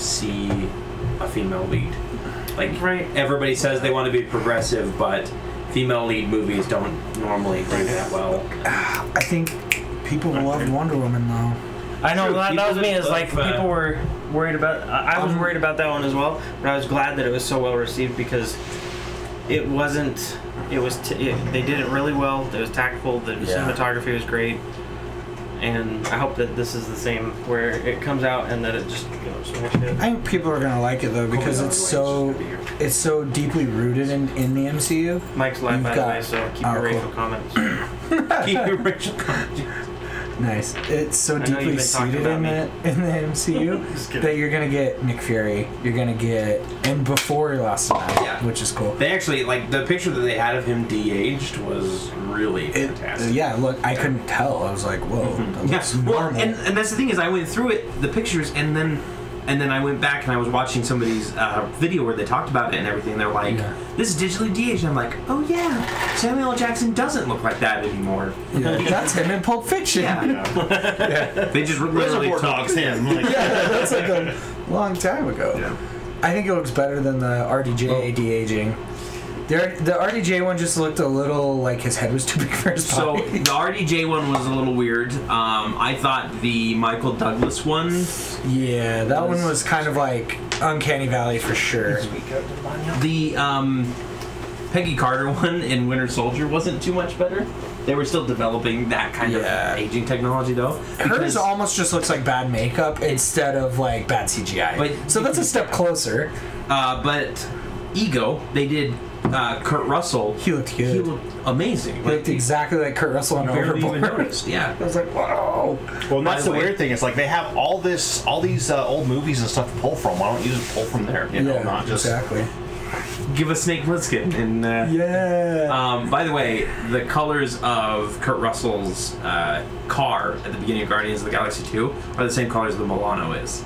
see a female lead. Like, everybody says they want to be progressive, but female lead movies don't normally do that well. I think people love Wonder Woman, though. I know, that was me. It's like people were worried about... I was worried about that one as well, but I was glad that it was so well received because it wasn't... they did it really well. It was tactful. The cinematography was great. And I hope that this is the same, where it comes out and that it just, smash it. I think people are gonna like it though because it's so deeply rooted in the MCU. Mike's live, by the way, so keep your racial comments. Keep your racial comments. Nice. It's so deeply seated in the MCU that you're gonna get Nick Fury. You're gonna get before he lost the match, which is cool. They actually the picture that they had of him de-aged was really fantastic. Look, I couldn't tell. I was like, whoa. That looks normal. And that's the thing is, I went through it, the pictures, and then I went back and I was watching somebody's video where they talked about it and everything. They're like, this is digitally de-aged. I'm like, oh yeah, Samuel L. Jackson doesn't look like that anymore. Yeah, that's him in Pulp Fiction. They just literally dogs him. That's like a long time ago. Yeah. I think it looks better than the RDJ de-aging. The RDJ one just looked a little like his head was too big for his body. So the RDJ one was a little weird. I thought the Michael Douglas one... Yeah, that one was kind of like Uncanny Valley for sure. The Peggy Carter one in Winter Soldier wasn't too much better. They were still developing that kind of aging technology, though. Hers almost just looks like bad makeup instead of like bad CGI. So that's a step closer. But Ego, they did Kurt Russell. He looked good. He looked amazing. He looked exactly like Kurt Russell on Overboard. Even noticed. Yeah. I was like, wow. Well, and that's the weird thing. It's like they have all these old movies and stuff to pull from. Why don't you just pull from there? You know, not just exactly. Give us Snake Plissken. And by the way, the colors of Kurt Russell's car at the beginning of Guardians of the Galaxy 2 are the same colors the Milano is.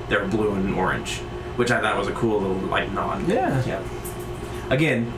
They're blue and orange, which I thought was a cool little nod. Yeah. Again,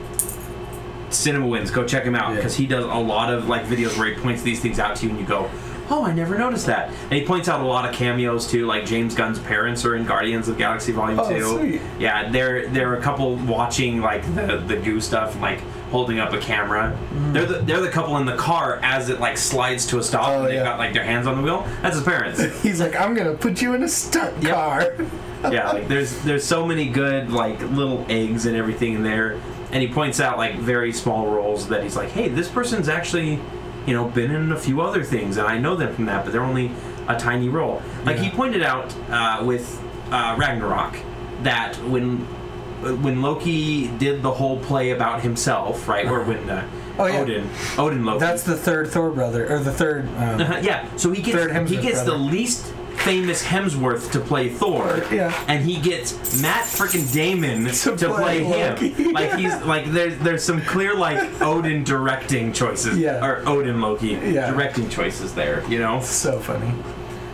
Cinema Wins. Go check him out because he does a lot of videos where he points these things out to you and you go, oh, I never noticed that. And he points out a lot of cameos too, like James Gunn's parents are in Guardians of the Galaxy Volume 2. Sweet. Yeah, they're a couple watching the goo stuff and holding up a camera. They're the couple in the car as it slides to a stop and they've got their hands on the wheel. That's his parents. He's like, I'm gonna put you in a stunt car. Yeah, there's so many good little eggs and everything in there, and he points out very small roles that he's like, hey, this person's actually been in a few other things and I know them from that, but they're only a tiny role. He pointed out with Ragnarok that when Loki did the whole play about himself, right, or when Odin Loki, that's the third Thor brother, or the third so he gets the least famous Hemsworth to play Thor, and he gets Matt freaking Damon to play him. He's there's some clear Odin directing choices, or Odin Loki directing choices there. It's so funny.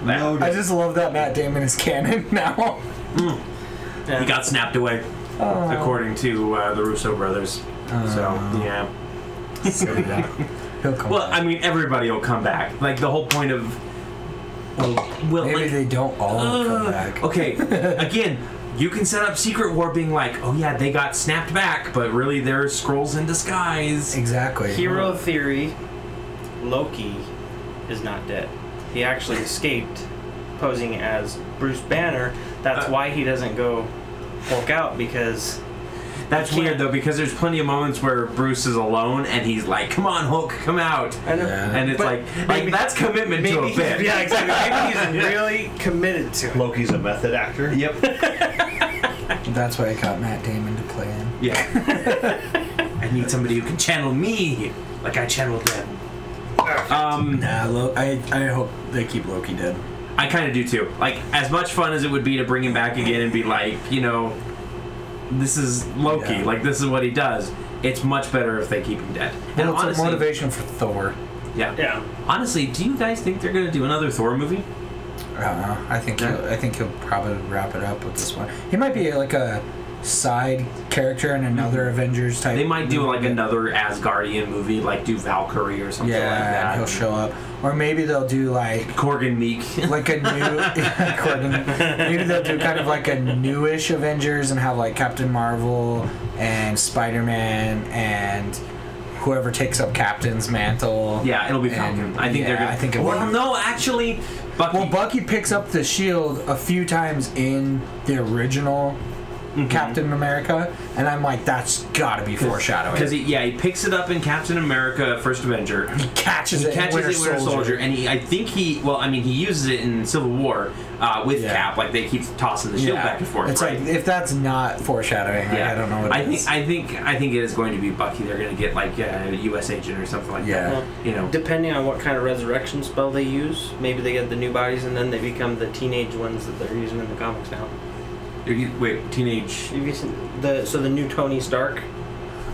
I just love that Matt Damon is canon now. He got snapped away, according to the Russo brothers. He'll come back. I mean, everybody will come back. The whole point of maybe they don't all come back. Okay, again, you can set up Secret War being oh yeah, they got snapped back, but really they're Skrulls in disguise. Exactly. Hero theory, Loki is not dead. He actually escaped posing as Bruce Banner. That's why he doesn't go Hulk out, because... That's weird, though, because there's plenty of moments where Bruce is alone and he's like, come on, Hulk, come out. And it's maybe, that's commitment to a bit. Yeah, exactly. Maybe he's really committed to it. Loki's a method actor. Yep. That's why I got Matt Damon to play him. Yeah. I need somebody who can channel me like I channeled them. I hope they keep Loki dead. I kind of do, too. As much fun as it would be to bring him back again and be this is Loki. This is what he does. It's much better if they keep him dead. And honestly, it's a motivation for Thor. Yeah. Honestly, do you guys think they're going to do another Thor movie? I don't know. I think he'll probably wrap it up with this one. He might be a side character in another Avengers type. They might do like another Asgardian movie, like do Valkyrie or something like that. And he'll show up. Or maybe they'll do like Corgan Meek, like a new Corgan. Maybe they'll do kind of like a newish Avengers and have like Captain Marvel and Spider-Man and whoever takes up Captain's mantle. Yeah, it'll be Falcon. I think they're gonna. I think it well, will. no, actually, Bucky. Well, Bucky picks up the shield a few times in the original Captain America, and I'm like, that's gotta be foreshadowing. Because he picks it up in Captain America: First Avenger. He catches it in Winter Soldier, and he uses it in Civil War with Cap. Like they keep tossing the shield back and forth. It's right? like if that's not foreshadowing, I don't know what it is. I think it is going to be Bucky. They're going to get like a U.S. agent or something like that. Well, You know, depending on what kind of resurrection spell they use, maybe they get the new bodies and then they become the teenage ones that they're using in the comics now. wait, teenage. Have you seen the new Tony Stark?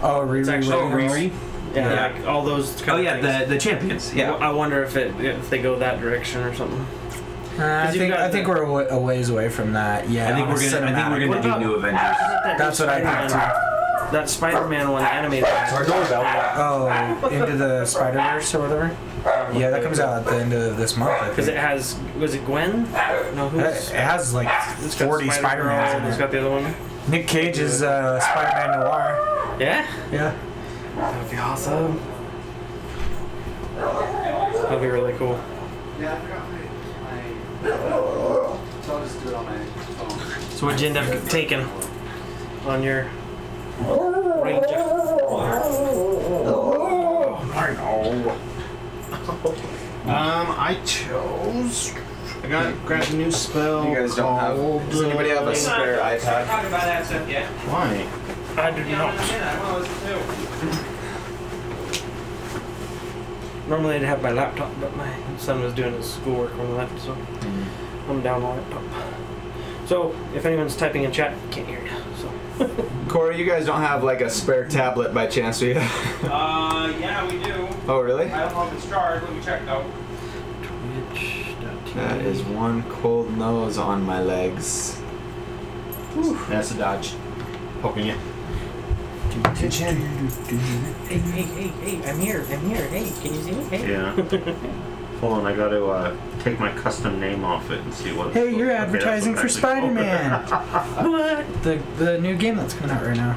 Oh, It's actually Riri? Yeah, like all those. Kind of things. the champions. Yeah. I wonder if they go that direction or something. I think we're a ways away from that. Yeah, I think we're gonna do New Avengers. That's what I think too. That Spider-Man one animated. Oh, Into the Spider-Verse or whatever? Yeah, that comes out at the end of this month, I Because think. it has, was it Gwen? No, who's? It has like It's got 40 Spider-Mans in It's it. got the other one. Nick Cage is Spider-Man Noir. Yeah? Yeah. That would be awesome. That would be really cool. Yeah, I forgot my so I'll just do it on my phone. So what'd you end up taking on your ranger? I chose. I grabbed a new spell. You guys don't have. Does anybody have a spare iPad? Talk about that stuff yet. Why? I do not. Normally I'd have my laptop, but my son was doing his schoolwork when we left, so I'm down on laptop. So if anyone's typing in chat, can't hear you. So Corey, you guys don't have like a spare tablet by chance, do you? Yeah, we do. Oh, really? I don't know if it's charged. Let me check though. Twitch.tv. That is one cold nose on my legs. That's a dodge. Poking you. Hey, I'm here. Hey, can you see me? Hey. Yeah. Hold on, I got to take my custom name off it and see what. Hey, you're advertising for Spider-Man. What? The new game that's coming out right now.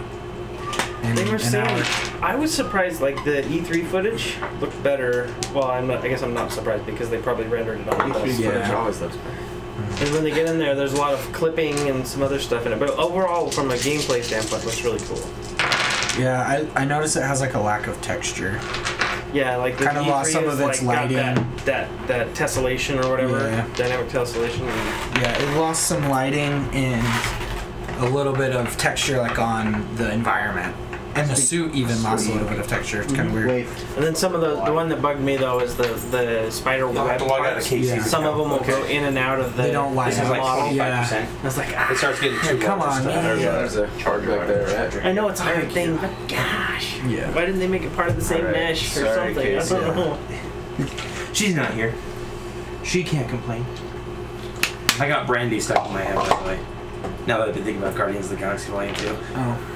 They were saying, I was surprised, like the E3 footage looked better. Well, I guess I'm not surprised because they probably rendered it on E3 this. footage always looks better. And when they get in there, there's a lot of clipping and some other stuff in it. But overall, from a gameplay standpoint, it looks really cool. Yeah, I noticed it has like a lack of texture. Yeah, like the Kind of E3 lost some is, of its like, got lighting. that tessellation or whatever, Yeah. dynamic tessellation. Yeah, it lost some lighting and a little bit of texture like on the environment. And the suit even lost a little bit of texture. It's kind of weird. And then some of the one that bugged me though is the spider web parts. Yeah. Some of them will go in and out of the. They don't line This is up. like model. 25%. Yeah. I was like, It starts getting too Come low. on, man. Yeah, there's a charger back there, right? I know it's a hard thing, but gosh, Yeah. why didn't they make it part of the same Alright, mesh or sorry, something? Casey. I don't know. She's not here. She can't complain. I got Brandy stuck in my head, by the way. Now that I've been thinking about Guardians of the Galaxy Volume 2. Oh.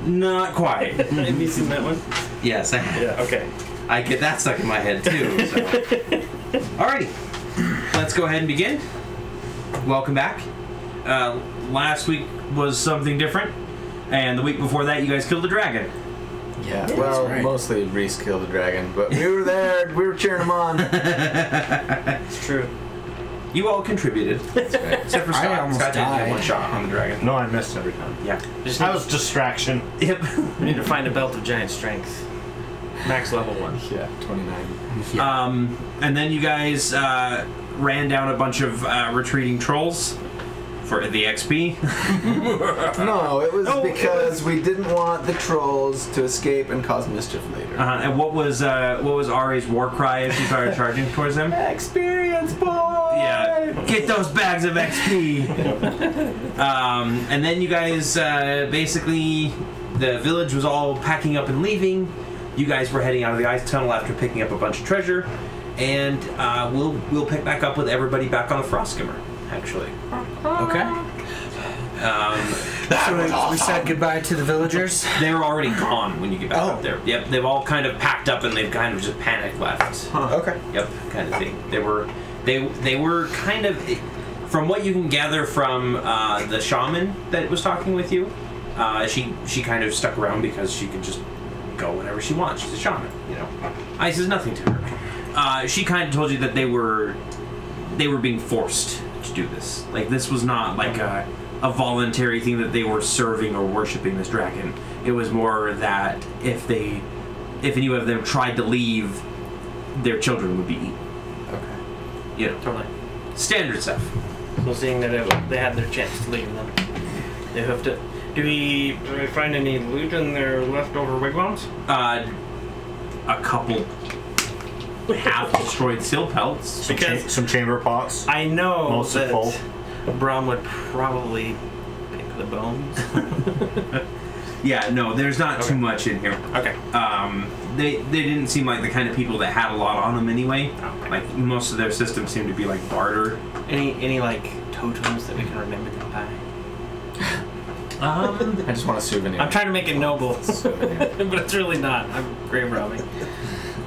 Not quite. Have you seen that one? Yes, I have. Yeah. Okay. I get that stuck in my head too. So. Alrighty, let's go ahead and begin. Welcome back. Last week was something different, and the week before that, you guys killed a dragon. Yeah, Yeah, well, that's right. mostly Reese killed a dragon, but we were there, we were cheering him on. It's true. You all contributed, That's right. except for I Scott. almost Scott didn't get died. one shot on the dragon. No, I missed every time. Yeah. Just That was distraction. Yep. we need to find a belt of giant strength. Max level 1. Yeah, 29. And then you guys ran down a bunch of retreating trolls for the XP. No, it was because we didn't want the trolls to escape and cause mischief later. And what was Ari's war cry as she started charging towards them? Experience, boy! Yeah, get those bags of XP. And then you guys basically, the village was all packing up and leaving. You guys were heading out of the ice tunnel after picking up a bunch of treasure, and we'll pick back up with everybody back on the frost skimmer. actually. Okay. So we said goodbye to the villagers. They were already gone when you get back up there. Yep, they've all kind of packed up and they've kind of just panic left. Okay. Yep, kind of thing. They were kind of, from what you can gather from the shaman that was talking with you. She kind of stuck around because she could just go whenever she wants. She's a shaman, you know. Ice is nothing to her. She kind of told you that they were being forced to do this. Like, this was not like a voluntary thing that they were serving or worshiping this dragon. It was more that if any of them tried to leave, their children would be eaten. Okay. You know, Totally. standard stuff. So seeing that they had their chance to leave them, they hoofed it. Do we find any loot in their leftover wigwams? A couple half-destroyed seal pelts. Some chamber pots. I know Mostly that full. Brom would probably pick the bones. Yeah, no, there's not too much in here. Okay. They didn't seem like the kind of people that had a lot on them anyway. Okay. Like, most of their systems seem to be like barter. Any like totems that we can remember them by? I just want a souvenir. I'm trying to make it noble, but it's really not. I'm grave robbing.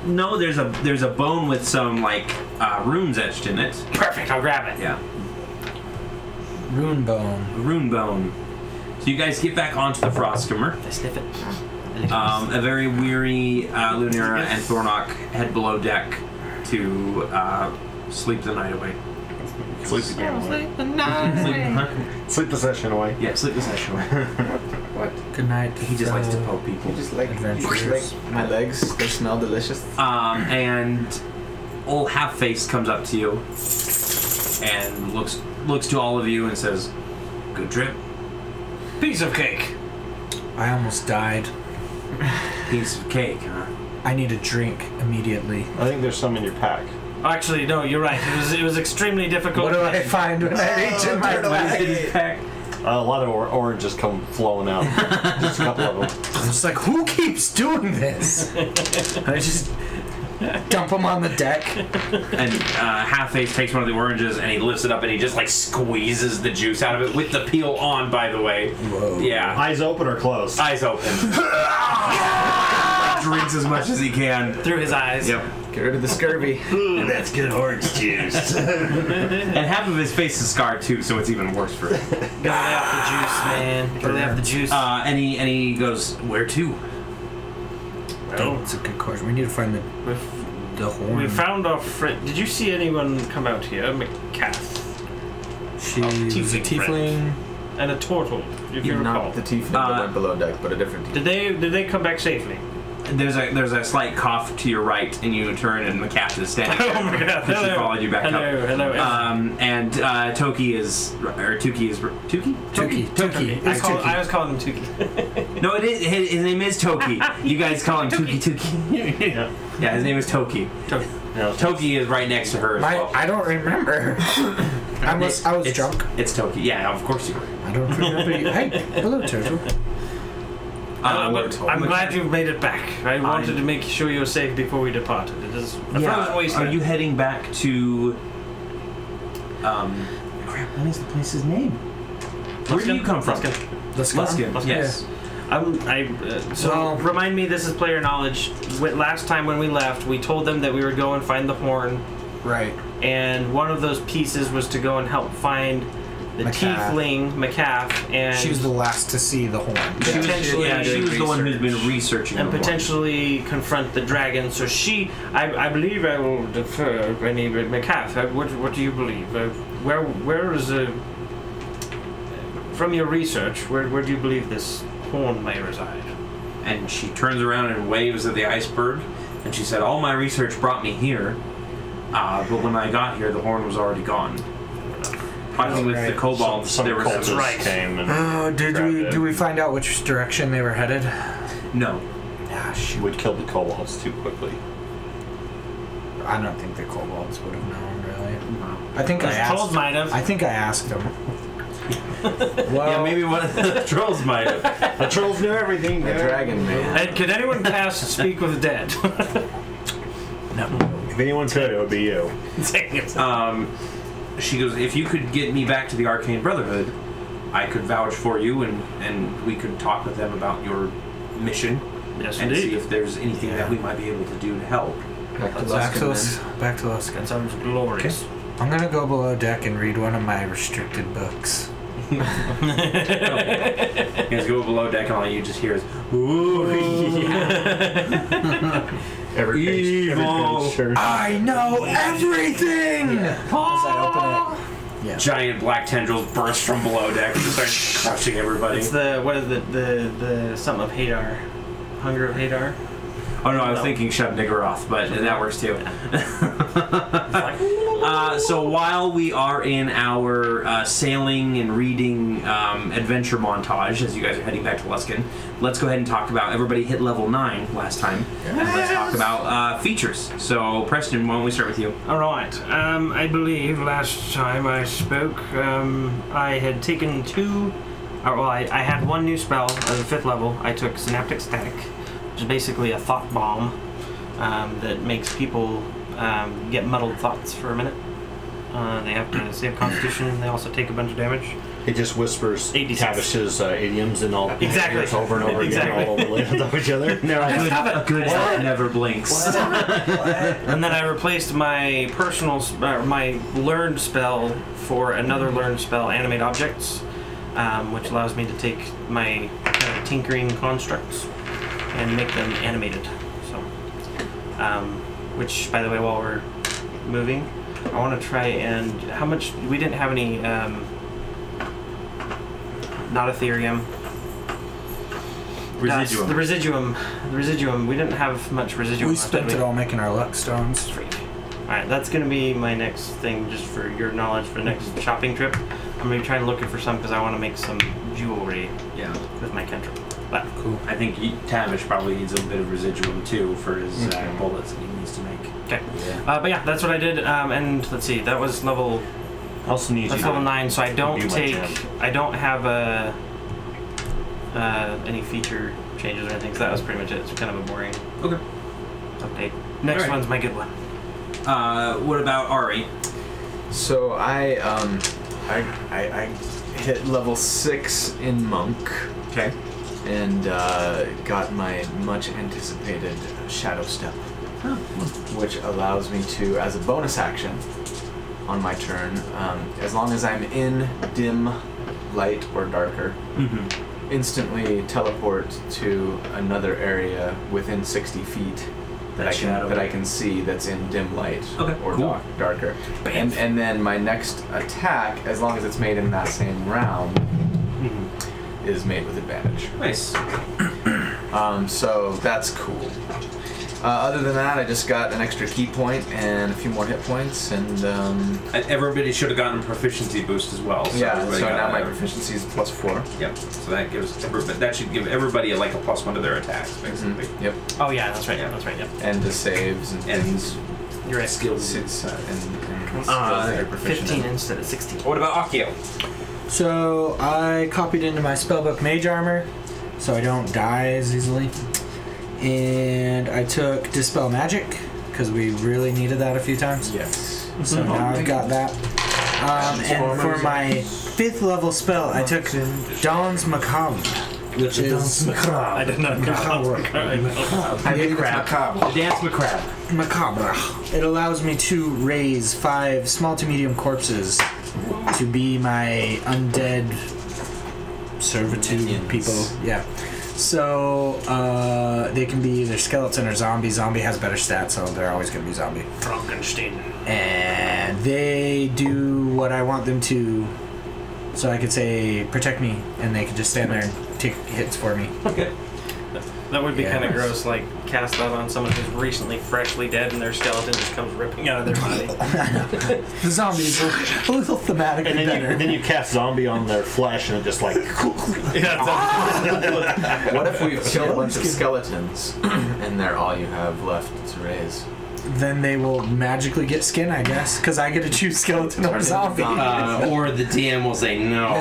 No, there's a bone with some like runes etched in it. Perfect. I'll grab it. Yeah, Rune bone. rune bone. So you guys get back onto the Frostskimmer. I sniff it. A very weary Lunera and Thornock head below deck to sleep the night away. Sleep the game away. Sleep Sleep the session away. Yeah, sleep the session away. What? Good night. He just likes to poke people. You just like Adventurers. my legs. They smell delicious. And old Half-Face comes up to you and looks to all of you and says, "Good trip." Piece of cake. I almost died. Piece of cake, huh? I need a drink immediately. I think there's some in your pack. Actually, no, you're right. It was extremely difficult. What do I find when I reach in my bag? A lot of oranges come flowing out. Just a couple of them. It's like, who keeps doing this? I just dump them on the deck. And Half-Face takes one of the oranges and he lifts it up and he just like squeezes the juice out of it with the peel on, by the way. Whoa. Yeah. Eyes open or closed? Eyes open. Drinks as much as he can. Through his eyes. Yep. Get rid of the scurvy. Ooh, that's good orange juice. And half of his face is scarred too, so it's even worse for him. Gotta have the juice, man. Gotta have the juice. And he goes, "Where to?" That's a good question. We need to find the horn. We found our friend. Did you see anyone come out here? McCath. She's a tiefling. And a turtle, if you recall. Not the tiefling that went below deck, but a different tiefling. Did they come back safely? There's a slight cough to your right, and you turn, and McCath is standing there. Oh my god! Because she followed you back up. Hello. And Toki is Toki. I was calling him Tuki. No, it is. His name is Toki. You guys call him Tuki. Yeah, his name is Toki. Toki is right next to her as well. I don't remember. I was drunk. It's Toki. Yeah, of course you were. I don't remember you. Hey, hello, turtle. I'm glad you've made it back. I wanted to make sure you were safe before we departed. It is a frozen wasteland. Are you heading back to? Crap. What is the place's name? Where do you come from? Luskin. Yes. So remind me, this is player knowledge. Last time when we left, we told them that we would go and find the horn. Right. And one of those pieces was to go and help find the tiefling, McCaff, and she was the last to see the horn. She was the one who's been researching and potentially confront the dragon. So I believe I will defer any McCaff. What do you believe? Where is from your research? Where do you believe this horn may reside? And she turns around and waves at the iceberg, and she said, "All my research brought me here, but when I got here, the horn was already gone." Talking with the kobolds, there was some came and did we find out which direction they were headed? No. Ah, shoot. would kill the kobolds too quickly. I don't think the kobolds would have known, really. No. I think I asked. Trolls might have. I think I asked them. Well, Yeah, maybe one of the trolls might have. The trolls knew everything. The dragon man. And could anyone cast Speak with the Dead? If anyone could, it would be you. she goes, if you could get me back to the Arcane Brotherhood, I could vouch for you, and we could talk with them about your mission. Yes, and indeed. see if there's anything that we might be able to do to help. Back to Luskin. That sounds glorious. I'm gonna go below deck and read one of my restricted books. You guys go below deck, and all you just hear is, ooh, yeah. Every page, sure. I know everything! As I open it. Yeah. Giant black tendrils burst from below deck and just start crushing everybody. It's the the something of Hadar, Hunger of Hadar. Oh no, I was thinking Shub Niggeroth, but that works too. So while we are in our sailing and reading adventure montage, as you guys are heading back to Luskin, let's go ahead and talk about, everybody hit level 9 last time, and let's talk about features. So Preston, why don't we start with you? Alright, I believe last time I spoke, I had taken I had one new spell at the 5th level. I took Synaptic Static, which is basically a thought bomb that makes people get muddled thoughts for a minute. They have to save Constitution, and they also take a bunch of damage. It just whispers 86. Tavish's idioms and all Exactly. over and over again, all overlaid on each other. A good heart never blinks. And then I replaced my my learned spell for another learned spell, Animate Objects, which allows me to take my kind of tinkering constructs and make them animated. So, which, by the way, while we're moving, I want to try and we didn't have any not Ethereum. Residuum. The residuum. We didn't have much residuum. We spent it all making our luck stones. Alright, that's going to be my next thing, just for your knowledge, for the next shopping trip. I'm going to be trying looking for some, because I want to make some jewelry with my cantrip. But Cool. I think Tavish probably needs a bit of residuum too for his bullets that he needs to make. Okay. Yeah. But yeah, that's what I did. And let's see, that was level. Also needs That's level 9, so I don't have any feature changes or anything. So that was pretty much it. It's kind of a boring update. Next one's my good one. What about Ari? So I hit level 6 in Monk. Okay. And got my much anticipated Shadow Step, which allows me to, as a bonus action on my turn, as long as I'm in dim light or darker, instantly teleport to another area within 60 feet that I can see that's in dim light or darker. And then my next attack, as long as it's made in that same round, is made with advantage. Nice. So that's cool. Other than that, I just got an extra key point and a few more hit points, and everybody should have gotten a proficiency boost as well. So so now my proficiency is +4. Yep. So that gives that should give everybody like a +1 to their attacks, basically. Yep. Oh yeah, that's right. Yeah, that's right. Yep. And to saves and things. You're at skills. And skills that you're proficient 15 in. instead of 16. What about Akio? So I copied into my spellbook Mage Armor, so I don't die as easily. And I took Dispel Magic, because we really needed that a few times. Yes. So now I've got that. And for my 5th level spell, I took Dawn's Macabre, which is... I did not know. I think it's macabre. Dance Macabre. Macabre. It allows me to raise 5 small to medium corpses to be my undead servitude Minions. people. Yeah. So they can be either skeleton or zombie. Zombie has better stats, so they're always going to be zombie. Frankenstein. And they do what I want them to. So I could say, protect me, and they could just stand there and take hits for me. Okay. That would be kind of gross, like cast that on someone who's recently freshly dead and their skeleton just comes ripping out of their body. The zombies are a little thematically And better. then you cast zombie on their flesh and it just like... What if we've killed a bunch of skeletons and they're all you have left to raise? Then they will magically get skin, I guess, because I get to choose skeleton or zombie. Or the DM will say no.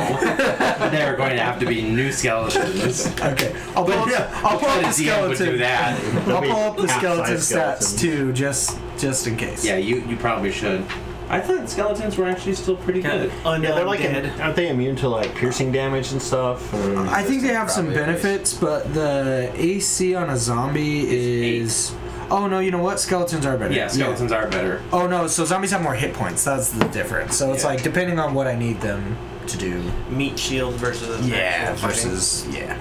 They're going to have to be new skeletons. Okay, I'll pull up the DM would do skeleton. that. I'll pull up the skeleton half-size stats too, just in case. Yeah, you probably should. I thought skeletons were actually still pretty good. Yeah, they're like, Undead. aren't they immune to like piercing damage and stuff? I think they have some Probably at least. benefits, but the AC on a zombie is. Oh no, you know what? Skeletons are better. Yeah, skeletons are better. Oh no, so zombies have more hit points. That's the difference. So it's Yeah. like depending on what I need them to do. Meat shield versus actual fighting.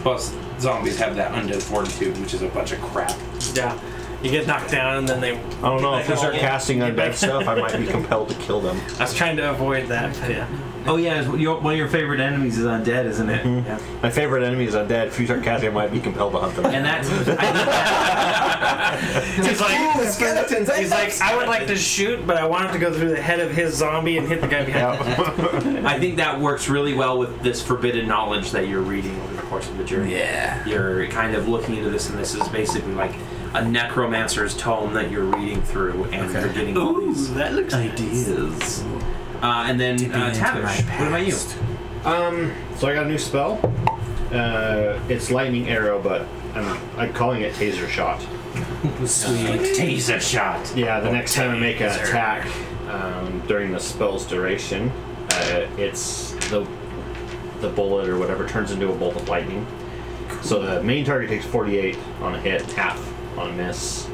Plus, zombies have that undead fortitude, which is a bunch of crap. Yeah. You get knocked down and then they. I don't know if they start casting undead stuff. I might be compelled to kill them. I was trying to avoid that, but yeah. Oh yeah, one of your favorite enemies is undead, isn't it? Mhm. Yeah. My favorite enemy is undead. If you start casting, I might be compelled to hunt them. And that's He's like, skeletons. He's like, I would like to shoot, but I want him to go through the head of his zombie and hit the guy behind him. I think that works really well with this forbidden knowledge that you're reading over the course of the journey. Yeah. You're kind of looking into this, and this is basically like a necromancer's tome that you're reading through, and you're getting all these that looks ideas. And then Tavish, what about you? So I got a new spell. It's lightning arrow, but I'm calling it taser shot. Sweet. Taser shot. Yeah, the next time I make an attack during the spell's duration, it's the bullet or whatever turns into a bolt of lightning. So the main target takes 48 on a hit, half on a miss,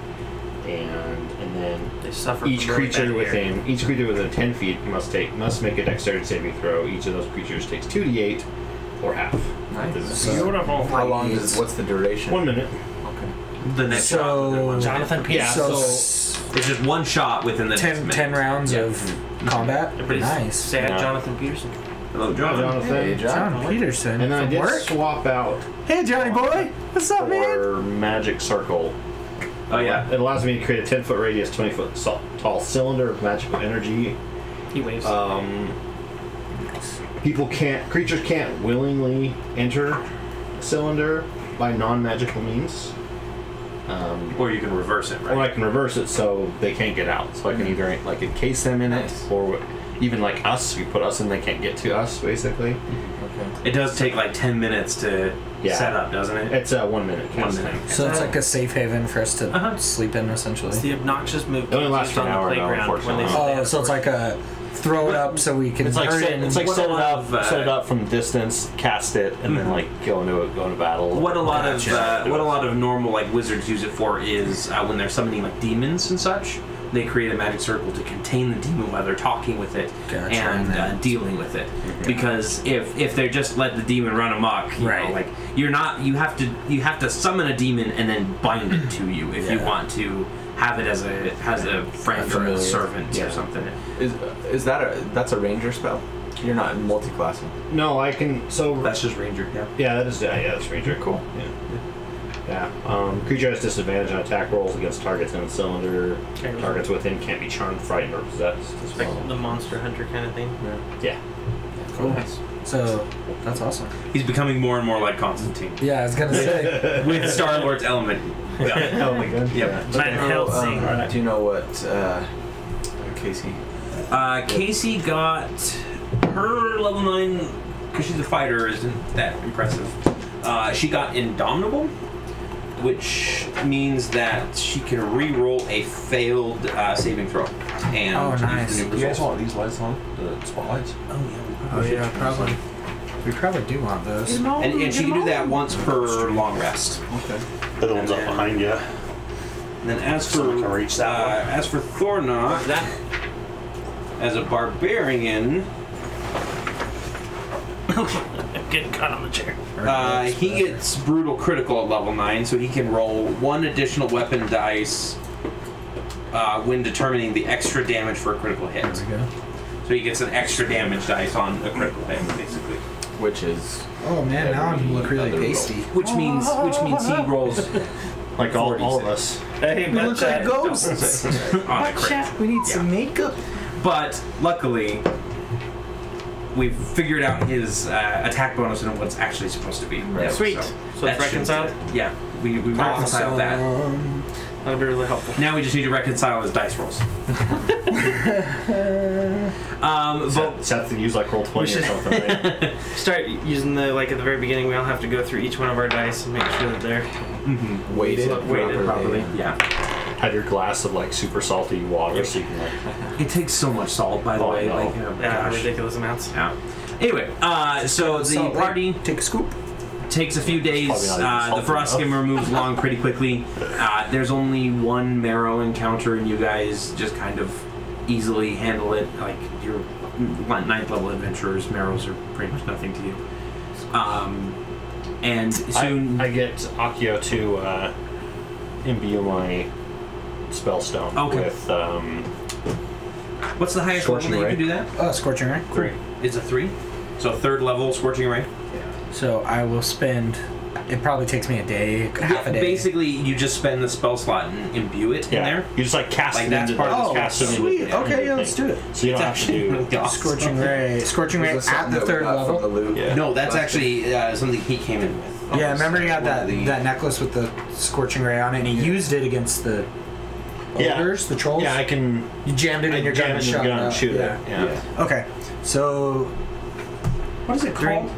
and then They suffer each from really creature bad hair. within 10 feet must make a dexterity saving throw. Each of those creatures takes 2d8 or half. Nice. So- How long is? What's the duration? 1 minute. Okay. The next So- shot within 1 minute. Jonathan Peterson. Yeah, So It's just one shot within the next 10 minute. rounds Yeah. of combat. Everybody's Nice. sad Yeah. Jonathan Peterson. Hello, John. Jonathan. Hey, John. John Peterson And then I from did work. swap out Hey Johnny boy, what's up, man? for magic circle. Oh yeah. It allows me to create a 10-foot radius, 20-foot tall cylinder of magical energy. He waves. Creatures can't willingly enter a cylinder by non-magical means. Or you can reverse it, right? Or I can reverse it so they can't get out. So I can either like encase them in Nice. it, or even like us, we put us in, they can't get to us, basically. Okay. It does take like 10 minutes to Yeah. set up, doesn't it? It's 1 minute. 1 minute. So it's like a safe haven for us to Uh-huh. sleep in, essentially. It's the obnoxious move It only lasts used for an on the hour, though, playground when they unfortunately. Oh, so it's like a throw it up so we can. It's like or set, in- it's like what set a it lot up, of, set it up from distance, cast it, and then like go into battle. What a lot Gotcha. of what a lot of normal like wizards use it for is when they're summoning like demons and such. They create a magic circle to contain the demon while they're talking with it Gotcha. and dealing with it. Because if they just let the demon run amok, you Right. know, like you have to summon a demon and then bind it to you if you Yeah. want to have it as a friend or a Familiar. servant Yeah. or something. Is that's a ranger spell? You're not multi-classing. No, I can. So That's just ranger. Yeah. yeah, that is that's ranger. Cool. Yeah. Creature has disadvantage on attack rolls against targets in a cylinder. Okay. Targets within can't be charmed, frightened, or possessed as It's like well. the Monster Hunter kind of thing. Yeah. Cool. So that's awesome. He's becoming more and more like Constantine Yeah, I was gonna say. with Star Lord's element. Oh my god. Yep. Van Helsing. Do you know what Casey? Casey got her level 9 because she's a fighter isn't that impressive. She got Indomitable, which means that she can re-roll a failed saving throw. And Oh, use the nice. new You guys results. want these lights on? The spotlights? Oh yeah, probably. We probably do want those. And she can do that once per long rest. Okay. They're the ones up behind you. And then as for Someone can reach that one. as for Thornok, as a barbarian, I'm getting caught on the chair. he gets brutal critical at level 9, so he can roll 1 additional weapon dice when determining the extra damage for a critical hit. There we go. So he gets an extra damage dice on a critical hit, basically. Which is Oh man, now I look really Another roll. pasty. Which means he rolls Like all 46. of us. Hey, We look like ghosts. on a crit. We need some makeup. But luckily, we've figured out his attack bonus and what's actually supposed to be. Right. Sweet. So So that it's should- reconciled? Yeah, we reconciled that. That'll be really helpful. Now we just need to reconcile his dice rolls. But Seth to use like roll 20 or should- something. Right? Start using the, like at the very beginning, we all have to go through each one of our dice and make sure that they're weighted Weighted properly. yeah. Have your glass of like super salty water, so you can like. It takes so much salt, by the way. no. Like, gosh. ridiculous amounts. Yeah. Anyway, so the Salt, party take a scoop. takes a few days. Probably not even The salty frost enough. skimmer moves along pretty quickly. There's only one marrow encounter, and you guys just kind of easily handle it. Like your 9th level adventurers, marrows are pretty much nothing to you. And soon I get Akio to imbue my spellstone Okay. with what's the highest level Scorching that you Ray. can do that? Scorching Ray. 3. It's a 3. So 3rd level scorching ray. So I will spend. It probably takes me a day, half a day. Basically, you just spend the spell slot and imbue it in Yeah, there. you just like cast Like, it that's into part of the the cast it into sweet. the- Okay, into yeah, the let's thing. do it. So you don't have to do. really awesome. Scorching Ray. Scorching Ray Was this at something the that we 3rd got level. from the loot? Yeah. No, that's actually something he came in with. Yeah, remember he had One that of the- that necklace with the Scorching Ray on it, and he used it against the Yeah. ogres, the trolls? Yeah, I can. You jammed it in your gun jam and it in shot the gun it and out. shoot Yeah. it. Yeah. Okay, so What is it Drink. called?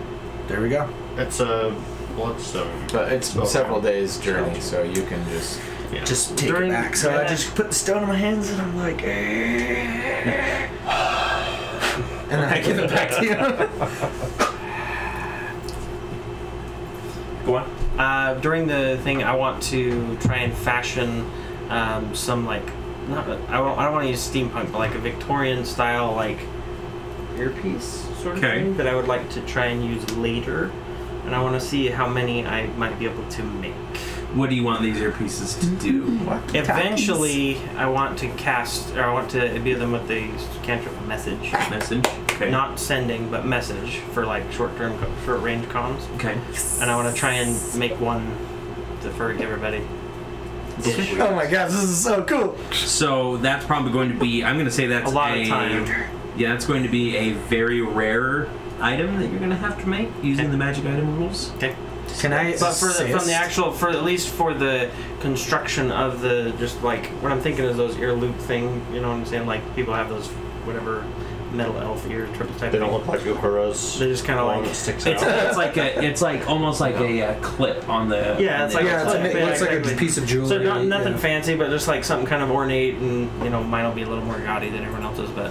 there we go. It's a bloodstone. But it's Okay. several days journey, so you can just. Yeah. Just take During- it back. So I yeah. just put the stone in my hands, and I'm like, and then I give it back to you. Go on. During the thing, I want to try and fashion some like not. I don't want to use steampunk, but like a Victorian style like earpiece sort of Okay. thing that I would like to try and use later, and I want to see how many I might be able to make. What do you want these earpieces to do? Eventually, I want to cast, or I want to imbue them with the cantrip message. Message. Okay. Not sending, but message for like short-range comms. Okay. And I want to try and make one for everybody. Oh my gosh, this is so cool. So that's probably going to be. I'm going to say that's A lot of time. Yeah, that's going to be a very rare item that you're going to have to make using the magic item rules. Okay. Can I But for the, from the actual, for at least for the construction of the, just like what I'm thinking is those ear loop thing. You know what I'm saying? Like people have those whatever metal elf ear triple type. They don't thing. look like Uhura's. They're just kind of one like that sticks It's, out. it's like a. It's like almost like a clip on the. Yeah, on it's the like- Yeah, outside. it looks like a exactly. piece of jewelry. so nothing yeah. fancy, but just like something kind of ornate, and you know mine will be a little more gaudy than everyone else's, but.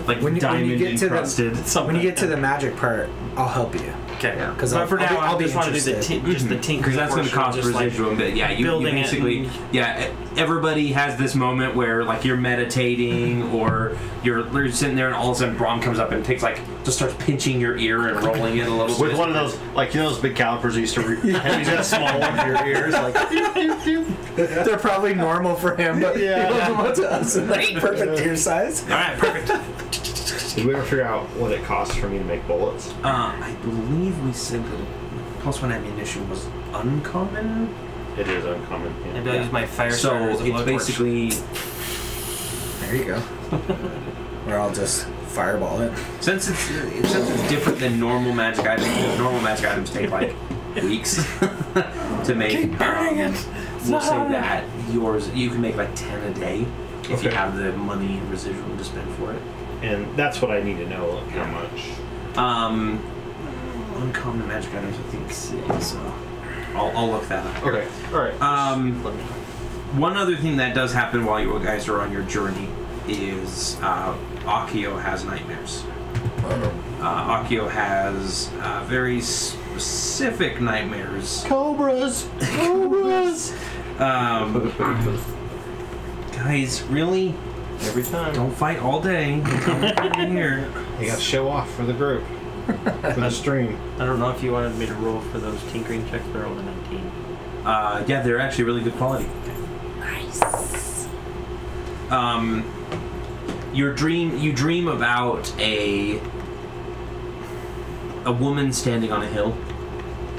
Like When you diamond get to encrusted. when you get to the magic part, I'll help you. Okay. Yeah. Because But for now, I I'll be just want to do the interested. just the tinkering Because that's going to portion, cost just like- residual. But yeah, you building it basically, and- yeah, everybody has this moment where like you're meditating or you're sitting there and all of a sudden Braum comes up and takes like just starts pinching your ear and rolling it a little With bit. one of those, like you know those big calipers you used to. He's got a small one for your ears, like. They're probably normal for him, but Yeah. he loves them up to us and that's perfect ear size. All right, perfect. Did we ever figure out what it costs for me to make bullets? I believe we said that +1 ammunition was uncommon. It is uncommon. Yeah. Maybe I'll use my fire So starter as a it's blowtorch. basically There you go. Or I'll just fireball it. since it's different than normal magic items. Because normal magic items take like weeks to make. Keep burning it. We'll say that yours you can make like 10 a day if you Okay. have the money and residual to spend for it. And that's what I need to know. How much? Uncommon magic items I think 6. So I'll look that up. Okay. All right. One other thing that does happen while you guys are on your journey is Akio has nightmares. Akio has very specific nightmares. Cobras. Cobras. Guys, really? Every time. Don't fight all day. Come in here. You got to show off for the group, for the stream. I don't know if you wanted me to roll for those tinkering checks. They're only 19. Yeah, they're actually really good quality. Nice. You dream about a woman standing on a hill,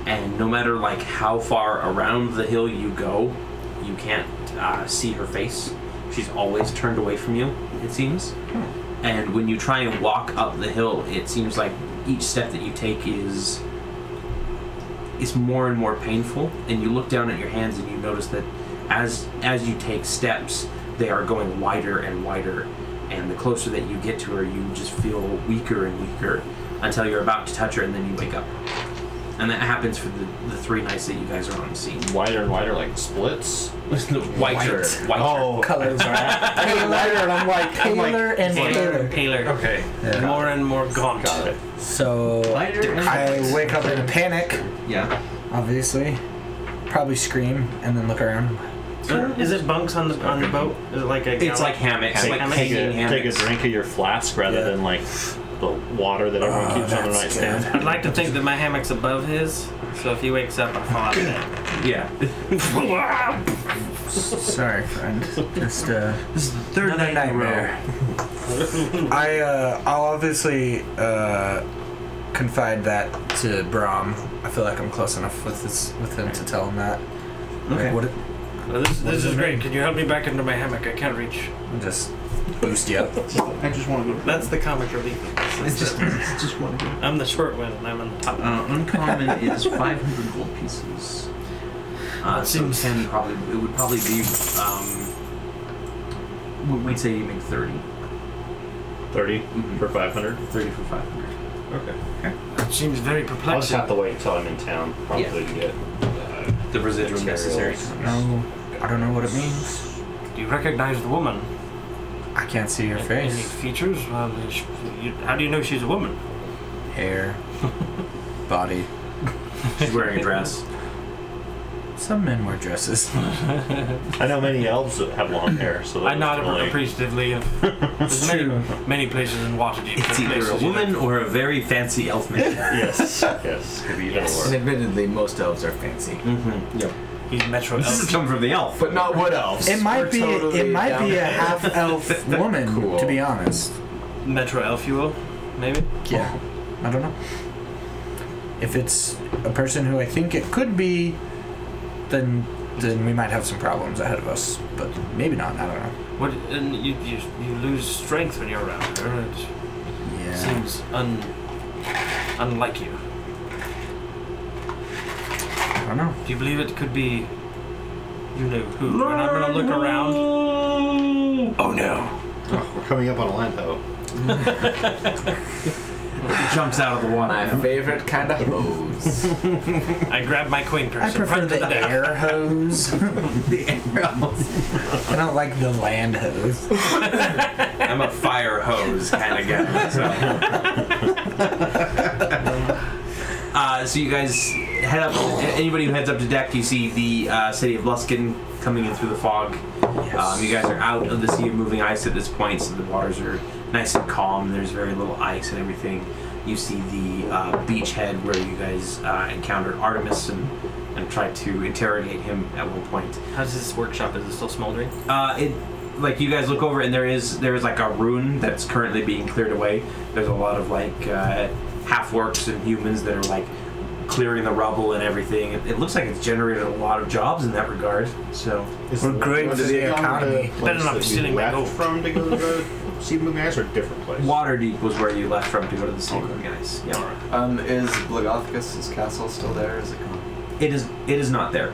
and no matter like how far around the hill you go, you can't see her face. She's always turned away from you, it seems. And when you try and walk up the hill, it seems like each step that you take is more and more painful. And you look down at your hands and you notice that as you take steps, they are going wider and wider. And the closer that you get to her, you just feel weaker and weaker until you're about to touch her, and then you wake up. And that happens for the 3 nights that you guys are on the scene. Wider and wider, like splits. Whiter. Oh, Colors are Lighter, and I'm like, paler and paler. Paler. okay. Yeah. More and more gaunt. Got it. So Lighter and I wake up in a panic, Yeah. obviously. Probably scream and then look around. Is it bunks on the boat? Is it like a? It's like hammocks. Take Like a- Take hanging a hammocks. drink of your flask rather Yeah. than like the water that everyone keeps on their that's nightstand. I'd like to think that my hammock's above his, so if he wakes up, I fall out of bed. Yeah. Sorry, friend. Just This is the third another night in a row. nightmare. I'll obviously confide that to Brahm. I feel like I'm close enough with him to tell him that. Okay. Like, what Well, this is great. Can you help me back into my hammock? I can't reach. just boost you up. I just want to go. That's the comic relief. It's just want to go. I'm the short one, and I'm on the top. Uncommon is 500 gold pieces. That So seems- 10 probably. It would probably be. We'd say you make 30. 30 Mhm. for 500. 30 for 500. Okay. That seems very I'll just perplexing. have to wait until I'm in town, probably to get The residual necessary. No, I don't know what it means. Do you recognize the woman? I can't see her Any face. features? Well, how do you know she's a woman? Hair. Body. She's wearing a dress. Some men wear dresses. I know many elves that have long hair, so I that nod really- appreciatively. There's many places in Waterdeep. It's either a places you woman or a very fancy elf man. Yes, yes, could be either And or. admittedly, most elves are fancy, Mm-hmm. Yep. He's Metro This is Elf. coming from the elf. but not wood elves. It might We're be. totally It might down be a there. half elf woman, Cool. to be honest. Metro Elf, you will? Maybe? Yeah. I don't know. If it's a person who I think it could be, then we might have some problems ahead of us. But maybe not. I don't know. What? And you lose strength when you're around her. It Yeah. seems unlike you. I don't know. Do you believe it could be you know who? And I'm gonna look around. Oh no. Oh, we're coming up on a Lento. Jumps out of the water. My favorite kind of hose. I grab my coin purse I and prefer run to the the deck. air hose. The air hose. I don't like the land hose. I'm a fire hose kind of guy. So you guys head up. Anybody who heads up to deck, you see the city of Luskin coming in through the fog. You guys are out of the sea of moving ice at this point, so the waters are nice and calm. There's very little ice and everything. You see the beachhead where you guys encountered Artemis and tried to interrogate him at one point. How's this workshop? Is it still smoldering? Like you guys look over and there is like a ruin that's currently being cleared away. There's a lot of like half-orcs and humans that are like clearing the rubble and everything. It looks like it's generated a lot of jobs in that regard. So We're great for the economy. Better not be stealing my gold. From to go to the sea of moving ice or a different place? Waterdeep was where you left from to go to the sea of guys. Yeah. Is Blagothicus' castle still there? Is it gone? It is not there.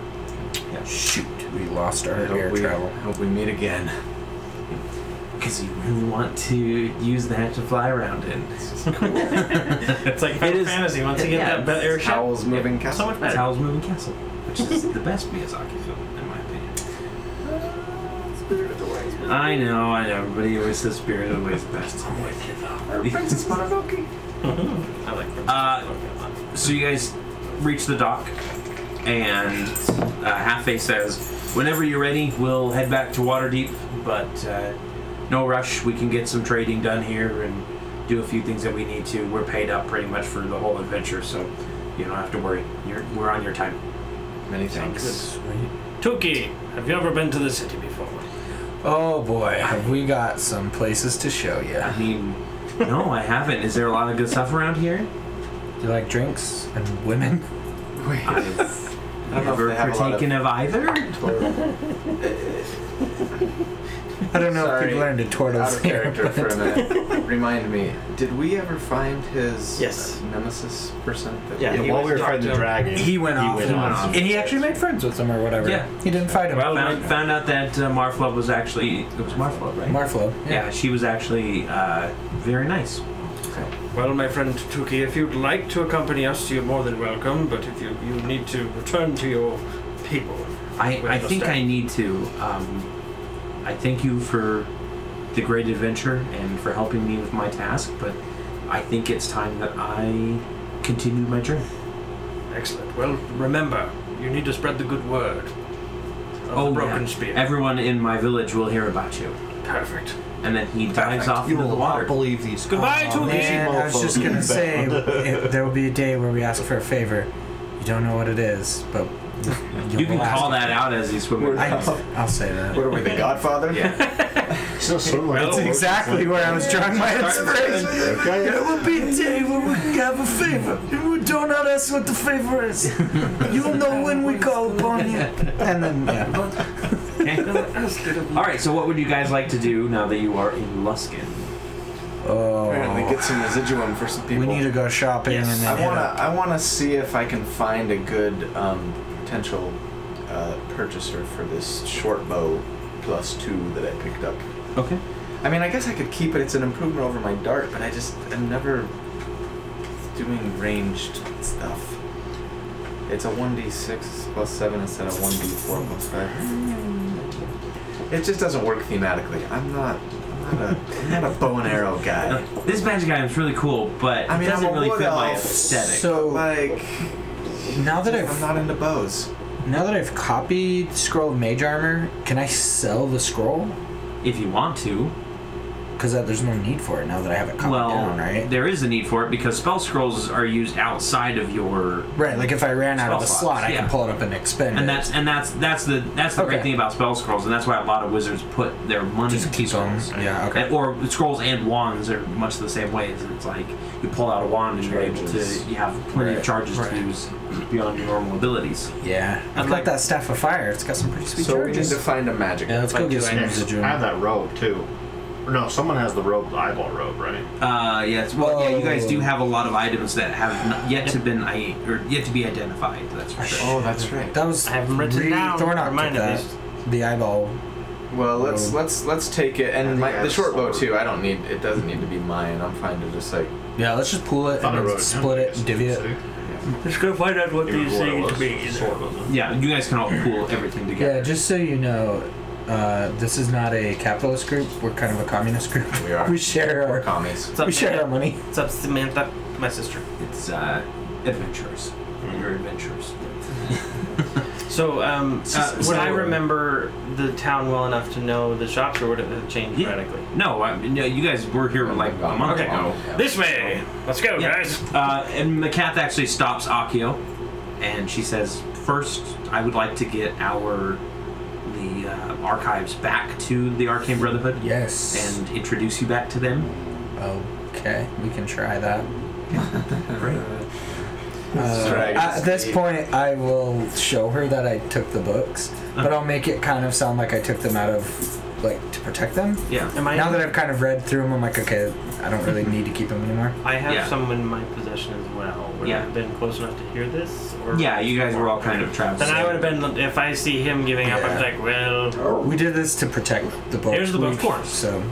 Shoot, we lost our I air travel. hope we meet again. Because you really want to use that to fly around in. It's like It Final is- Fantasy. Once you yeah, get that airship, Howl's Moving so Castle. much That's better. Howl's Moving Castle, which is the best Miyazaki film, in my opinion. I know. Everybody always says Spirited Away is the best. Princess Mononoke. I like So you guys reach the dock, and Half-Face says, whenever you're ready, we'll head back to Waterdeep, but no rush. We can get some trading done here and do a few things that we need to. We're paid up pretty much for the whole adventure, so you don't have to worry. We're on your time. Many thanks. Tuki, have you ever been to the city before? Oh boy, have we got some places to show you. I mean, no, I haven't. Is there a lot of good stuff around here? You like drinks and women? Wait. I've I don't know if never they have a lot partaken of either. I don't know Sorry, if people are into turtles Out of here, character for a minute. Remind me, did we ever find his Yes. nemesis person? Yeah, he while was we were fighting the talked to- dragon, He went off, and he actually made friends with him or whatever. Yeah. He didn't fight him. Well, found out that Marfla was actually... It was Marfla, right? Marflo. Yeah, she was actually very nice. Okay. Well, my friend Tuki, if you'd like to accompany us, you're more than welcome. But if you need to return to your people, I think I need to. I thank you for the great adventure and for helping me with my task, but I think it's time that I continue my journey. Excellent. Well, remember, you need to spread the good word of the broken spear. Everyone in my village will hear about you. Perfect. And then he dives off You into the will not water. believe these. Goodbye, Tuki. Man, I was just gonna say there will be a day where we ask for a favor. You don't know what it is, but You can call that out as you swim. I'll say that. What are we, the Godfather? That's exactly where I was drawing my inspiration. There will be a day where we have a favor. You do not ask what the favor is. You'll know when we call upon you. And then, All right. So, what would you guys like to do now that you are in Luskin? Apparently get some residuum for some people. We need to go shopping and then I wanna see if I can find a good potential purchaser for this short bow +2 that I picked up. Okay. I mean, I guess I could keep it. It's an improvement over my dart, but I'm never doing ranged stuff. It's a 1d6 +7 instead of 1d4 +5. It just doesn't work thematically. I'm not a bow and arrow guy. This magic item is really cool, but I mean, it doesn't I'm a really wood fit my elf, aesthetic. So Like, now that I'm not into bows. I've copied Scroll of Mage Armor, can I sell the scroll? If you want to. Because there's no need for it now that I have it copied down, right? There is a need for it because spell scrolls are used outside of your. Right, like if I ran out of a Spell slot, slots, I can yeah. pull it up and expend And it. that's the Okay. great thing about spell scrolls, and that's why a lot of wizards put their money Just into keep them. scrolls. Yeah, okay. Or scrolls and wands are much the same way. It's like you pull out a wand and you're able to. Charges. You have plenty of Right, charges right. to use beyond your normal abilities. Yeah. I've like- got that Staff of Fire. It's got some pretty sweet So we need charges. to find a magic. Yeah, let's go get some I residuum. have that robe too. Or no, someone has the robe, the eyeball robe, right? Yes. Well, yeah. You guys Whoa. do have a lot of items that have not yet to yet to be identified. That's for sure. Oh, that's right. That was I have them written down. Thornock took Reminded that. me. The eyeball. Well, let's take it, I and think I the have short bow sword. too. I don't need. It doesn't need to be mine. I'm fine to just like. Yeah, let's just pull it Thought I and wrote then it split down. it and divvy it. Let's go find out what Even these what it things was. mean. Sword, wasn't it? Yeah. You guys can all pool everything together. Yeah, just so you know, this is not a capitalist group. We're kind of a communist group. We are. We share We're our commies. What's up, we share our money. What's up, Samantha? My sister. It's adventurers. You're adventurers. So, So- would I remember the town well enough to know the shops, or would it have changed Yeah. radically? No, no, you guys were here like a month Okay. ago. This way! Let's go, Yeah. guys! And Macath actually stops Akio, and she says, "First, I would like to get the archives back to the Arcane Brotherhood Yes. and introduce you back to them." Okay, we can try that. Great. At this point, I will show her that I took the books, but I'll make it kind of sound like I took them out of, like, to protect them. Yeah. Am I? Now that I've kind of read through them, I'm like, okay, I don't really need to keep them anymore. I have Yeah. some in my possession as well. Would Yeah. I have been close enough to hear this? Or Yeah, you guys were all kind of trapped. Then I would have been. If I see him giving up, I'm Yeah. like, well, We did this to protect the book. Here's the book. Of course. So,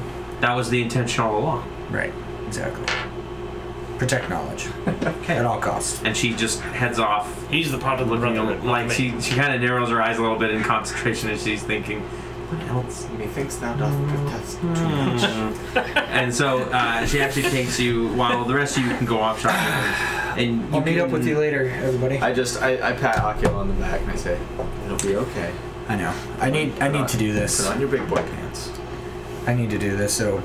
That was the intention all along. right, exactly. Protect knowledge Okay. at all costs. And she just heads off. he's the part of the Looking brotherhood. like not me. she kind of narrows her eyes a little bit in concentration as she's thinking, what else? Methinks thou doth protest. And so she actually takes you while the rest of you can go off shopping. And I'll meet up with you later, everybody. I pat Akio on the back and I say, "It'll be okay. I know. I need to do this. Put on your big boy pants." I need to do this. So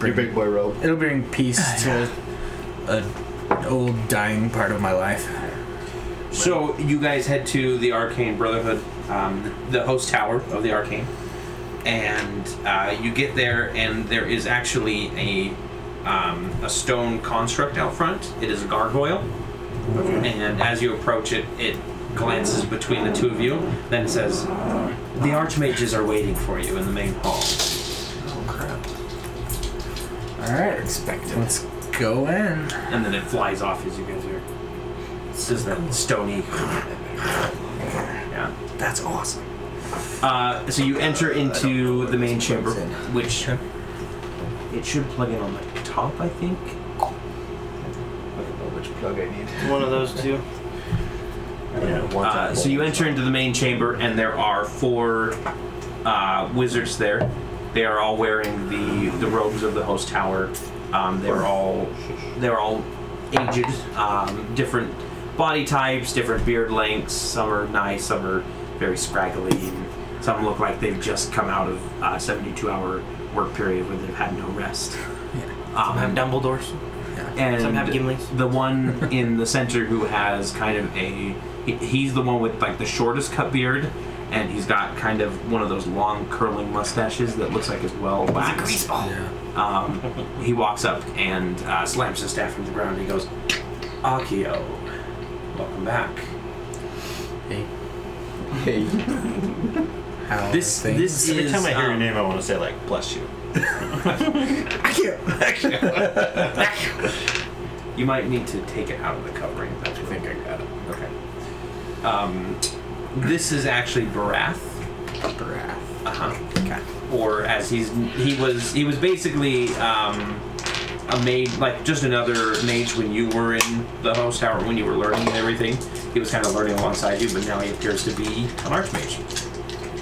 Your big boy robe. it'll bring peace to an old dying part of my life. So you guys head to the Arcane Brotherhood, the host tower of the Arcane, and you get there, and there is actually a stone construct out front. It is a gargoyle, and as you approach it, it glances between the two of you. Then it says, "The Archmages are waiting for you in the main hall." Oh crap! All right, Expected. let's go in. And then it flies off as you guys are. This is the stony. Yeah. That's awesome. So you enter into the main chamber, which it should plug in on the top, I think. which plug I need. One of those two. Yeah, So you enter into the main chamber, and there are 4 wizards there. They are all wearing the robes of the host tower. They're all aged, different body types, different beard lengths. Some are nice, some are very scraggly, and some look like they've just come out of a 72-hour work period where they've had no rest. Some have Dumbledores. And Some have Gimlis. the one in the center who has kind of he's the one with like the shortest cut beard, and he's got kind of one of those long curling mustaches that looks like it's well waxed. Grease ball. He walks up and slams his staff from the ground, and he goes, Akio, welcome back. Hey. How This things- is Every time I hear your name, I want to say like, bless you. You might need to take it out of the covering. I think I got it. Okay. This is actually Barath. Barath. Okay. Or as he was basically a mage, like just another mage when you were in the host tower, when you were learning and everything. He was kind of learning alongside you, but now he appears to be an archmage,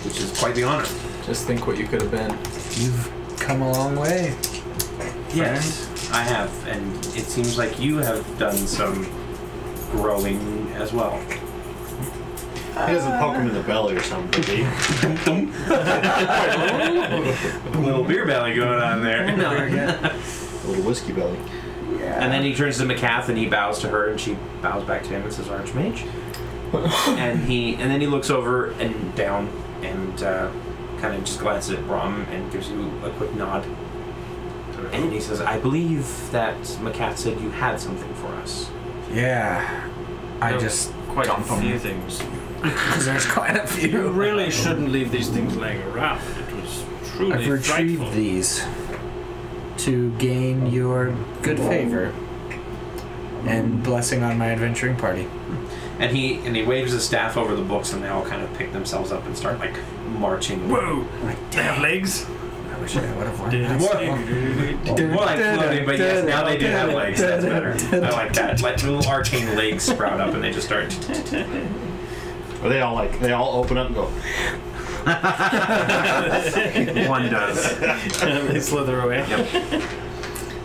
which is quite the honor. Just think what you could have been. You've come a long way. Yes, I have, and it seems like you have done some growing as well. He doesn't poke him in the belly or something, does he? A little beer belly going on there. A little whiskey belly. And then he turns to Macath and he bows to her, and she bows back to him and says, Archmage. and then he looks over and down and kind of just glances at Brom and gives you a quick nod. And he says, I believe that Macath said you had something for us. Yeah. I just Quite dump a few 'em. things. Because there's quite a You few. really shouldn't leave these things laying around. It was truly I've retrieved frightful. these to gain your good favor and blessing on my adventuring party. And he waves his staff over the books, and they all kind of pick themselves up and start like marching. Whoa! Like, They have legs? I wish I would have learned that. More like floating, but yes, now they do have legs. That's better. I like that. Like little arcane legs sprout up, and they just start. Or they all open up and go. One does. They slither away. Yep.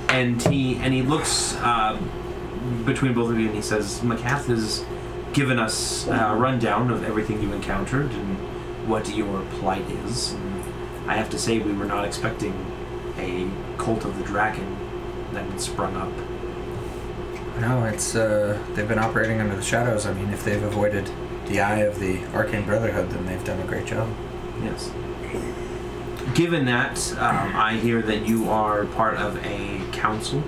And he looks between both of you, and he says, Macath has given us a rundown of everything you encountered and what your plight is. And I have to say, we were not expecting a cult of the dragon that had sprung up. No, it's they've been operating under the shadows. I mean, if they've avoided the eye of the Arcane Brotherhood, then they've done a great job. Yes. Given that, I hear that you are part of a council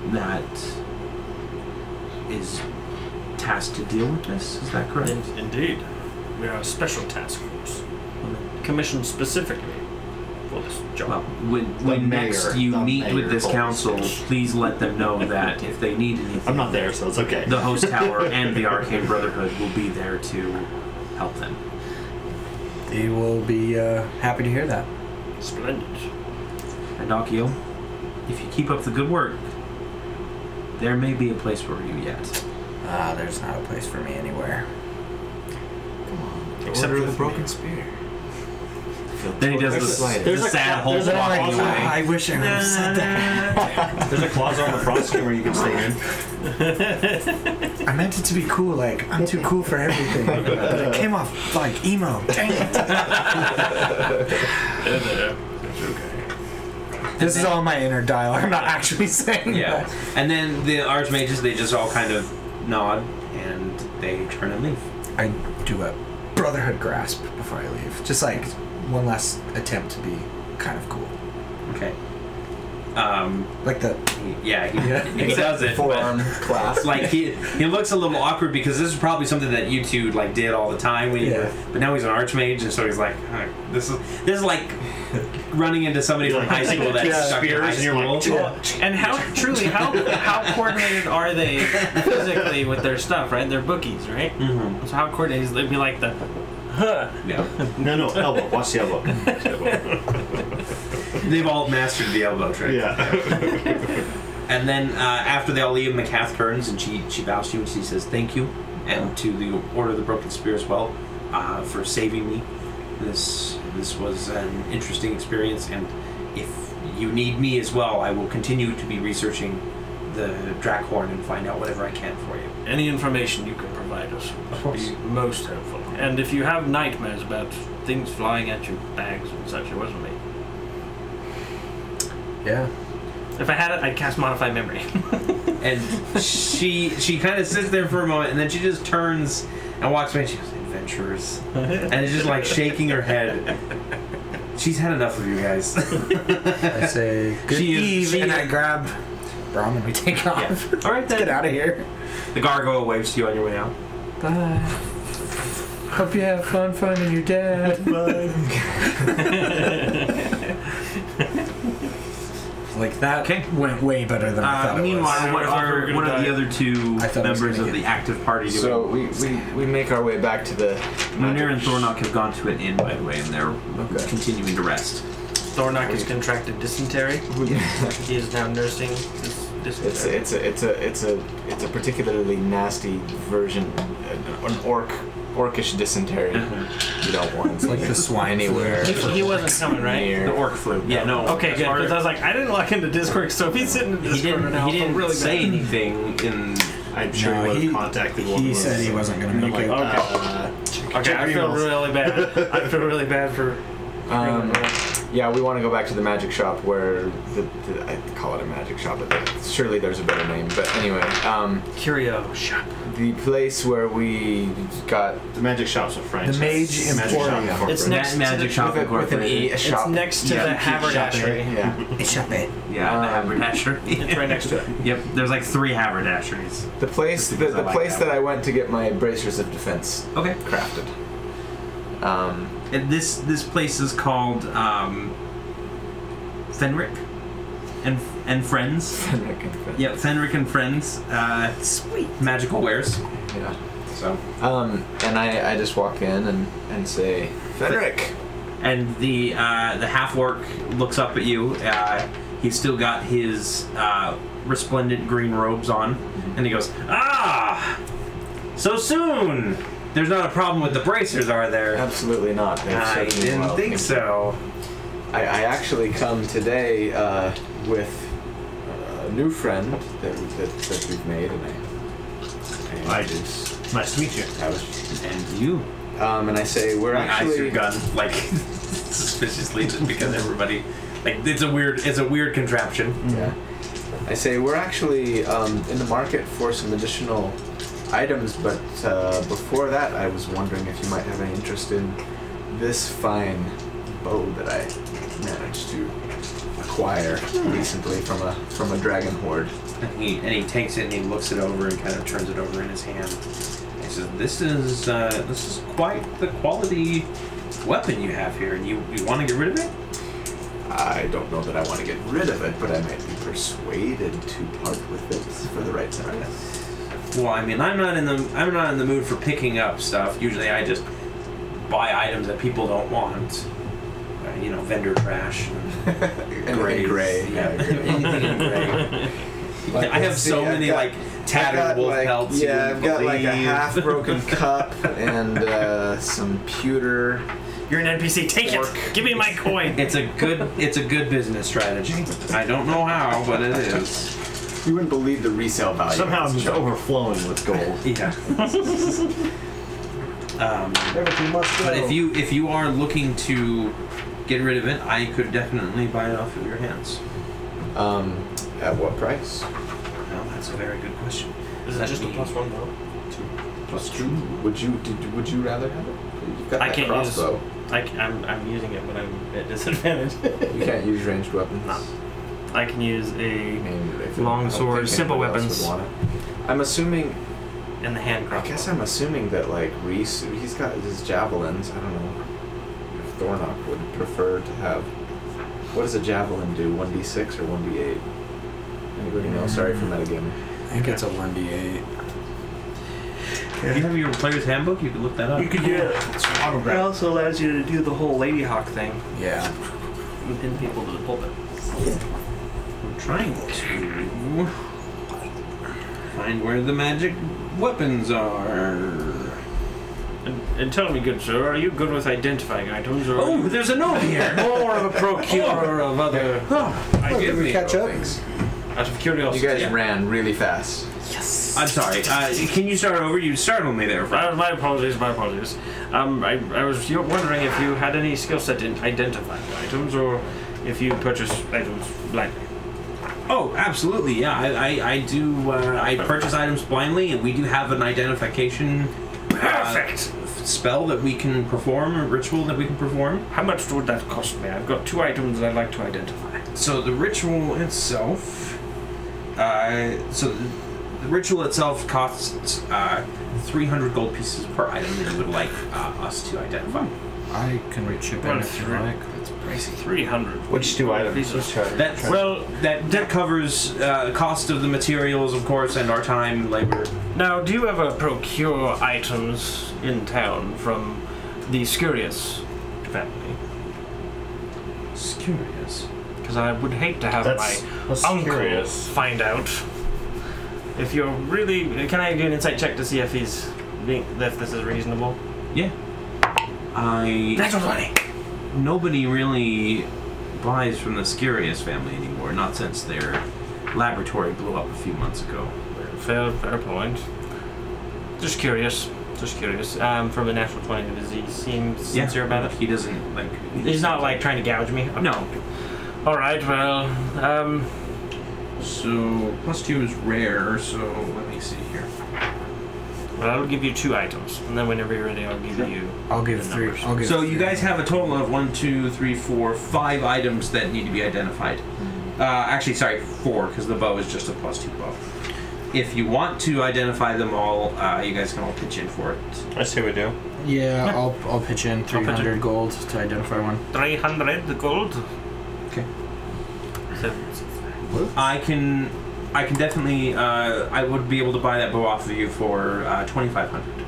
that is tasked to deal with this. Is that correct? Indeed. We are a special task force. Commissioned specifically for this job. Well, when next you meet with this council, please let them know that if they need anything, I'm not there, so it's okay. the host tower and the Arcane Brotherhood will be there to help them. They will be happy to hear that. Splendid. And Akio, if you keep up the good work, there may be a place for you yet. There's not a place for me anywhere. Except Order for the the broken spear. Then he does There's the a- sad whole there's a- walking away. I wish I would have said that. There's a closet on the front screen where you can stay in. I meant it to be cool, like, I'm too cool for everything. But it came off like emo. Dang it. It's okay. This is all my inner dialogue. I'm not actually saying Yeah. that. And then the archmages, they just all kind of nod and they turn and leave. I do a brotherhood grasp before I leave. Just like one last attempt to be kind of cool. Okay. Like the He does it. Forearm But clasp. like he looks a little awkward because this is probably something that you two like did all the time when you were, but now he's an archmage, and so he's like, this is like running into somebody from high school that's stuck in high spears, and you're like, school. And how coordinated are they physically with their stuff, right? They're bookies, right? Mm-hmm. So how coordinated? They'd be like the, huh. Yeah. No, elbow. Watch the elbow. They've all mastered the elbow trick. Yeah. And then after they all leave, McCath turns and she bows to you and she says thank you, and to the Order of the Broken Spear as well, for saving me. This was an interesting experience, and if you need me as well, I will continue to be researching the Drakhorn and find out whatever I can for you. Any information you can provide us would be most helpful. And if you have nightmares about things flying at you, bags and such, it wasn't me. Yeah. If I had it, I'd cast Modify Memory. And she kind of sits there for a moment, and then she just turns and walks away. And she goes, "Adventurers," and is just like shaking her head. She's had enough of you guys. I say good eve, and I grab Brom and we take off. Yeah. All right, then. Get out of here. The gargoyle waves to you on your way out. Bye. Hope you have fun finding your dad. Bye. Like that went way better than I thought it was. Meanwhile, what are one of the other two members of the active party doing? So we make our way back to the... Munir and Thornock have gone to an inn, by the way, and they're continuing to rest. Thornock has contracted dysentery. He is now nursing dysentery. It's a particularly nasty version, an orcish dysentery. You don't want It's like the swine anywhere. He wasn't coming, right? The orc flu. Yeah, no. Okay, good. Because I was like, I didn't log into Discord, so if he's sitting in Discord now, he didn't really say anything in... I'm sure he would have contacted one of He us. said he wasn't going to make it. Okay, I feel really bad. I feel really bad for... Yeah, we want to go back to the magic shop where I call it a magic shop, but surely there's a better name. But anyway, Curio shop. The place where we got the magic shop's a franchise. The Mage Emporium. It's next magic shop with an E, a shop. It's next to the haberdashery. Yeah, It's shop it. Yeah, the haberdashery. It's right next to it. Yep, there's like 3 haberdasheries. the place the place that I went to get my bracers of defense Okay. crafted. And this place is called Fenric and Friends. Fenric and Friends. Yep, Fenric and Friends. Sweet. Magical wares. Yeah. So. And I just walk in and say, Fenric. And the half orc looks up at you. He's still got his resplendent green robes on, and he goes, "Ah, so soon. There's not a problem with the bracers, are there?" Absolutely not. They've I served me didn't well, think thank you. so. I actually come today with a new friend that we've made, and I did. Nice to meet you. And you. And I say we're My eyes actually are gun like suspiciously, just because everybody like it's a weird contraption. yeah. I say we're actually in the market for some additional items, but before that, I was wondering if you might have any interest in this fine bow that I managed to acquire recently from a dragon horde. And he takes it and he looks it over and kind of turns it over in his hand. He says, "This is quite the quality weapon you have here, and you want to get rid of it?" I don't know that I want to get rid of it, but I might be persuaded to part with it for the right price. Well, I mean, I'm not in the mood for picking up stuff. Usually, I just buy items that people don't want. Vendor trash. And gray. Yeah, anything in gray. Like, I have so many tattered wolf pelts. Yeah, I've got like a half-broken cup and some pewter. You're an NPC. Take it. Give me my coin. It's a good business strategy. I don't know how, but it is. You wouldn't believe the resale value. Somehow I'm just overflowing with gold. Yeah. Everything must go. But if you are looking to get rid of it, I could definitely buy it off of your hands. At what price? Well, that's a very good question. Is it just a +1 though? +2. Would you rather have it? You've got I that can't crossbow. I'm using it, but I'm at disadvantage. You can't use ranged weapons. No. I can use I a mean, long I don't sword, think simple anybody else weapons, would want it. I'm assuming. and the hand I crossbow. guess I'm assuming that like Reese, he's got his javelins. I don't know if Thornock would prefer to have. What does a javelin do? 1d6 or 1d8? Anybody know? Sorry for metagaming. I think it's a 1d8. If you have your player's handbook, you can look that up. You could do it. It also allows you to do the whole Lady Hawk thing Yeah. and pin people to the pulpit. trying to find where the magic weapons are. And tell me, good sir, are you good with identifying items, or Oh, there's a note here. more of a procurer of other Did we catch up? out of curiosity? You guys ran really fast. I'm sorry. Can you start over? You startled me there. My apologies, my apologies. I was wondering if you had any skill set in identifying items, or if you purchase items blindly. Oh, absolutely. Yeah, I do. I purchase items blindly, and we do have an identification Perfect! spell that we can perform, a ritual that we can perform. How much would that cost me? I've got 2 items I'd like to identify. So the ritual itself. The ritual itself costs 300 gold pieces per item that you would like us to identify. I can chip in if you like. That's pricey. 300. Which 2 items? That covers the cost of the materials, of course, and our time and labor. Now, do you ever procure items in town from the Scurious family? Scurious. Because I would hate to have That's my uncle curious. find out. If you're really... Can I do an insight check to see if if this is reasonable? Yeah. Natural 20! Nobody really buys from the Scurious family anymore, not since their laboratory blew up a few months ago. Fair point. Just curious. From a natural 20, does he seem sincere about it? He doesn't, like... He's not, like, trying to gouge me? No. Alright, well, So, +2 is rare, so let me see here. well, I'll give you 2 items, and then whenever you're ready, I'll give you... I'll give the 3. numbers. I'll give So 3. you guys have a total of 1, 2, 3, 4, 5 items that need to be identified. Actually, sorry, 4, because the bow is just a +2 bow. If you want to identify them all, you guys can all pitch in for it. I say we do. Yeah, I'll pitch in 300 gold to identify one. 300 gold? Okay. So, I can definitely. I would be able to buy that bow off of you for 2,500.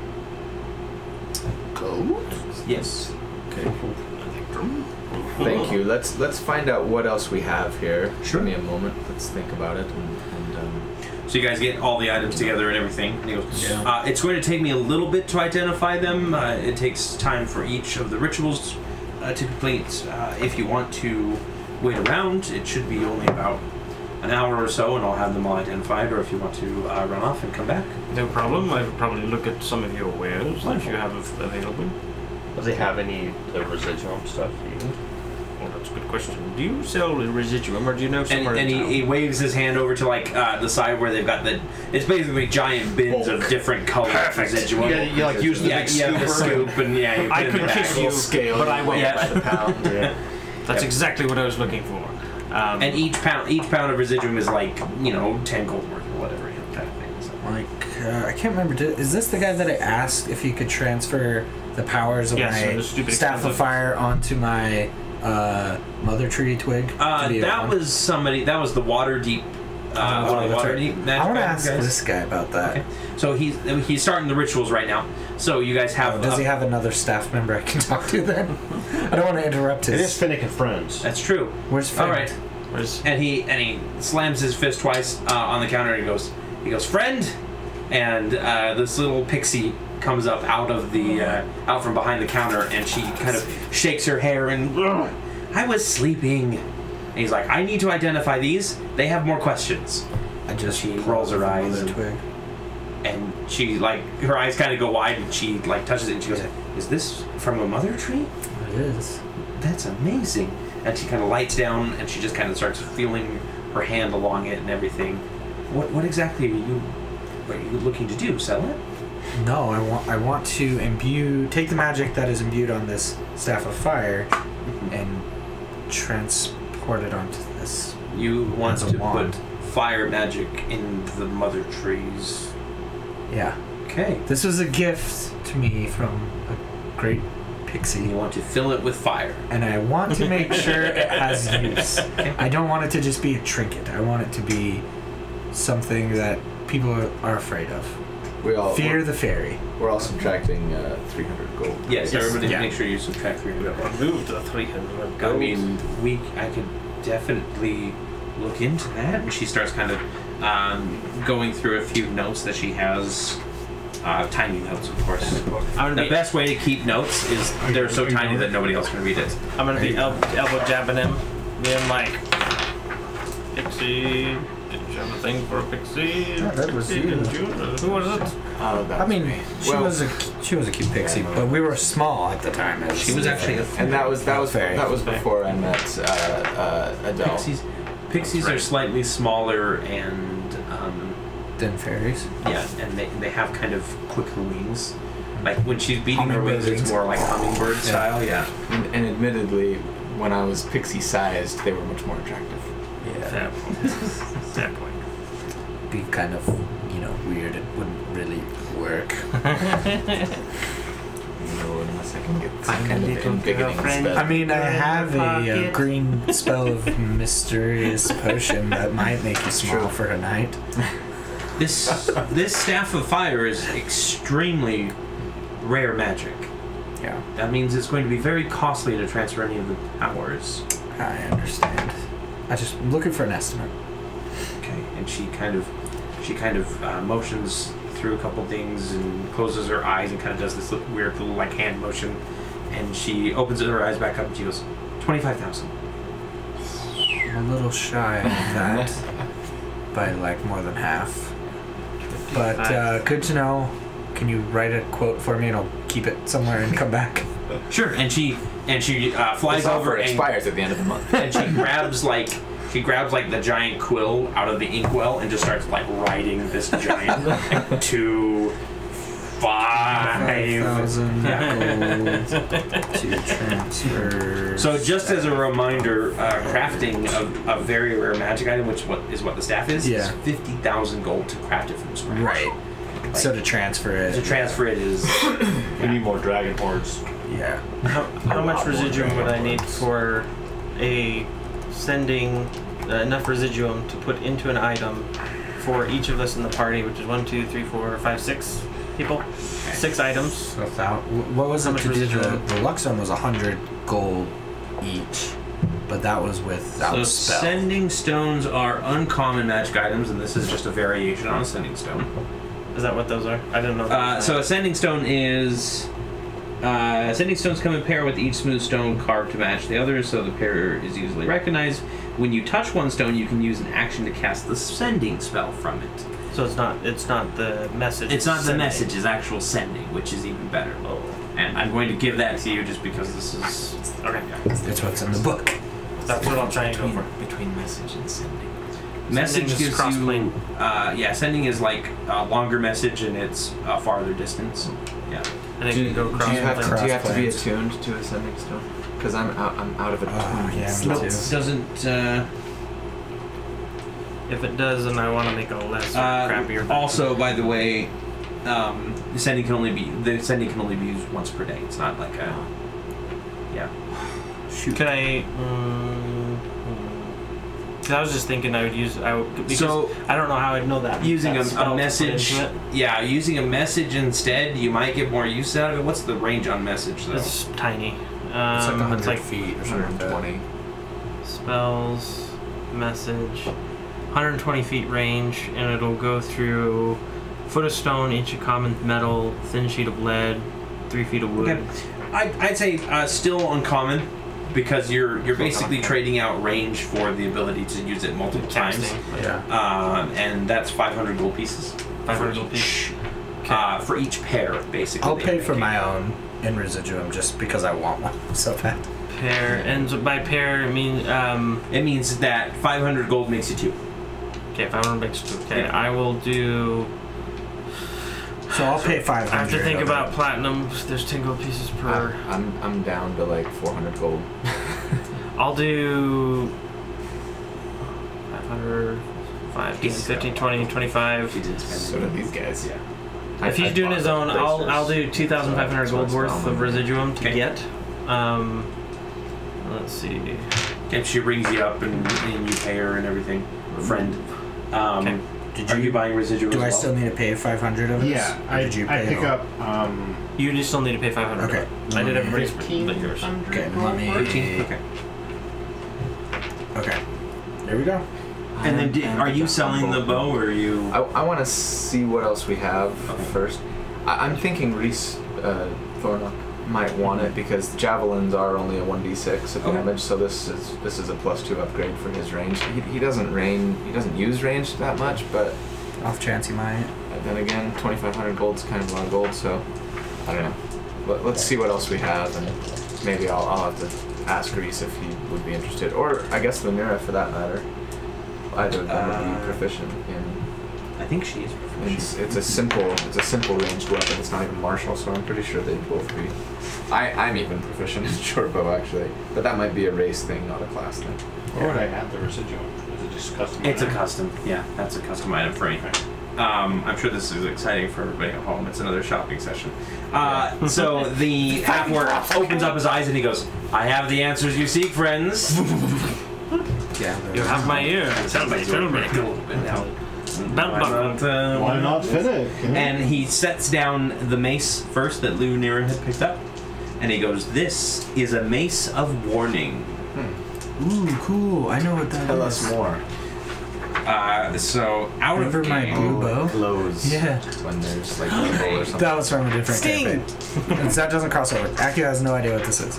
Gold? Yes. Okay. Thank you. Let's find out what else we have here. Sure. Give me a moment. Let's think about it. So you guys get all the items together and everything. And he goes, Yeah. it's going to take me a little bit to identify them. It takes time for each of the rituals to complete. If you want to wait around, it should be only about an hour or so, and I'll have them all identified. Or if you want to run off and come back. no problem. I would probably look at some of your wares that you have available. Does he have any of the residuum stuff? Well, that's a good question. Do you sell residuum, or do you know somewhere And in town? he waves his hand over to like the side where they've got it's basically giant bins of different colors. Perfect. Residuum. You like use the big you have the scooper. scoop and you I put it in could the bag. kiss you, scale, but I won't. Yeah. by the pound. Yeah. That's exactly what I was looking for. And each pound of residuum is like 10 gold worth or whatever type of thing. So. Like, I can't remember. Is this the guy that I asked if he could transfer the powers of Yes, my the stupid staff of expensive- fire onto my mother tree twig? That was somebody. That was the Waterdeep. One of the Waterdeep. I want to guys. ask this guy about that. Okay. So he's starting the rituals right now. So you guys have. Does he have another staff member I can talk to then? I don't want to interrupt It is his. Finnick and Friends. That's true. Where's Finn? All right. And he slams his fist twice on the counter and he goes, friend, and this little pixie comes up out of the out from behind the counter, and she kind of shakes her hair and I was sleeping. And he's like, I need to identify these. They have more questions. She rolls her eyes Mother and- twig. And she her eyes kind of go wide, and she touches it and she goes, is this from a mother tree? It is. That's amazing. And she kind of lights down, and she just kind of starts feeling her hand along it and everything. What exactly are you looking to do? Sell it? No, I want to take the magic that is imbued on this staff of fire and transport it onto this. You want As a to wand. put fire magic in the mother trees. Yeah. Okay. This was a gift to me from a great pixie. You want to fill it with fire. And I want to make sure it has use. I don't want it to just be a trinket. I want it to be something that people are afraid of. Fear the fairy. We're all subtracting 300 gold. Yes, everybody Yeah. make sure you subtract 300 gold. Move the 300 I gold. mean, I could definitely look into that. And she starts kind of going through a few notes that she has. Tiny notes, of course. The best way to keep notes is they're so tiny that nobody else can read it. I'm gonna be elbow jabbing him, being like, Pixie, did you have a thing for a pixie? Yeah, that was you. Didn't you? Who was it? I mean, she was a cute pixie, but we were small at the time. She was actually a And that was before I met Adele. Pixies are slightly smaller and than fairies. yeah, and they have kind of quicker wings. Like when she's beating her wings, Hummingbird it's more like hummingbird style. Yeah. And admittedly, when I was pixie-sized, they were much more attractive. Yeah, Fair point. Fair point. be kind of weird. It wouldn't really work. No, unless I can get some Find kind a of little embiggening girlfriend. spell. I mean, I have a Pocket. green spell of mysterious potion that might make you small for a night. This staff of fire is extremely rare magic. Yeah, That means it's going to be very costly to transfer any of the powers. I understand. I just looking for an estimate. Okay, and she kind of motions through a couple things and closes her eyes and kind of does this weird little like hand motion, and she opens her eyes back up and she goes, 25,000. I'm a little shy of that by like more than half. But good to know. Can you write a quote for me and I'll keep it somewhere and come back? Sure, and she flies The over offer and expires at the end of the month. and she grabs like the giant quill out of the inkwell and just starts like writing this giant 2, 5. 5,000 gold to transfer. So just as a reminder, crafting a very rare magic item, which is what the staff is, Yeah. is 50,000 gold to craft it from scratch. Right. So to transfer it. To transfer it is We need more dragon hordes. Yeah. How much residuum would I need for sending enough residuum to put into an item for each of us in the party, which is 1, 2, 3, 4, 5, 6 people, 6 items. Without what was How it much to do residuum? the Lux one was 100 gold each, but that was without so spell. sending stones are uncommon magic items, and this is just a variation on a sending stone. Is that what those are? I didn't know. So a sending stone is sending stones come in pair with each smooth stone carved to match the others, so the pair is easily recognized. When you touch one stone, you can use an action to cast the sending spell from it. So it's not the message. It's not the sending. message, it's actual sending, which is even better. Oh. And I'm going to give that to you just because this is Okay. It's what's in the book. That's what I'm trying to go for. Between message and sending. Message Sending is gives cross-plane. you, sending is like a longer message and it's a farther distance. Yeah. And it Do can go you across. have to be Cross-planes. attuned to a sending stone? Because I'm out of attunement. yeah, me slots. too. Doesn't If it does, then I want to make a less crappier. also, by the way, the sending can only be used once per day. It's not like a Can I? Because I was just thinking because So, I don't know how I'd know that. using that spell a to put message. into it. Yeah, using a message instead, you might get more use out of it. What's the range on message though? It's tiny. It's like 100 it's like feet or something. 120. spells, message, 120 feet range, and it'll go through foot of stone, inch of common metal, thin sheet of lead, 3 feet of wood. Okay. I'd say still uncommon because you're basically trading out range for the ability to use it multiple times. Casting. Yeah. And that's 500 gold pieces. 500 for gold each. For each pair, basically. I'll that pay you're for making. my own in residuum just because I want one so bad. Pair, and so by pair, I mean, It means that 500 gold makes you 2. okay, 500 makes 2. Okay, Yeah. I will do. So I'll pay 500. I have to think of about it. platinum. There's 10 gold pieces per. I'm down to like 400 gold. I'll do 500, 5, 10, He's 15, 20, 25. He didn't spend So do these guys. Yeah. If he's doing his own, I'll do 2,500 So gold it's worth of dominant. residuum to Okay. get. Let's see. And she brings you up and you pay her and everything. Friend. Okay. Are you buying residual Do as I well? still need to pay 500 of this? Yeah, Or did you pay I pick it all? up You just still need to pay 500. Okay. I did everybody's, but 1500 yours. Okay, let me. 15? Okay. Okay. There we go. And then, are you selling the bow, or are you? I want to see what else we have first. I'm thinking Reese Thornock might want it because the javelins are only a 1d6 of damage, so this is a +2 upgrade for his range. He doesn't use range that much, but off chance he might. then again, 2,500 gold's kind of a lot of gold, so I don't know. But let's see what else we have, and maybe I'll have to ask Reese if he would be interested, or I guess Lanira for that matter. Either of them would be proficient in. I think she is proficient. It's a simple ranged weapon. It's not even martial, so I'm pretty sure they'd both be. I'm even proficient in short bow actually, but that might be a race thing, not a class thing. Or would I have the residuum? Is it just custom? It's a custom. Yeah, that's a custom item for anything. I'm sure this is exciting for everybody at home. It's another shopping session. So the half-orc opens up his eyes and he goes, "I have the answers you seek, friends." Yeah. You have my ear. Tell me. A little bit now. Why not Finnick? And he sets down the mace first that Lunira had picked up, and he goes, "This is a mace of warning." Ooh, cool. I know what that is. Tell us more. So out Remember of my game, blue bow? Glows. Yeah. When there's like rainbow or something. That was from a different campaign. That doesn't cross over. Aki has no idea what this is.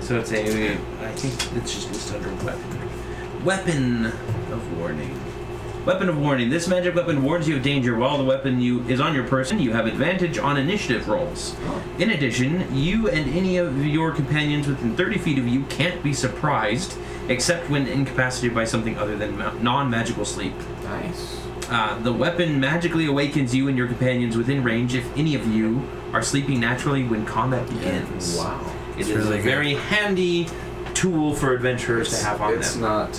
So it's a, I think it's just listed under weapon. Weapon of warning. Weapon of warning. This magic weapon warns you of danger while the weapon is on your person. You have advantage on initiative rolls. In addition, you and any of your companions within 30 feet of you can't be surprised, except when incapacitated by something other than non-magical sleep. Nice. The weapon magically awakens you and your companions within range if any of you are sleeping naturally when combat begins. Wow. It is really a very handy tool for adventurers to have on It's them. not,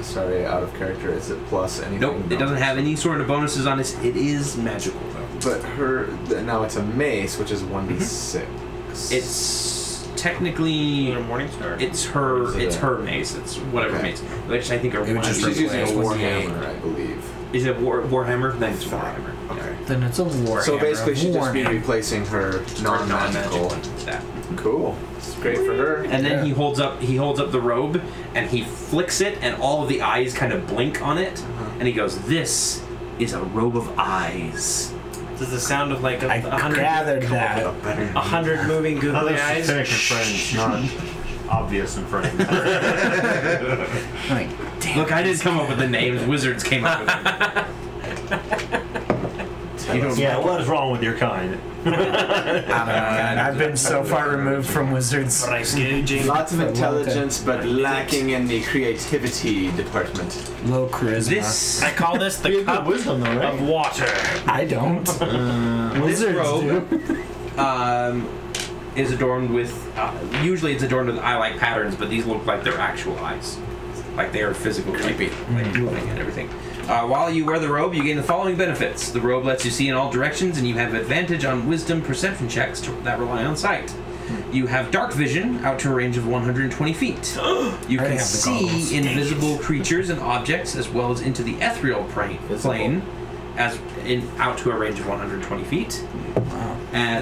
sorry, out of character. Is it plus anything? Nope, it doesn't have any sort of bonuses on it. It is magical though. But now it's a mace, which is 1d6. It's technically A morning star. it's her Is it a- her mace. It's whatever Okay. mace, which I think are It would just She's using a replace warhammer, I believe. Is it Warhammer? Then it's Warhammer. Okay. Then it's a war. So basically, she'd just be warning. replacing her non-magical. That. Cool. It's great for her. And then he holds up the robe and he flicks it and all of the eyes kind of blink on it and he goes, "This is a robe of eyes." Does the sound of like I 100 gathered that. 100 moving googly eyes? Finnick and friends, not obvious in front of you. Like, damn. Look, I didn't come up with the names. Wizards came up with them. Yeah, what is wrong with your kind? I don't know, man. I've been so far removed from wizards. Lots of intelligence, but lacking in the creativity department. Low charisma. This I call this the cup wisdom, though, right? of water. I don't. this Wizards robe do. is adorned with. Usually, it's adorned with eye-like patterns, but these look like they're actual eyes, like they are physical, like moving and everything. While you wear the robe, you gain the following benefits. The robe lets you see in all directions, and you have advantage on wisdom perception checks that rely on sight. You have dark vision out to a range of 120 feet. You can have the see goggles. invisible creatures and objects, as well as into the ethereal plane, out to a range of 120 feet. Wow.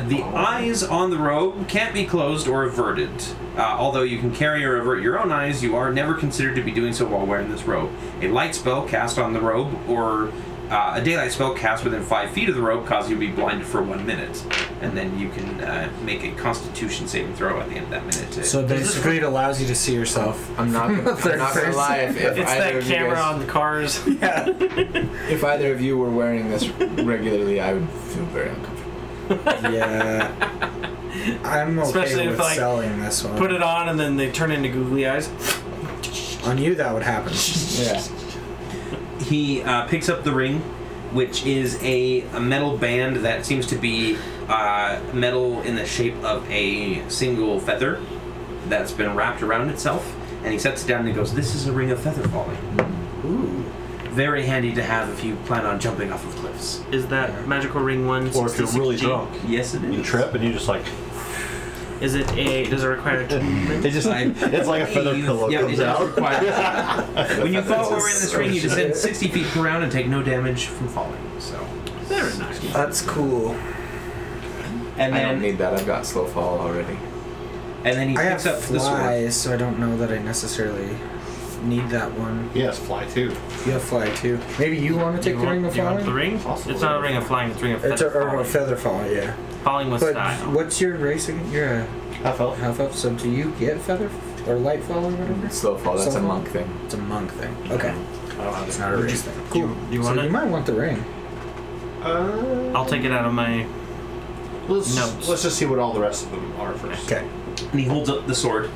The eyes on the robe can't be closed or averted. Although you can carry or avert your own eyes, you are never considered to be doing so while wearing this robe. A light spell cast on the robe or a daylight spell cast within 5 feet of the robe causes you to be blinded for 1 minute. And then you can make a constitution saving throw at the end of that minute. So basically, it allows you to see yourself. I'm not gonna lie. If It's either that of you camera guys- on the cars. If either of you were wearing this regularly, I would feel very uncomfortable. Yeah. I'm okay Especially if, with like, selling this one. Put it on and then they turn into googly eyes. On you, that would happen. Yeah. He picks up the ring, which is a metal band that seems to be metal in the shape of a single feather that's been wrapped around itself. And he sets it down and he goes, "This is a ring of feather falling." Ooh. Very handy to have if you plan on jumping off of cliffs. Is that magical ring one? Or if you're really 66G? drunk, Yes, it is. you trip and you just like, Does it require a it just, it's like a feather pillow Yeah, comes it does out. require. When you fall over in the ring, you descend 60 feet per round and take no damage from falling. So Very nice. That's cool. and I don't then need that. I've got slow fall already. he I picks have up the sword. flies, so I don't know that I necessarily need that one. He has fly too. You have fly too. Maybe you want to take the ring of Do you want the falling? ring? Possibly. It's not a ring of flying. It's a ring of It's feather a falling. feather fall, yeah. Falling with But style. what's your race again? You're a Half elf. half elf, so do you get feather or light fall or whatever? Slow fall. That's Slow a fall? monk thing. It's a monk thing. Okay, I don't have it's not a race thing. Do you So want you it? might want the ring. I'll take it out of my. Let's Notes. just see what all the rest of them are first. Okay. And he holds up the sword,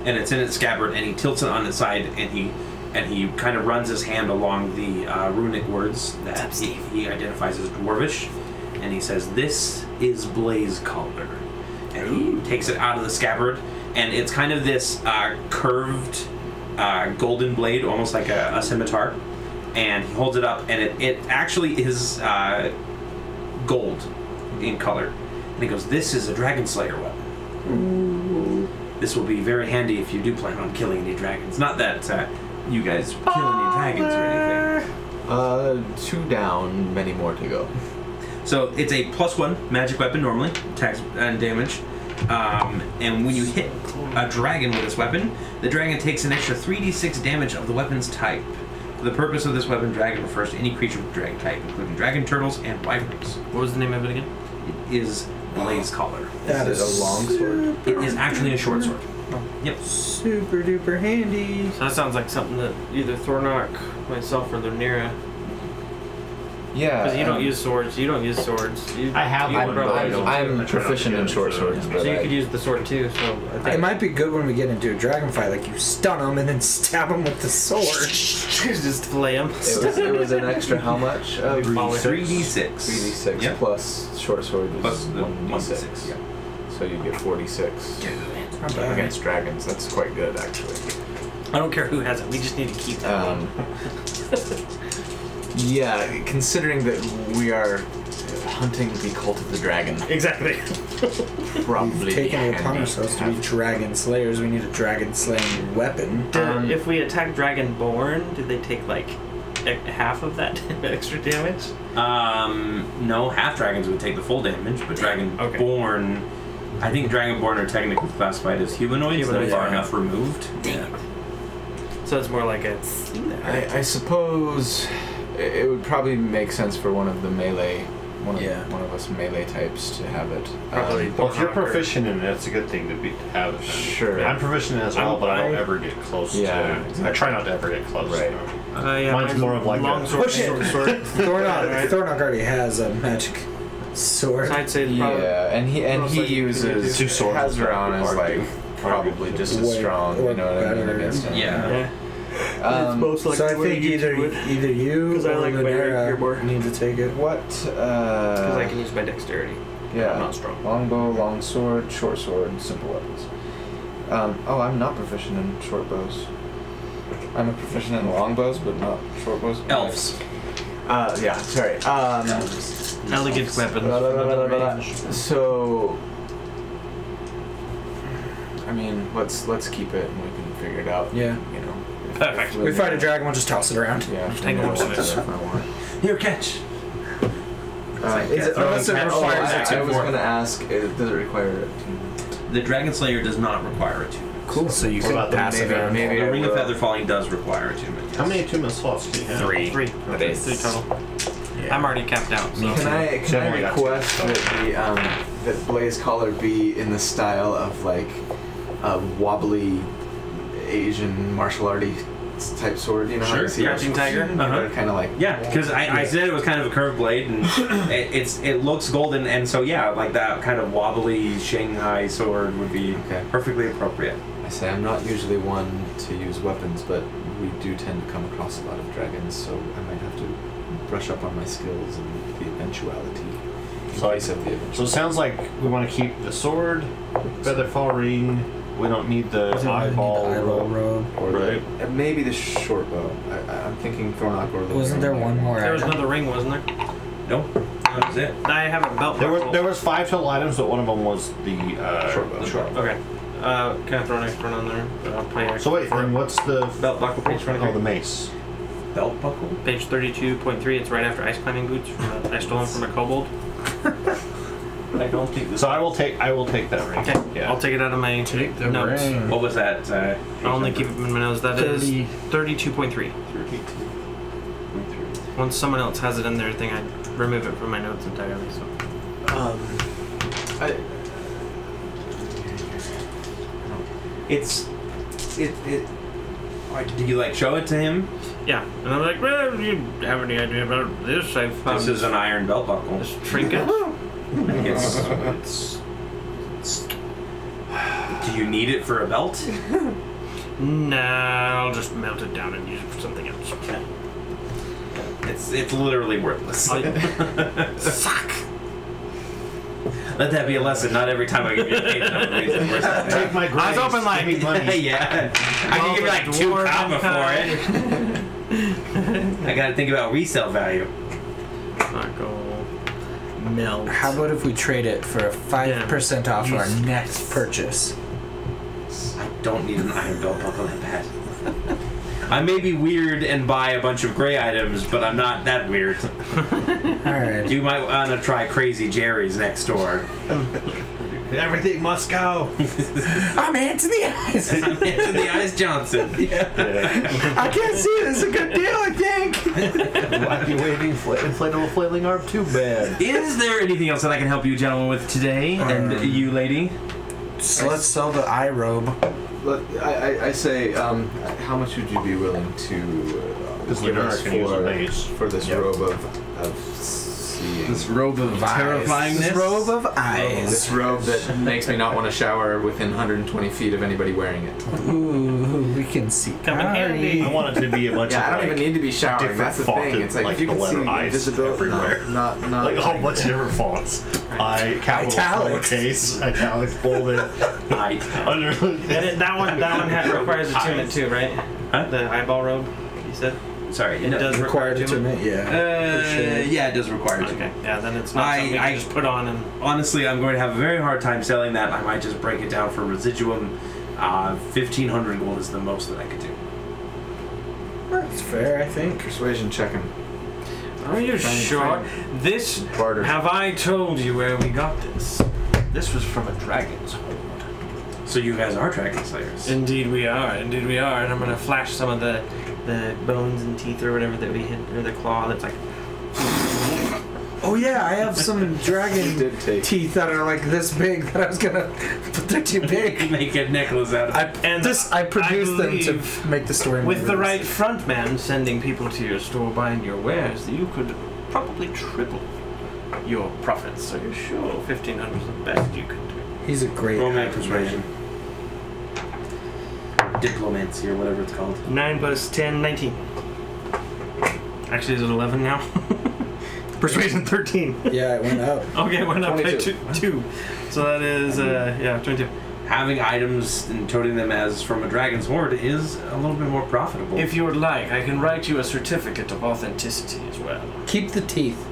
and it's in its scabbard, and he tilts it on its side, and he kind of runs his hand along the runic words that he identifies as dwarvish, and he says, "This is Blaze Collar." And he takes it out of the scabbard, and it's kind of this curved golden blade, almost like a scimitar. And he holds it up, and it actually is gold in color. And he goes, "This is a Dragon Slayer weapon. This will be very handy if you do plan on killing any dragons. Not that you guys kill any dragons or anything." 2 down, many more to go. So it's a +1 magic weapon normally, attacks and damage. And when you hit a dragon with this weapon, the dragon takes an extra 3d6 damage of the weapon's type. For the purpose of this weapon, dragon refers to any creature with dragon type, including dragon turtles and wyverns. What was the name of it again? It is Blaze Collar. That Is it a long sword? It is actually a short sword. Yep. super duper handy. So that sounds like something that either Thornock, myself, or Lunera. Yeah. Because you don't use swords. You don't use swords. I have you one, would but probably I use don't- them. I'm I try not to proficient get in it, short so- swords, but So you I- could use the sword too. So I It think might be good when we get into a dragon fight, like you stun them and then stab them with the sword. just flay him. it was an extra how much? 3d6. 3d6 Yep. plus short sword is Plus the 1d6. 1d6. Yeah. So you get 46 Not bad. against dragons. That's quite good, actually. I don't care who has it. We just need to keep that. Yeah, considering that we are hunting the cult of the dragon, Exactly. probably We've taken it upon handy ourselves to be have- dragon slayers. We need a dragon slaying weapon. If we attack Dragonborn, did they take like half of that extra damage? No, half dragons would take the full damage, but Dragonborn, I think Dragonborn are technically classified as humanoids. They're far enough removed. So it's more like a. I suppose it would probably make sense for one of the melee, one of us melee types to have it. Probably. Well, if you're proficient in it, it's a good thing to have it. then. Sure. I'm proficient in it as well, but I don't ever get close Yeah, to. I try not to ever get close. Right. Yeah, Mine's more of like long a- sword. Push it. Short sword. Thornock already has a magic sword. So I'd say it's probably. Yeah, and he most likely uses two swords. Hazaron is like probably just as Way- strong. or You know what I mean? better. Against him. Yeah. most So I think either you Because I or like my rapier more. Lunera need to take it. What? Because I can use my dexterity. Yeah. I'm not strong. Longbow, long sword, short sword, simple weapons. I'm not proficient in short bows. I'm a proficient in longbows, but not short bows. Elves. Yeah, sorry. Elegant weapons. blah, blah, blah, blah, blah, blah. range. So, I mean, let's keep it and we can figure it out. Yeah. You know. Perfect. We fight a dragon, we'll just toss it around. Yeah. Just hang on to it. If I want. Here, catch. Is it, Unless it requires a I team was for- going to ask, does it require a team? The Dragon Slayer does not require a attunement. Cool. So you What can about the pass it maybe- around. maybe- The Ring of will. Feather Falling does require attunement. Yes. How many attunement slots do you have? Three. Three total. I'm already capped out. So. Can I Generally got request two. that that Blaze Collar be in the style of like a wobbly Asian martial arty type sword? You know how Sure, you see Crouching Tiger? kind of like Yeah, because I said it was kind of a curved blade, and it looks golden, and so yeah, like that kind of wobbly Shanghai sword would be Okay. perfectly appropriate. I say. I'm not usually one to use weapons, but we do tend to come across a lot of dragons, so I might have to brush up on my skills and the eventuality. In So case of the So it sounds like we want to keep the sword, feather fall ring. We don't need the eyeball. robe. or Right. maybe the short bow. I'm thinking Thornock or the Wasn't there one more? There was another ring, wasn't there? No, that was it. I have a belt buckle. There was 5 total items, but one of them was the Short bow. The short bow. Okay. Can I throw an extra one on there? I'll play extra So wait, for then it. what's the Belt buckle, page 23. Oh, the mace. Belt buckle. Page 32.3. It's right after ice climbing boots. I stole them from a kobold. I don't think this. So I will take that ring. Okay, Yeah. I'll take it out of my notes. ring. What was that? I'll only keep it in my notes. That is 32.3. 32.3. Once someone else has it in their thing, I remove it from my notes entirely. So. It's like, do you like show it to him? Yeah, and I'm like, well, do you have any idea about this? I've found This is an iron belt buckle. this trinket. It's. Do you need it for a belt? Nah, I'll just melt it down and use it for something else. It's literally worthless. Suck. Let that be a lesson. Not every time I give you a page number reason for something. Take my grades. I was hoping like Give me money. Yeah, I can give you like 2 comma for it. I gotta think about resale value. Not go melt. How about if we trade it for a 5% off our next purchase? I don't need an iron belt buckle that bad. I may be weird and buy a bunch of gray items, but I'm not that weird. Alright. You might want to try Crazy Jerry's next door. Everything must go. I'm Anthony Eyes! I'm Anthony Ice Johnson. Yeah. I can't see it. It's a good deal, I think. Wacky waving inflatable flailing arm. Too bad. Is there anything else that I can help you gentlemen with today? And you lady? So let's sell the eye robe. Look, I say, how much would you be willing to give us for this robe of seeing? This robe of terrifyingness. This robe of eyes. This robe that makes me not want to shower within 120 feet of anybody wearing it. Ooh, we can see. Come in handy. I want it to be a bunch Yeah, I of don't even need to be showering. different That's the font thing. and, It's like, like if you the can letter see I's visibility, everywhere. not like a whole bunch of different fonts. I capital Italics. lowercase, italics, bolded, under. And that one requires attunement too, right? Huh? The eyeball robe, you said? Sorry, It does require attunement? Yeah. yeah, it does require it. Okay, yeah, then it's not something I just put on and... Honestly, I'm going to have a very hard time selling that. I might just break it down for residuum. 1,500 gold is the most that I could do. That's fair, I think. persuasion check him. Are you sure? This... Barter. Have I told you where we got this? This was from a dragon's hoard. So you guys are dragon slayers. Indeed we are, and I'm gonna flash some of the bones and teeth or whatever that we hit, or the claw that's like... Oh yeah, I have some dragon Did take. teeth that are like this big that I was gonna, but they're too big. Make a necklace out of it. I produced them to believe make the story more With the right realistic. front man sending people to your store buying your wares, you could probably triple your profits. So you're sure 1,500 is the best you could do. He's a great Roll me actor. persuasion. Diplomancy or whatever it's called. 9 plus 10, 19. Actually, is it 11 now? Persuasion 13. Yeah, it went up. Okay, it went up by 22. 2. So that is, 22. Having items and toting them as from a dragon's hoard is a little bit more profitable. If you would like, I can write you a certificate of authenticity as well. Keep the teeth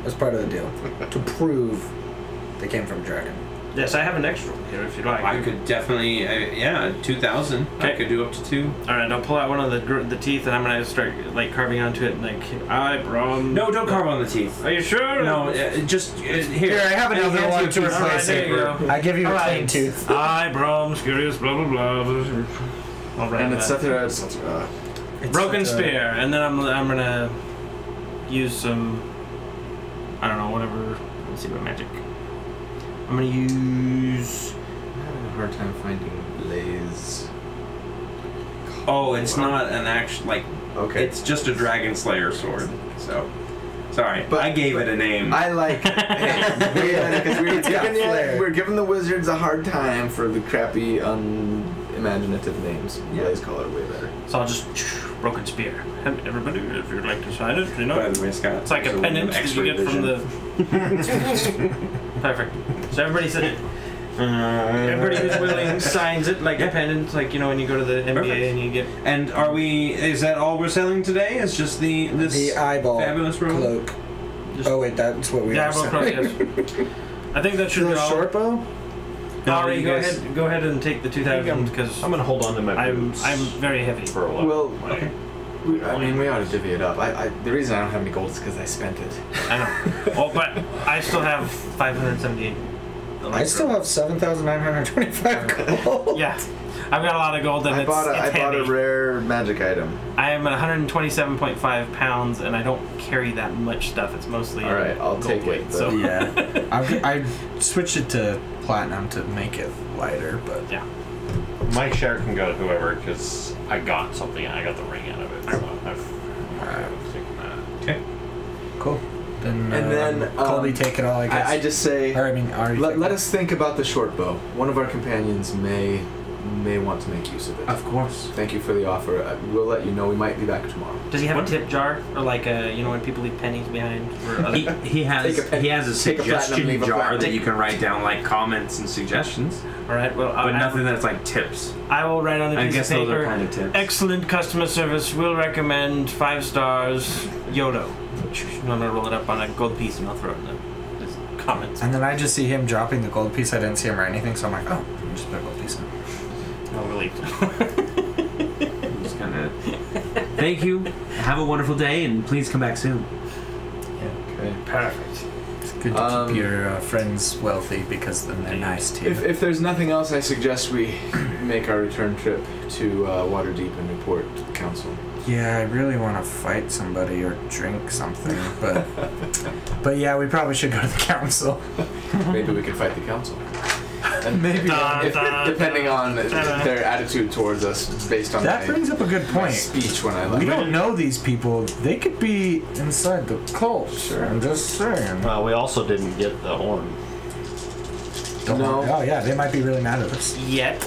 as part of the deal to prove they came from a dragon. Yes, I have an extra one here if you'd like. I could definitely, 2,000. I Okay. could do up to 2. All right, I'll pull out one of the teeth and I'm gonna start like carving onto it, like eyebrow. No, don't carve on the teeth. Are you sure? No, just here. Here, I have another hands one you to a piece of replace there it. you go. I give you a All clean right. tooth. Eyebrow, curious, blah blah blah. I'll write And it's that. etc. Broken spear, and then I'm gonna use some. I don't know, whatever. Let's see what magic. I'm gonna use. I had a hard time finding blaze. Oh, it's not an actual, like, Okay. it's just a dragon slayer sword. So, sorry. But- I gave it a name. I like because It's got flair. we're giving the wizards a hard time for the crappy, unimaginative names. Yeah. Blaze call it way better. So I'll just broken spear. And everybody, if you'd like to sign it, you know. By the way, Scott. It's like a so pendant that you X-ray get from the. Perfect. So everybody said it. Everybody who's willing signs it like a pendant, like you know when you go to the MBA Perfect. and you get. And are we? Is that all we're selling today? Is just this The eyeball fabulous robe? cloak. Just, Oh wait, that's what we yeah, are well, selling. yes. I think that should The be all. short bow? Ari, you go guys- ahead. Go ahead and take the 2,000 because I'm gonna hold on to my I'm boots very heavy. for a while. Well, Okay. We ought to divvy it up. The reason I don't have any gold is because I spent it. I know. Oh, but I still have 578. I still have 7,925 gold. Yeah. I've got a lot of gold and I bought heavy. a rare magic item. I am at 127.5 pounds and I don't carry that much stuff. It's mostly all right. I'll gold take weight, it. So Yeah. I switched it to platinum to make it lighter, but yeah. My share can go to whoever because I got something. I got the ring out of it. So I've taken that. Okay. cool. Then, And then Colby, take it all, I guess. I just say, Or, I mean, Ari, let us think about the short bow. One of our companions may want to make use of it. Of course. Thank you for the offer. We'll let you know. We might be back tomorrow. Does he have a tip jar or like when people leave pennies behind? For other He has Take a pen- he has a take a platinum, suggestion leave a jar platinum. that you can write down like comments and suggestions, All right. Well, but nothing that's like tips. I will write on the I piece guess of those paper. are kind of tips. Excellent customer service. Will recommend 5 stars. Yodo. I'm gonna roll it up on a gold piece and I'll throw it in the comments. And then I just see him dropping the gold piece. I didn't see him write anything, so I'm like, oh, I'm just put a gold piece in. No relief. Just kind of. Thank you. Have a wonderful day, and please come back soon. Okay. Perfect. It's good to keep your friends wealthy because then they're nice to you. If there's nothing else, I suggest we make our return trip to Waterdeep and report to the council. Yeah, I really want to fight somebody or drink something, but yeah, we probably should go to the council. Maybe we could fight the council. And Maybe. depending on their attitude towards us, based on That my, brings up a good my point. speech when I left. We don't know these people. They could be inside the cult. Sure. I'm just saying. Well, we also didn't get the horn. No. Oh yeah, they might be really mad at us. Yet.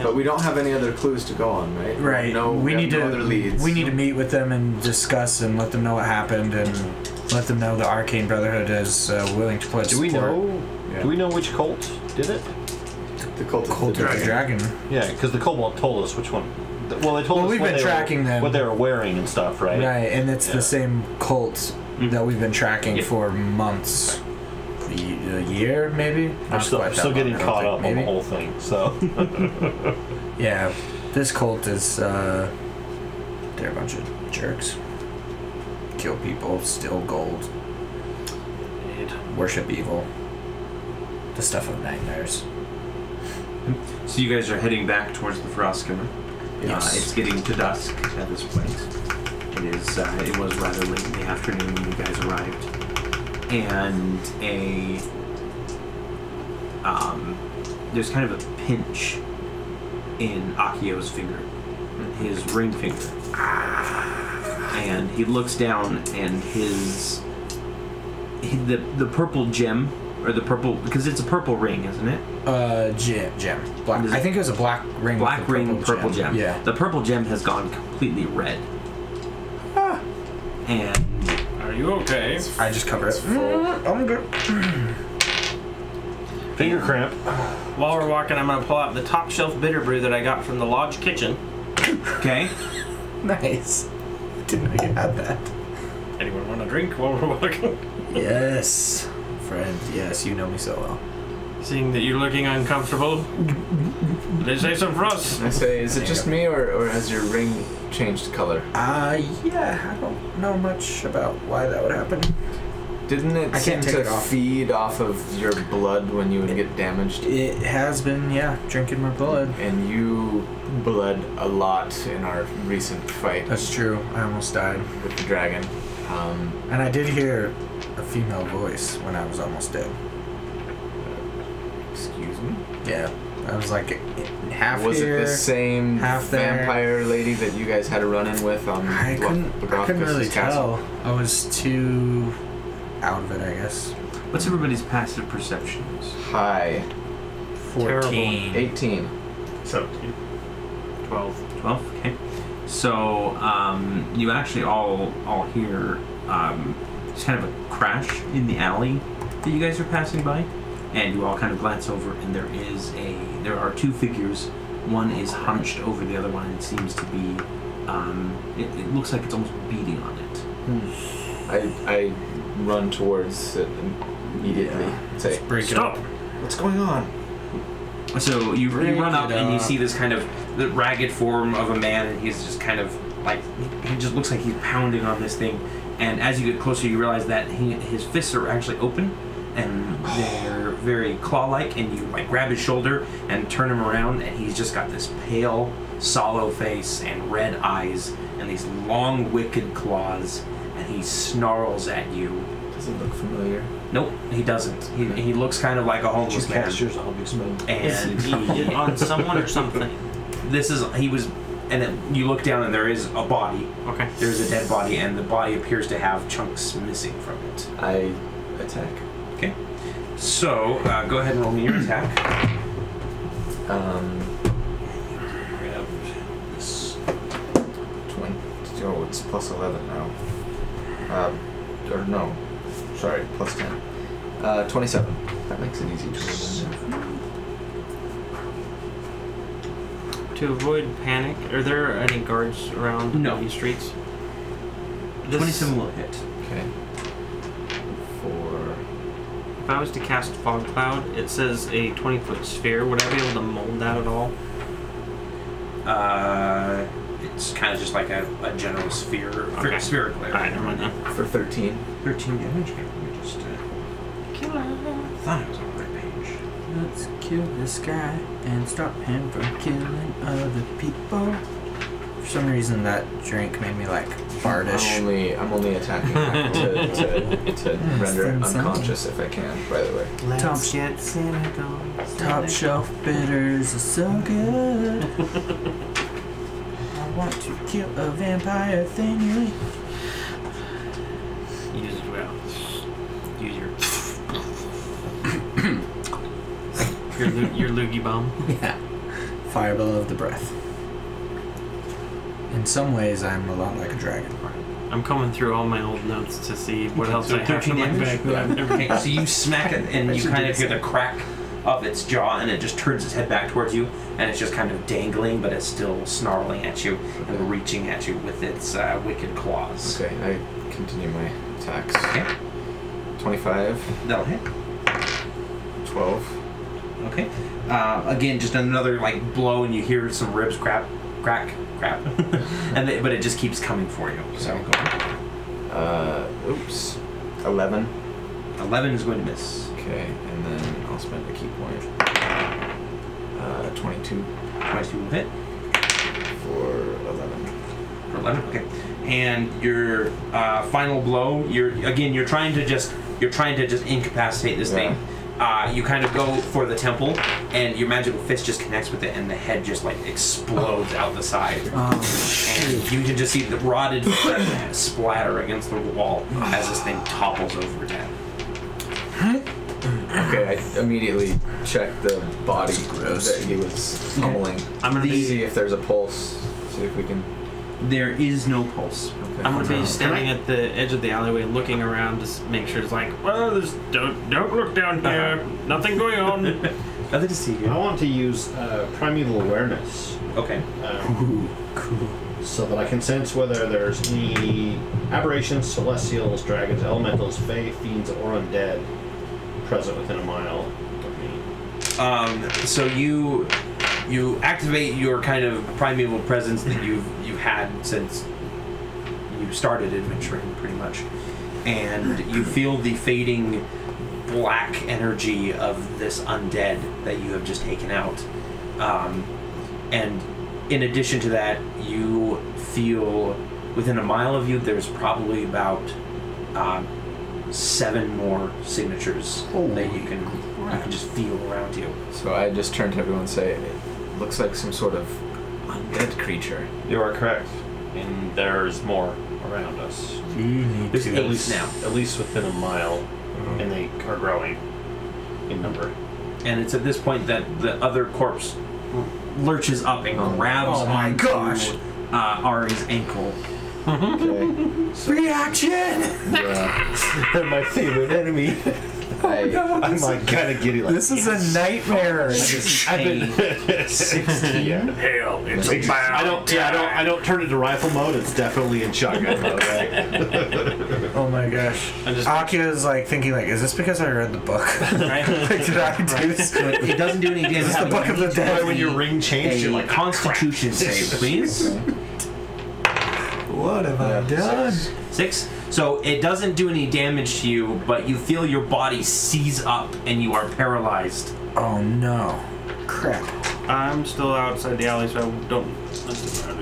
But we don't have any other clues to go on, right? Right. No, we have need no to. other leads. We need to meet with them and discuss and let them know what happened and let them know the Arcane Brotherhood is willing to pledge Do we support. know? Yeah. Do we know which cult did it? the cult of Cult the of the dragon. Dragon. Yeah, because the kobold told us which one. Well, they told Well, us we've what been they tracking were, them. what they were wearing and stuff, right? Right, and it's Yeah. the same cult that we've been tracking for months. A year, maybe? I'm Not still, quite that still long, getting I don't caught think, up on maybe. the whole thing, so. Yeah, this cult is, they're a bunch of jerks. Kill people, steal gold, worship evil. The stuff of nightmares. So you guys are heading back towards the Frostskimmer. Yes. It's getting to dusk at this point. It is. It was rather late in the afternoon when you guys arrived, and there's kind of a pinch in Akio's finger, his ring finger, and he looks down, and the purple gem. Or the purple, because it's a purple ring, isn't it? Gem. Black. I think it was a black ring. Black with a ring, purple gem. Yeah. The purple gem has gone completely red. And Are you okay? I just cover it. I'm good. Finger cramp. While we're walking, I'm gonna pull out the top shelf bitter brew that I got from the lodge kitchen. okay, Nice. Didn't know you had that. Anyone want a drink while we're walking? Yes. Friend, yes, you know me so well. Seeing that you're looking uncomfortable, let's say some for us. I say, is it just me, or has your ring changed color? Yeah, I don't know much about why that would happen. Didn't it I seem can't take to it off. feed off of your blood when you would get damaged? It has been, yeah, drinking my blood. And you bled a lot in our recent fight That's true. I almost died. with the dragon. And I did hear a female voice when I was almost dead. Excuse me? Yeah. I was like half Was here. it the same half there. vampire lady that you guys had a run-in with on I couldn't really castle? tell. I was too out of it, I guess. what's everybody's passive perceptions? Hi. 14. 18. 17. 12. 12. Okay. So you actually all hear just kind of a crash in the alley that you guys are passing by, and you all kind of glance over, and there are two figures. One is hunched over the other one, and seems to be it looks like it's almost beating on it. I run towards it immediately. Say, Break Stop! it up. what's going on? So you run up and you see this kind of the ragged form of a man, and he's just kind of like, he just looks like he's pounding on this thing. And as you get closer, you realize that his fists are actually open, and they're very claw-like. And you like grab his shoulder and turn him around, and he's just got this pale, sallow face and red eyes and these long, wicked claws. And he snarls at you. Does it look familiar? Nope, he doesn't. He looks kind of like a homeless man. Cast your zombie spell. And Is he on someone or something? you look down and there is a body. Okay. There's a dead body, and the body appears to have chunks missing from it. I attack. Okay. So, go ahead and roll me your attack. Grab this 20. Oh, it's plus 11 now. Or no. Sorry, plus 10. 27. That makes it easy to remember. To avoid panic, are there any guards around these streets? 27 will hit. Okay. If I was to cast Fog Cloud, it says a 20-foot sphere. Would I be able to mold that at all? It's kind of just like a general sphere. Okay. Spherical area. Alright, never mind then. For 13. 13 damage. Okay, let me just... Killer. thought it was on the right page. Let's kill this guy and stop him from killing other people. For some reason, that drink made me like bardish. I'm only attacking to render it unconscious if I can, by the way. Let's get cynical. Top shelf bitters are so good. I want to kill a vampire thingy. Use it well. Use your loogie bomb. Yeah. Fire below the breath. In some ways, I'm a lot like a dragon. I'm coming through all my old notes to see what else So I have 13 in my damage? bag that I've never. Okay, so you smack it, and you kind of hear the crack of its jaw, and it just turns its head back towards you, and it's just kind of dangling, but it's still snarling at you and reaching at you with its wicked claws. Okay, I continue my attacks. Okay. 25. That'll hit. 12. Okay. Again, just another like blow, and you hear some ribs crack, but it just keeps coming for you. So go on. Oops. 11. 11 is going to miss. Okay, and then I'll spend a key point. 22 22 will hit. for 11. For 11. Okay. And your final blow. You're trying to just incapacitate this thing. You kind of go for the temple, and your magical fist just connects with it, and the head just like explodes out the side. And you can just see the rotted flesh splatter against the wall as this thing topples over dead. Okay, I immediately check the body that he was pummeling. I'm gonna See if there's a pulse. See if we can. There is no pulse. Okay. I'm gonna be standing at the edge of the alleyway, looking around to make sure it's like, well, don't look down here. Nothing going on. Nothing to see here. I want to use primeval awareness. Okay. Cool. So that I can sense whether there's any aberrations, celestials, dragons, elementals, fae, fiends, or undead present within a mile of me. So you activate your kind of primeval presence that you've had since you started adventuring, pretty much, and you feel the fading black energy of this undead that you have just taken out, and in addition to that, you feel within a mile of you there's probably about 7 more signatures that you can just feel around you. So I just turn to everyone and say, it looks like some sort of undead creature. You are correct. And there's more around us. There's 8 now. At least within a mile. And they are growing in number. And it's at this point that the other corpse lurches up and grabs onto Ari's ankle. Okay. Reaction! They're my favorite enemy. I'm like kind of giddy. Like, This is a nightmare. I've been 16. Hell, it's a I don't turn into rifle mode. It's definitely in shotgun mode, right? Oh my gosh. Akio is like thinking like, is this because I read the book? Like, did I do this? It doesn't do any damage. Is this the Book of the Dead? When your ring changed, you're like, Constitution save, please. What have I done? 6. So it doesn't do any damage to you, but you feel your body seize up and you are paralyzed. Oh no. Crap. I'm still outside the alley, so I don't.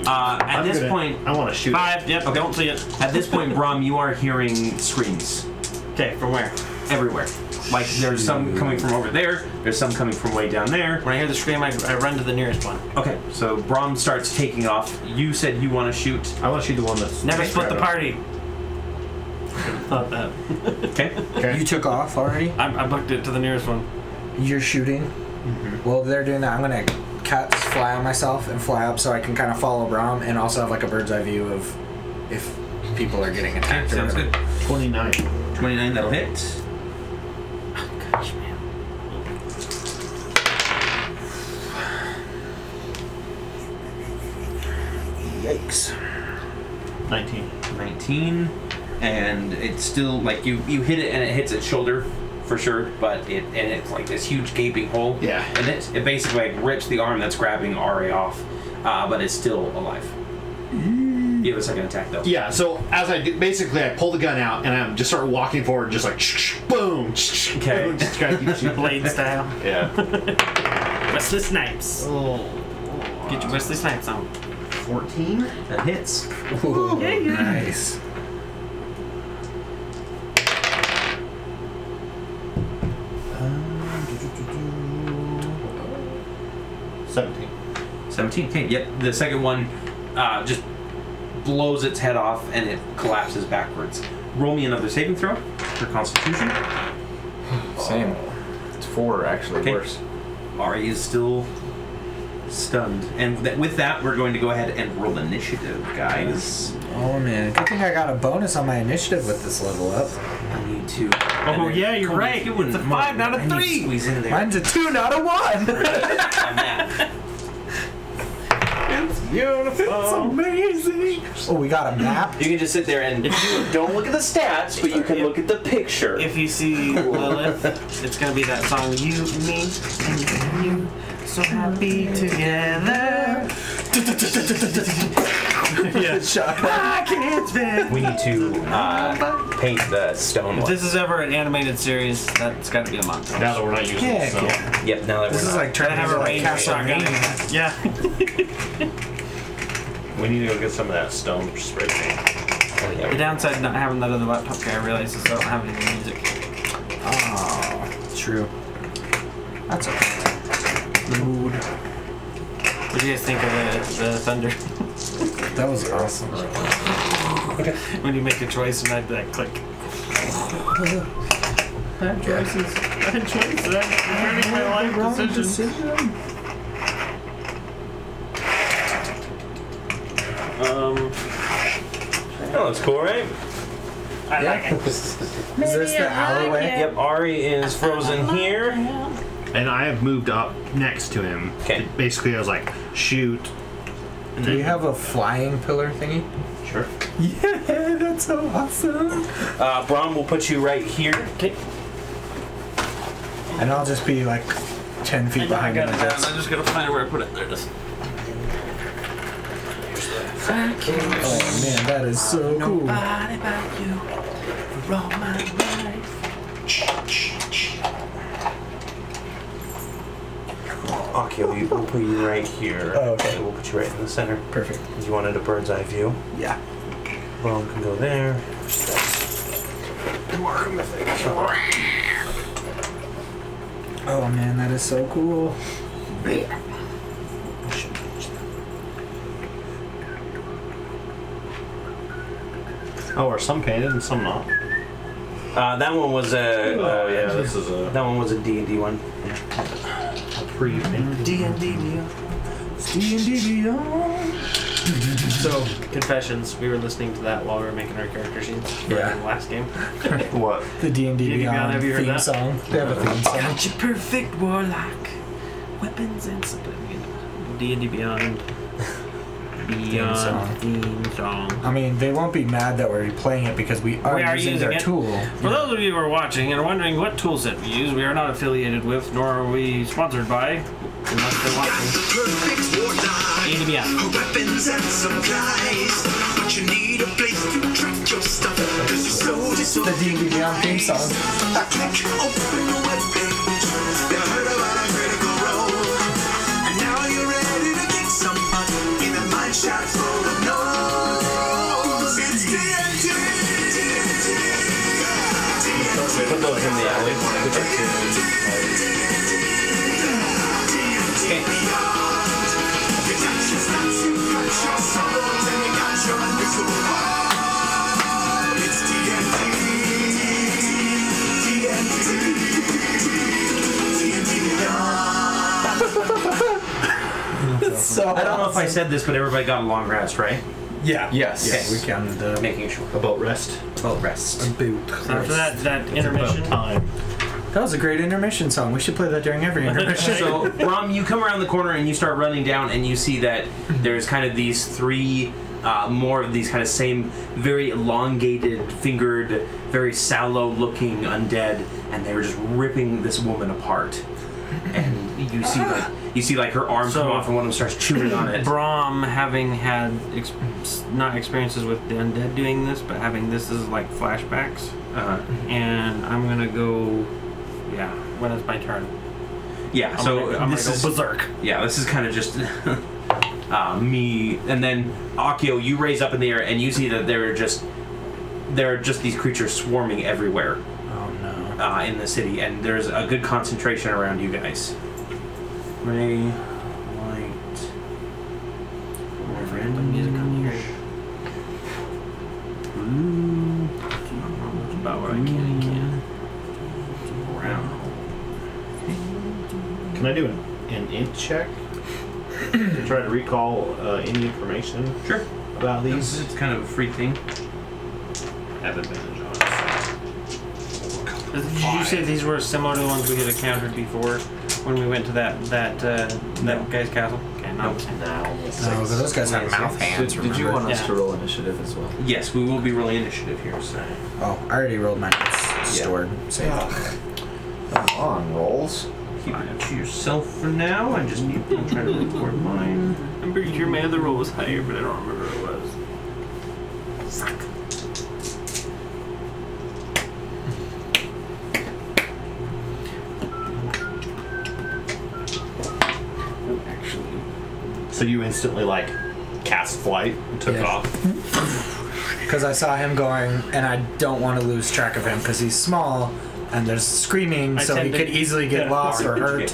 At this point, I want to shoot. 5. Yep. Okay. Don't see it. at this point, Brahm, you are hearing screams Okay. From where? everywhere. Like there's some coming from over there. There's some coming from way down there. When I hear the scream, I run to the nearest one. Okay, so Brahm starts taking off. You said you want to shoot. I want to shoot the one that's Never split the party. Thought that. Okay. You took off already? I booked it to the nearest one. You're shooting? Well, they're doing that. I'm going to fly on myself and fly up so I can kind of follow Brahm and also have like a bird's eye view of if people are getting attacked. Okay, or sounds whatever. good. 29. 29, that'll hit. Gosh, man. Yikes. 19. 19, and it's still like you hit it and it hits its shoulder for sure, but it's like this huge gaping hole. Yeah. And it basically like rips the arm that's grabbing Ari off, but it's still alive. You have a second attack though. Yeah, so as I do, basically I pull the gun out and I just start walking forward, just like boom. Okay. Boom, just trying to keep shooting. Blade style. Yeah. Wesley Snipes. Oh. Get your Wesley Snipes on. 14. That hits. Ooh, nice. Uh, 17. 17. Okay. Yep. The second one just blows its head off and it collapses backwards. Roll me another saving throw for Constitution. Same. It's 4 actually. Okay. Worse. Ari is still stunned, and with that, we're going to go ahead and roll initiative, guys. Oh man, good thing I got a bonus on my initiative with this level up. I need to. Oh yeah, you're right. If you wouldn't It's a mind, 5, not a I need to 3. Squeeze in there. Mine's a 2, not a 1. On that. It's beautiful. It's amazing. Oh, we got a map. You can just sit there and don't look at the stats, but you can look at the picture. If you see Lilith, it's gonna be that song, You, Me, and You, so happy together. Yeah. I can't stand. We need to paint the stone If one. this is ever an animated series, that's got to be a montage. Now that we're not using Yeah, it, so. yeah. Yep. Now that This we're is not. like trying Gotta to have have a like ranger shotgun. Castlevania. Yeah. We need to go get some of that stone spray paint. Oh, yeah, The downside of not having that other laptop guy, I realize, is I don't have any music. Oh, true. That's okay. The mood. What do you guys think of the thunder? That was awesome. When you make a choice and that click. Bad choices. Bad choices. I'm regretting my life decision. Oh, that's cool, right? I like it. Is this the alleyway? Yep. Ari is frozen here. And I have moved up next to him. Okay. Basically, I was like, shoot. And Do you have a flying pillar thingy? Sure. Yeah, that's so awesome. Brahm will put you right here. Okay. And I'll just be like 10 feet behind him. I guess. I just gotta find where I put it. There it is. Oh man, that is so cool. Nobody about you for all my life. Okay, we'll put you right here. Oh, okay. We'll put you right in the center. Perfect. You wanted a bird's eye view. Yeah. Brahm can go there. Oh man, that is so cool. Oh, are some painted and some not? That one was a. Oh, yeah, this is a That one was a D&D one. pre-painted. D&D deal. D&D Beyond. So, confessions. We were listening to that while we were making our character sheets for Yeah. the last game. What? The D&D D&D Beyond, have you heard theme that? song. They have a theme song. Got your perfect warlock. Weapons and something. D&D Beyond. song. Theme song. I mean, they won't be mad that we're playing it because we are using their it. tool. For those of you who are watching and are wondering what tool set we use, we are not affiliated with, nor are we sponsored by, unless they want to. D&D Beyond. Weapons and supplies, but you need a place to track your stuff. Cause your soul is so The D&D Beyond theme song. click, open the webpage. You heard about a critical role, and now you're ready to kick some butt in a mine shaft full of no's. It's TNT. Put those in the alley. So I don't know if I said this, but everybody got a long rest, right? Yeah. Yes. Okay, we counted the Making sure. About rest. Well, rest. boot. So after that intermission. Time. That was a great intermission song. We should play that during every intermission. So, Rom, you come around the corner and you start running down, and you see that there's kind of these three more of these kind of same very elongated, fingered, very sallow-looking undead, and they were just ripping this woman apart. And you see like her arm come off, and one of them starts chewing on it. Brahm, having had not experiences with the undead doing this, but having this as like flashbacks. And I'm gonna go. Yeah, when it's my turn. Yeah, I'm so gonna this go is berserk. yeah, this is kind of just me, and then Akio, you raise up in the air, and you see that there are just these creatures swarming everywhere. Oh no. In the city, and there's a good concentration around you guys. Ray, light, Put music on here. blue, That's about what I can. brown. Can I do an int check to try to recall any information Sure. about these? It's kind of a free thing. Have advantage on it. Did you say these were similar to the ones we had encountered before when we went to that guy's castle? Okay, no. Now. No, but those guys have mouth hands. Did you want us Yeah. to roll initiative as well? Yes, we will be rolling initiative here. So Oh, I already rolled mine. It's stored. Saved. Come on, rolls. keep it to yourself for now. I just need to try to record mine. I'm pretty sure my other roll was higher, but I don't remember what it was. Actually. So you instantly like cast flight and took Yeah. off. Because I saw him going, and I don't want to lose track of him because he's small and there's screaming, I so he tend to- could easily get lost or hurt.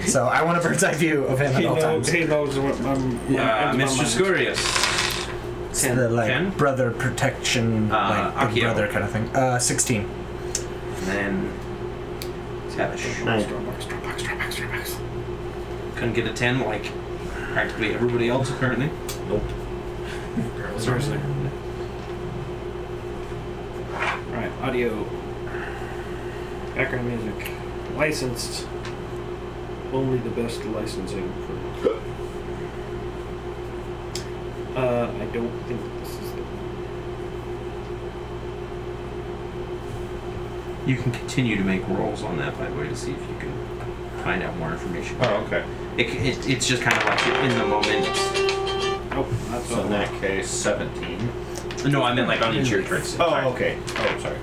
So I want a bird's eye view of him at all times. He knows what I'm. Mistress Gurius. It's the like 10? brother protection, like big Akio. brother kind of thing. 16. And then Tavish. Couldn't get a 10 like practically everybody else apparently. Nope. Seriously. Alright, audio. Background music. Licensed. Only the best licensing for. I don't think this is the You can continue to make rolls on that, by the way, to see if you can find out more information. Oh, okay. It's just kind of like you're in the moment. Oh, that's So in that case, 17. No, I meant like on each of your turns. Oh, okay. Oh, sorry.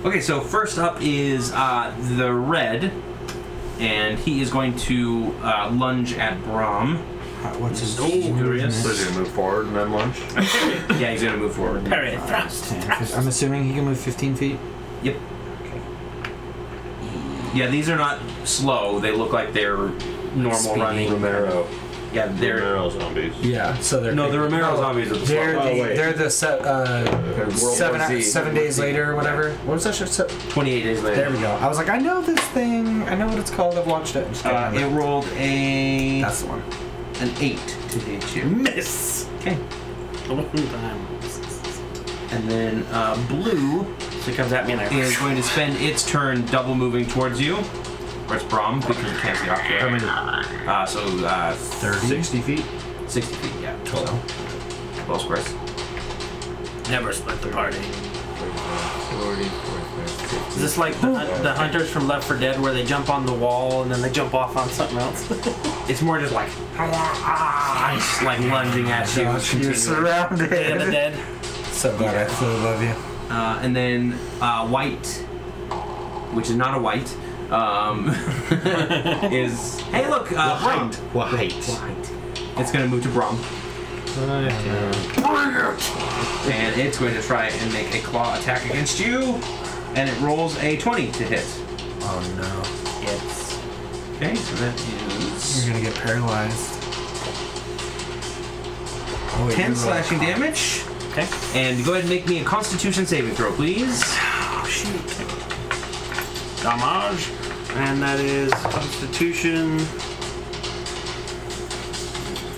Okay, so first up is the red, and he is going to lunge at Brahm. What's his So he's gonna move forward and then lunge. Yeah, he's going to move forward. Parry, thrust. I'm assuming he can move 15 feet. Yep. Yeah, these are not slow. They look like they're normal Speedy. running. Romero. Yeah, they're Romero zombies. Yeah, so they're no, the Romero zombies are the slow. They're Oh, the wait. they're the World War Z. 7 days later or whatever. What was that shit? 28 days later. There we go. I was like, I know this thing. I know what it's called. I've watched it. I just can't It remember. rolled a That's the one. an 8 to hit you. Miss. Okay. One time. And then blue So he comes at me and I. is going to spend its turn double moving towards you. Or it's Brom, because you can't see off here. How many? 30? 60 feet? 60 feet, yeah. Total. 12 squares. Never split the party. 40, 45, 50. Is this like the hunters from Left 4 Dead where they jump on the wall and then they jump off on something else? It's more just like, just like lunging at you. Josh, you're surrounded. Day of the Dead. So glad I flew above you. And then white, which is not a white, is, hey look, Brom. White. It's going to move to Brom. And it's going to try and make a claw attack against you. And it rolls a 20 to hit. Oh no. It's okay, so that is You're gonna get paralyzed. Oh, wait, 10 you roll. slashing damage. Okay. And go ahead and make me a Constitution saving throw, please. Oh shoot. Damage. And that is Constitution.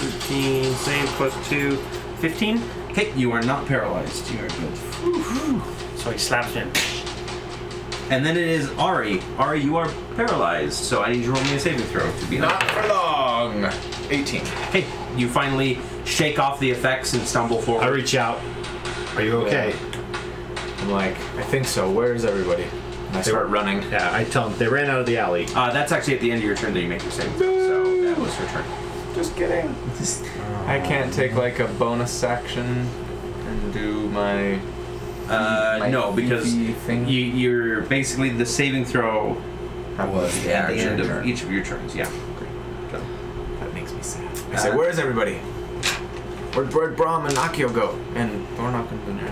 13, save plus 2. 15. Okay, you are not paralyzed. You are good. So he slaps me. And then it is Ari. Ari, you are paralyzed, so I need you to roll me a saving throw to be Not for long. 18. Hey, you finally shake off the effects and stumble forward. I reach out. Are you okay? I'm like, I think so. Where's everybody? And I start running. Yeah, I tell them they ran out of the alley. That's actually at the end of your turn that you make your saving throw, so that was your turn. Just kidding. I can't take like a bonus action and do my. No, because beefy thing? you're basically the saving throw Was the at the action end of turn. each of your turns, yeah. That makes me sad. I say, where's everybody? Where'd Brahm and Akio go? And Thornock and Lunar.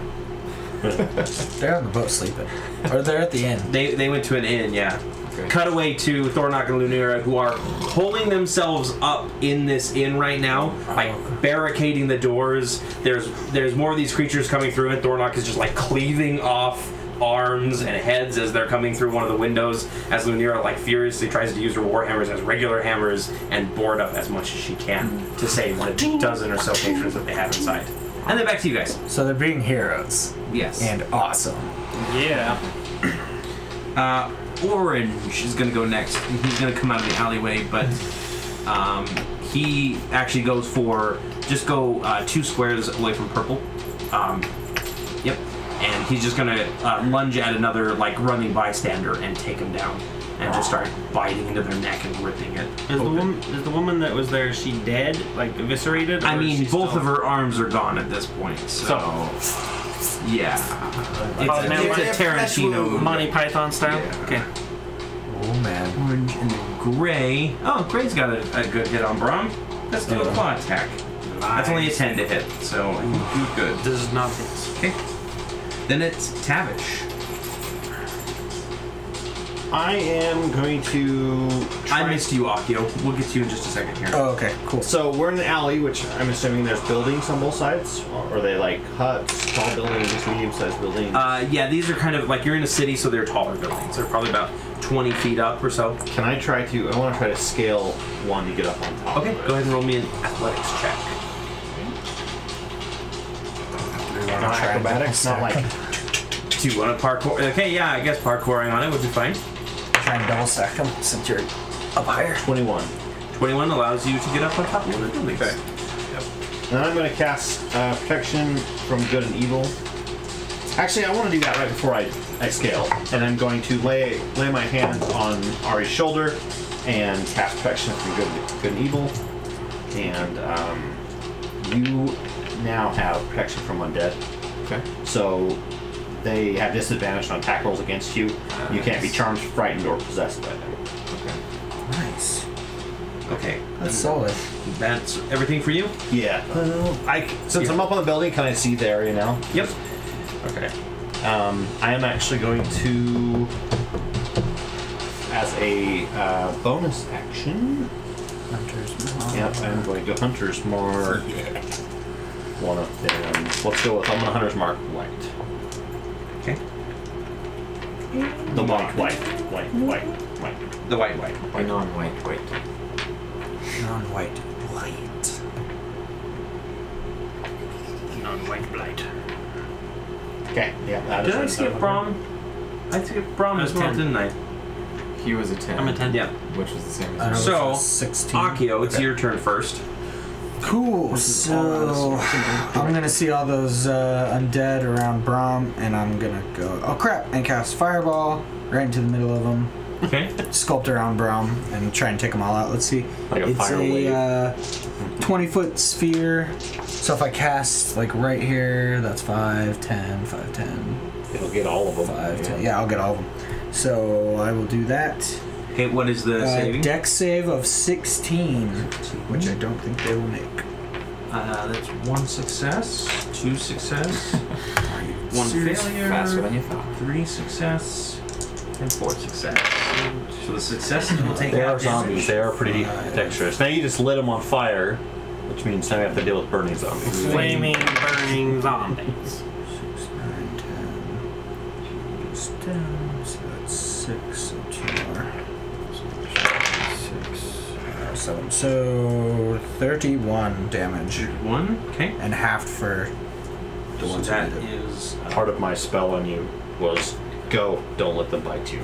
They're on the boat sleeping. Or they're at the inn. They went to an inn, yeah. Okay. Cut away to Thornock and Lunira, who are pulling themselves up in this inn right now, like barricading the doors. There's more of these creatures coming through, and Thornock is just like cleaving off arms and heads as they're coming through one of the windows, as Lunira like furiously tries to use her war hammers as regular hammers and board up as much as she can to save the dozen or so patrons that they have inside. And then back to you guys. So they're being heroes. Yes. And awesome. Yeah. Orange is going to go next, and he's going to come out of the alleyway, but he actually goes for just go 2 squares away from purple. Yep. And he's just going to lunge at another like running bystander and take him down, and just start biting into their neck and ripping it. Is the woman that was there? Is she dead? Like eviscerated? I or is mean, she both still- of her arms are gone at this point, so yeah. It's a Tarantino movie. Monty Python style. Yeah. Okay. Oh man. Orange and then gray. Oh, gray's got a good hit on Brom. Let's do a claw attack. That's only a 10 to hit, so you do good. This is not this. Okay. Then it's Tavish. I am going to try. I missed you, Akio. We'll get to you in just a second here. Oh, okay, cool. So we're in an alley, which I'm assuming there's buildings on both sides, or are they like huts, tall buildings, just medium-sized buildings? Yeah, these are kind of like you're in a city, so they're taller buildings. They're probably about 20 feet up or so. Can I try to? I want to try to scale one to get up on top. Okay, of it. go ahead and roll me an athletics check. Not acrobatics, not like. Do you want to parkour? Okay, yeah, I guess parkouring on it would be fine. Try and double stack them since you're up higher. 21. 21 allows you to get up on top of one of the buildings. Okay. Then I'm going to cast protection from good and evil. Actually, I want to do that right before I scale, and I'm going to lay my hand on Ari's shoulder and cast protection from good and evil. And you now have protection from undead. Okay. So they have disadvantage on attack rolls against you. You can't be charmed, frightened, or possessed by them. Nice. Okay, That's solid. that's everything for you? Yeah. Since I'm up on the building, can I see the area now? Yep. Okay. I am actually going to, as a bonus action. Hunter's Yep, I'm going to go Hunter's Mark. One of them. Let's go with I'm gonna Hunter's Mark white. Okay. The white. The white. non-white, white. Non-white. White. on white blight. Okay, yeah. That Did is I right skip down. Brom? I skipped Brom as well, 10. didn't I? He was a 10. I'm a 10. Yeah. Which was the same I as know, me. So, 16. Akio, it's your turn first. Cool. So I'm gonna see all those undead around Braum, and I'm gonna go. Oh crap! And cast Fireball right into the middle of them. Okay. Sculpt around Braum and try and take them all out. Let's see. Like a It's fire wave. a 20-foot sphere. So if I cast like right here, that's 5, 10, 5, 10, It'll get all of them. 5, 10. Yeah, I'll get all of them. So I will do that. Okay, what is the saving? Dex save of 16, which I don't think they will make. That's 1 success, 2 success, 1 failure, Faster than you thought. 3 success, and 4 success. So the successes will take They out are zombies. They are pretty dexterous. Now you just lit them on fire, which means now you have to deal with burning zombies. Flaming, burning zombies. 6, 9, 10. Goes down, so that's 6, so 2 more. 6, 7. So 31 damage. 1, okay. And halved for the So ones that that is Part of my spell on you was go, don't let them bite you.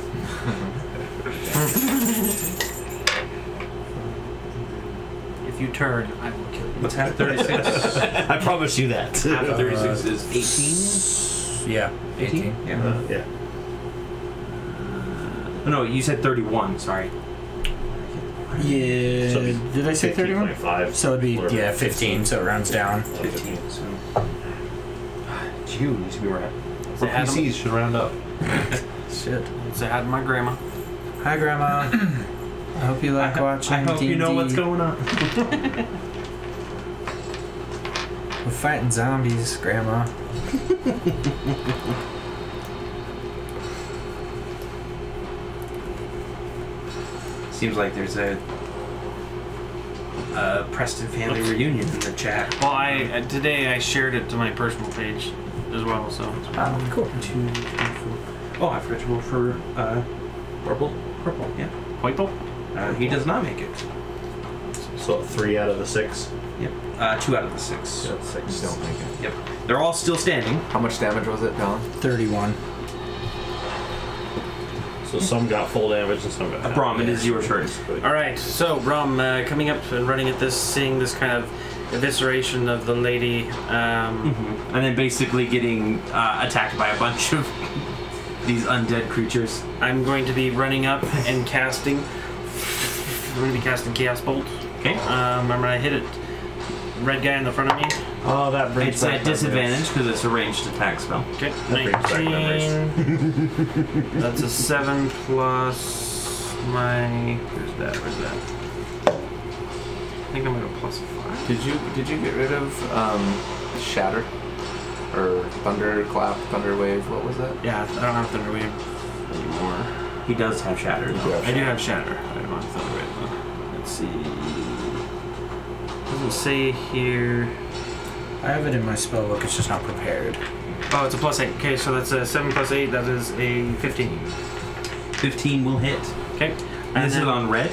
If you turn, I will kill you. What's half 36? I promise you that. Half of 36 is 18? Yeah, 18. Yeah. Yeah. Oh, no, you said 31, sorry. Yeah. So Did I say 31? 15.5. So it'd be, Whatever. yeah, 15, so it rounds down. 15, so... You need to be around. Say hi to my- PCs should round up. Shit. Say hi to my grandma. Hi, Grandma. I hope you like watching I hope you know what's going on. We're fighting zombies, Grandma. Seems like there's a Preston family reunion in the chat. Well, today I shared it to my personal page as well, so. Cool. 2, 3, 4. Oh, I forgot to roll for purple. Purple, yeah. Whittle? He does not make it. So 3 out of the 6. Yep. 2 out of the 6. Don't make it. Yep. They're all still standing. How much damage was it, Dylan? 31. So some got full damage and some got half. Brom, it is your turn. Alright, so Brom, coming up and running at this, seeing this kind of evisceration of the lady. And then basically getting attacked by a bunch of these undead creatures. I'm going to be running up and casting. I'm going to be casting Chaos Bolt. Okay. Remember, I hit it. Red guy in the front of me. Oh, that brings It's back at disadvantage because it's a ranged attack spell. Okay, That brings back 19. That's a 7 plus my. Where's that? I think I'm gonna go plus 5. Did you get rid of Shatter? Or Thunderclap, Thunderwave, what was that? Yeah, I don't have Thunderwave anymore. He does have Shatter. I do have Shatter. I don't have Thunderwave though. Let's see. Doesn't say here. I have it in my spell book, it's just not prepared. Oh, it's a plus 8. Okay, so that's a 7 plus 8. That is a 15. 15 will hit. Okay. And this is then- on red?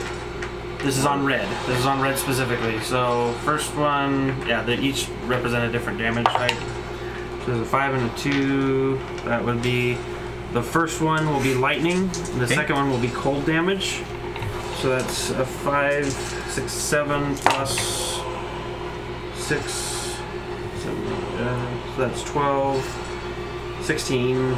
This is on red. This is on red specifically. So first one, yeah, they each represent a different damage type. So there's a 5 and a 2. That would be the first one will be lightning. And the second one will be cold damage. So that's a 5, 6, 7 plus 6, 7. So that's 12, 16.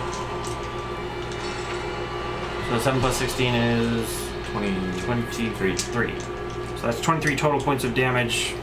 So 7 plus 16 is 23. So that's 23 total points of damage,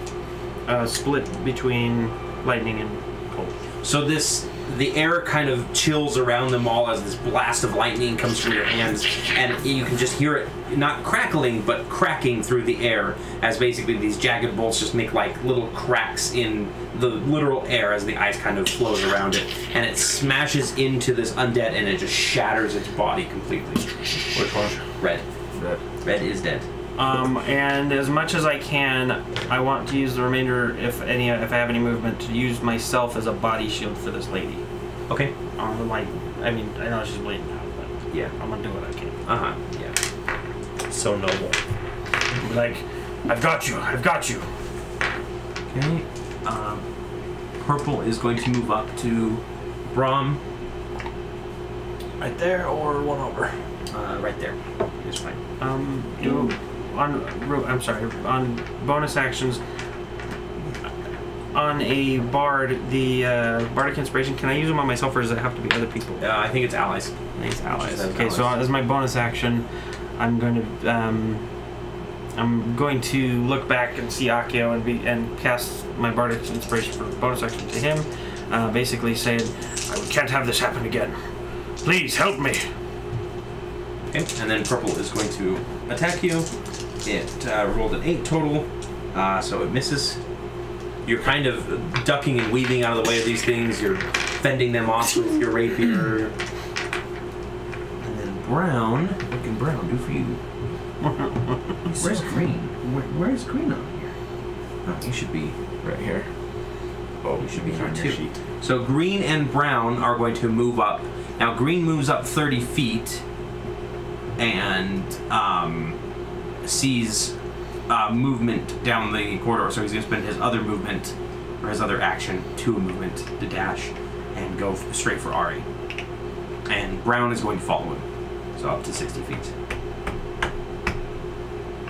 split between lightning and cold. So the air kind of chills around them all as this blast of lightning comes from your hands, and you can just hear it not crackling but cracking through the air as basically these jagged bolts just make like little cracks in the literal air as the ice kind of flows around it, and it smashes into this undead and it just shatters its body completely. Which one? Red. Red is dead. And as much as I can, I want to use the remainder, if I have any movement, to use myself as a body shield for this lady. Okay. I know she's bleeding out, but Yeah. I'm gonna do what I can. Yeah. So noble. Like, I've got you. Okay. purple is going to move up to Brahm. Right there or one over? Right there. It's fine. I'm sorry. On bonus actions, on a bard, the bardic inspiration. Can I use them on myself, or does it have to be other people? I think it's allies. I think it's allies. Just Okay, allies. so as my bonus action, I'm going to look back and see Akio and cast my bardic inspiration for bonus action to him, basically saying, "I can't have this happen again. Please help me." Okay, and then purple is going to attack you. It rolled an 8 total, so it misses. You're kind of ducking and weaving out of the way of these things. You're fending them off with your rapier. And then brown, what can brown do for you? Where's green? Where's green on here? Oh, you should be Right here. Oh, you should be here on your too. sheet. So green and brown are going to move up. Now green moves up 30 feet and sees movement down the corridor. So he's going to spend his other movement, or his other action, to a movement to dash and go straight for Ari. And brown is going to follow him. So up to 60 feet.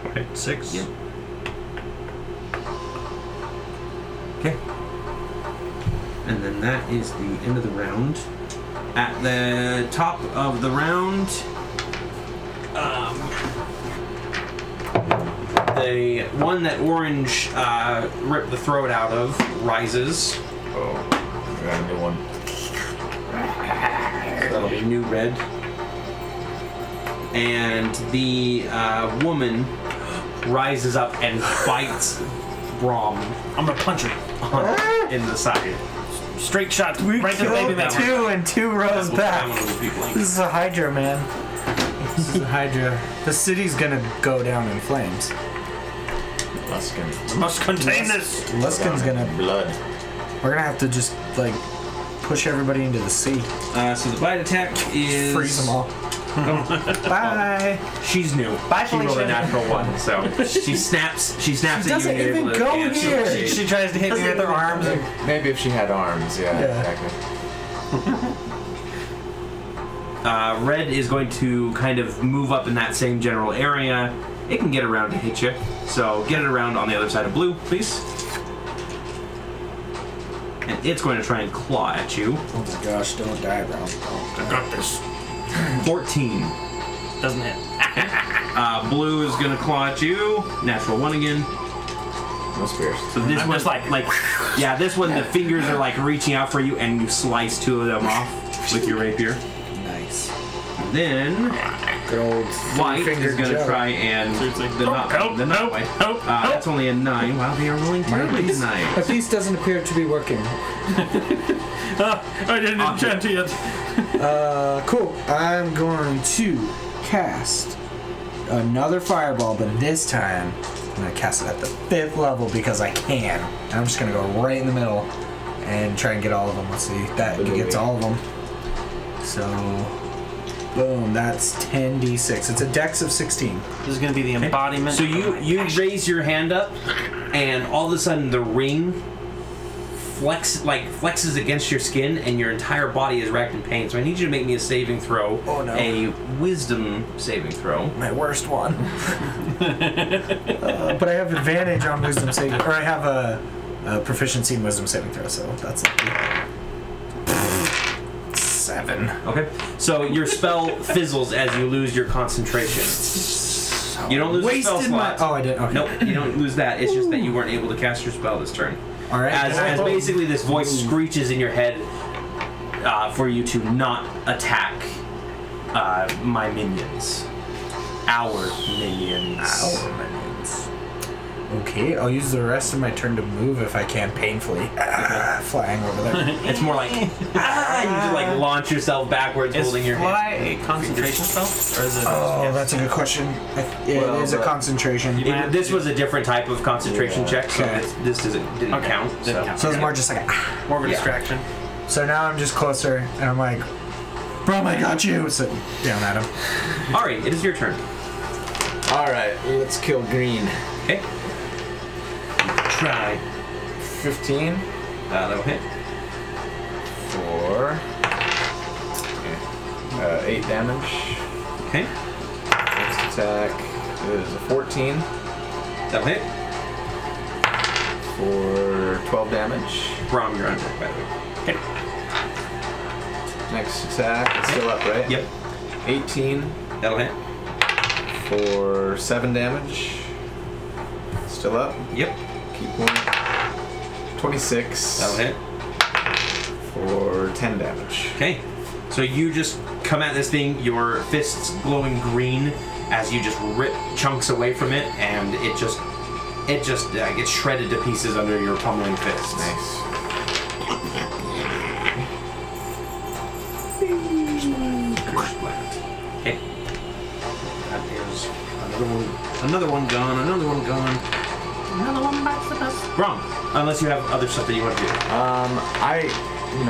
Okay, 6. Yep. Okay. And then that is the end of the round. At the top of the round, the one that Orange ripped the throat out of rises. Oh, I got a new one. That'll be new red. And the woman rises up and bites Brahm I'm gonna punch her. in the side. Straight shot We right to the baby killed man. 2 and 2 rows back. One of those people. This is a Hydra, man. This is a Hydra. The city's gonna go down in flames. Luskin. Must contain this. Luskin's gonna. Blood. We're gonna have to just like push everybody into the sea. So the bite attack is Freeze them all. Bye. She's new. Bye, She rolled a Felicia. natural one, so she snaps. She snaps She at doesn't you. and you're even able to- go yeah, here. She tries to hit me with her arms. Maybe if she had arms, yeah. Exactly. Red is going to kind of move up in that same general area. It can get around to hit you, so get it around on the other side of blue, please. And it's going to try and claw at you. Oh my gosh! Don't die, bro. I got this. 14. Doesn't hit. Blue is going to claw at you. Natural 1 again. No spears. So this I'm one's just like, yeah, this one the fingers are like reaching out for you, and you slice 2 of them off with your rapier. Nice. Then Good old white is three-fingered going to Joe. try and the nut. help, The nut help, white. help, That's only a 9. Wow, they are rolling terribly tonight. But these doesn't appear to be working. I didn't enchant it yet. Cool. I'm going to cast another fireball, but this time I'm going to cast it at the 5th level because I can. And I'm just going to go right in the middle and try and get all of them. Let's see. That gets all of them. So, boom. That's 10d6. It's a dex of 16. This is gonna be the embodiment. So you raise your hand up, and all of a sudden the ring flexes against your skin, and your entire body is racked in pain. So I need you to make me a saving throw. Oh, no. A wisdom saving throw. My worst one. But I have advantage on wisdom saving, or I have a proficiency in wisdom saving throw, so that's lucky. 7. Okay. So your spell fizzles as you lose your concentration. You don't lose your spell Wasted my. slot. Oh, I did. Okay. Nope, you don't lose that. It's just that you weren't able to cast your spell this turn. All right. As basically this voice screeches in your head for you to not attack my minions. Our minions. Okay, I'll use the rest of my turn to move if I can painfully. Flying over there. It's more like, you just like launch yourself backwards is holding your fly hand. a concentration spell, or is it? Oh, that's a good question. It is a concentration. This was a different type of concentration check, so Okay. this didn't Okay, count. didn't count. So it's more just like More of a Yeah. distraction. So now I'm just closer, and I'm like, Bro, I got you! Sitting down at him. Alright, it is your turn. Alright, let's kill green. Okay. Try. 15. That'll hit. For 8 damage. Okay. Next attack is a 14 That'll hit. for 12 damage. Brom, you're on deck, by the way. Okay. Next attack is still up, right? Yep. 18 That'll hit. for 7 damage. Still up. Yep. Keep going. 26 That'll hit. for 10 damage. Okay. So you just come at this thing, your fists glowing green as you just rip chunks away from it, and it just gets shredded to pieces under your pummeling fists. Nice. Okay. That is another one gone, another one gone. Another one bites the dust. Wrong. Unless you have other stuff that you want to do.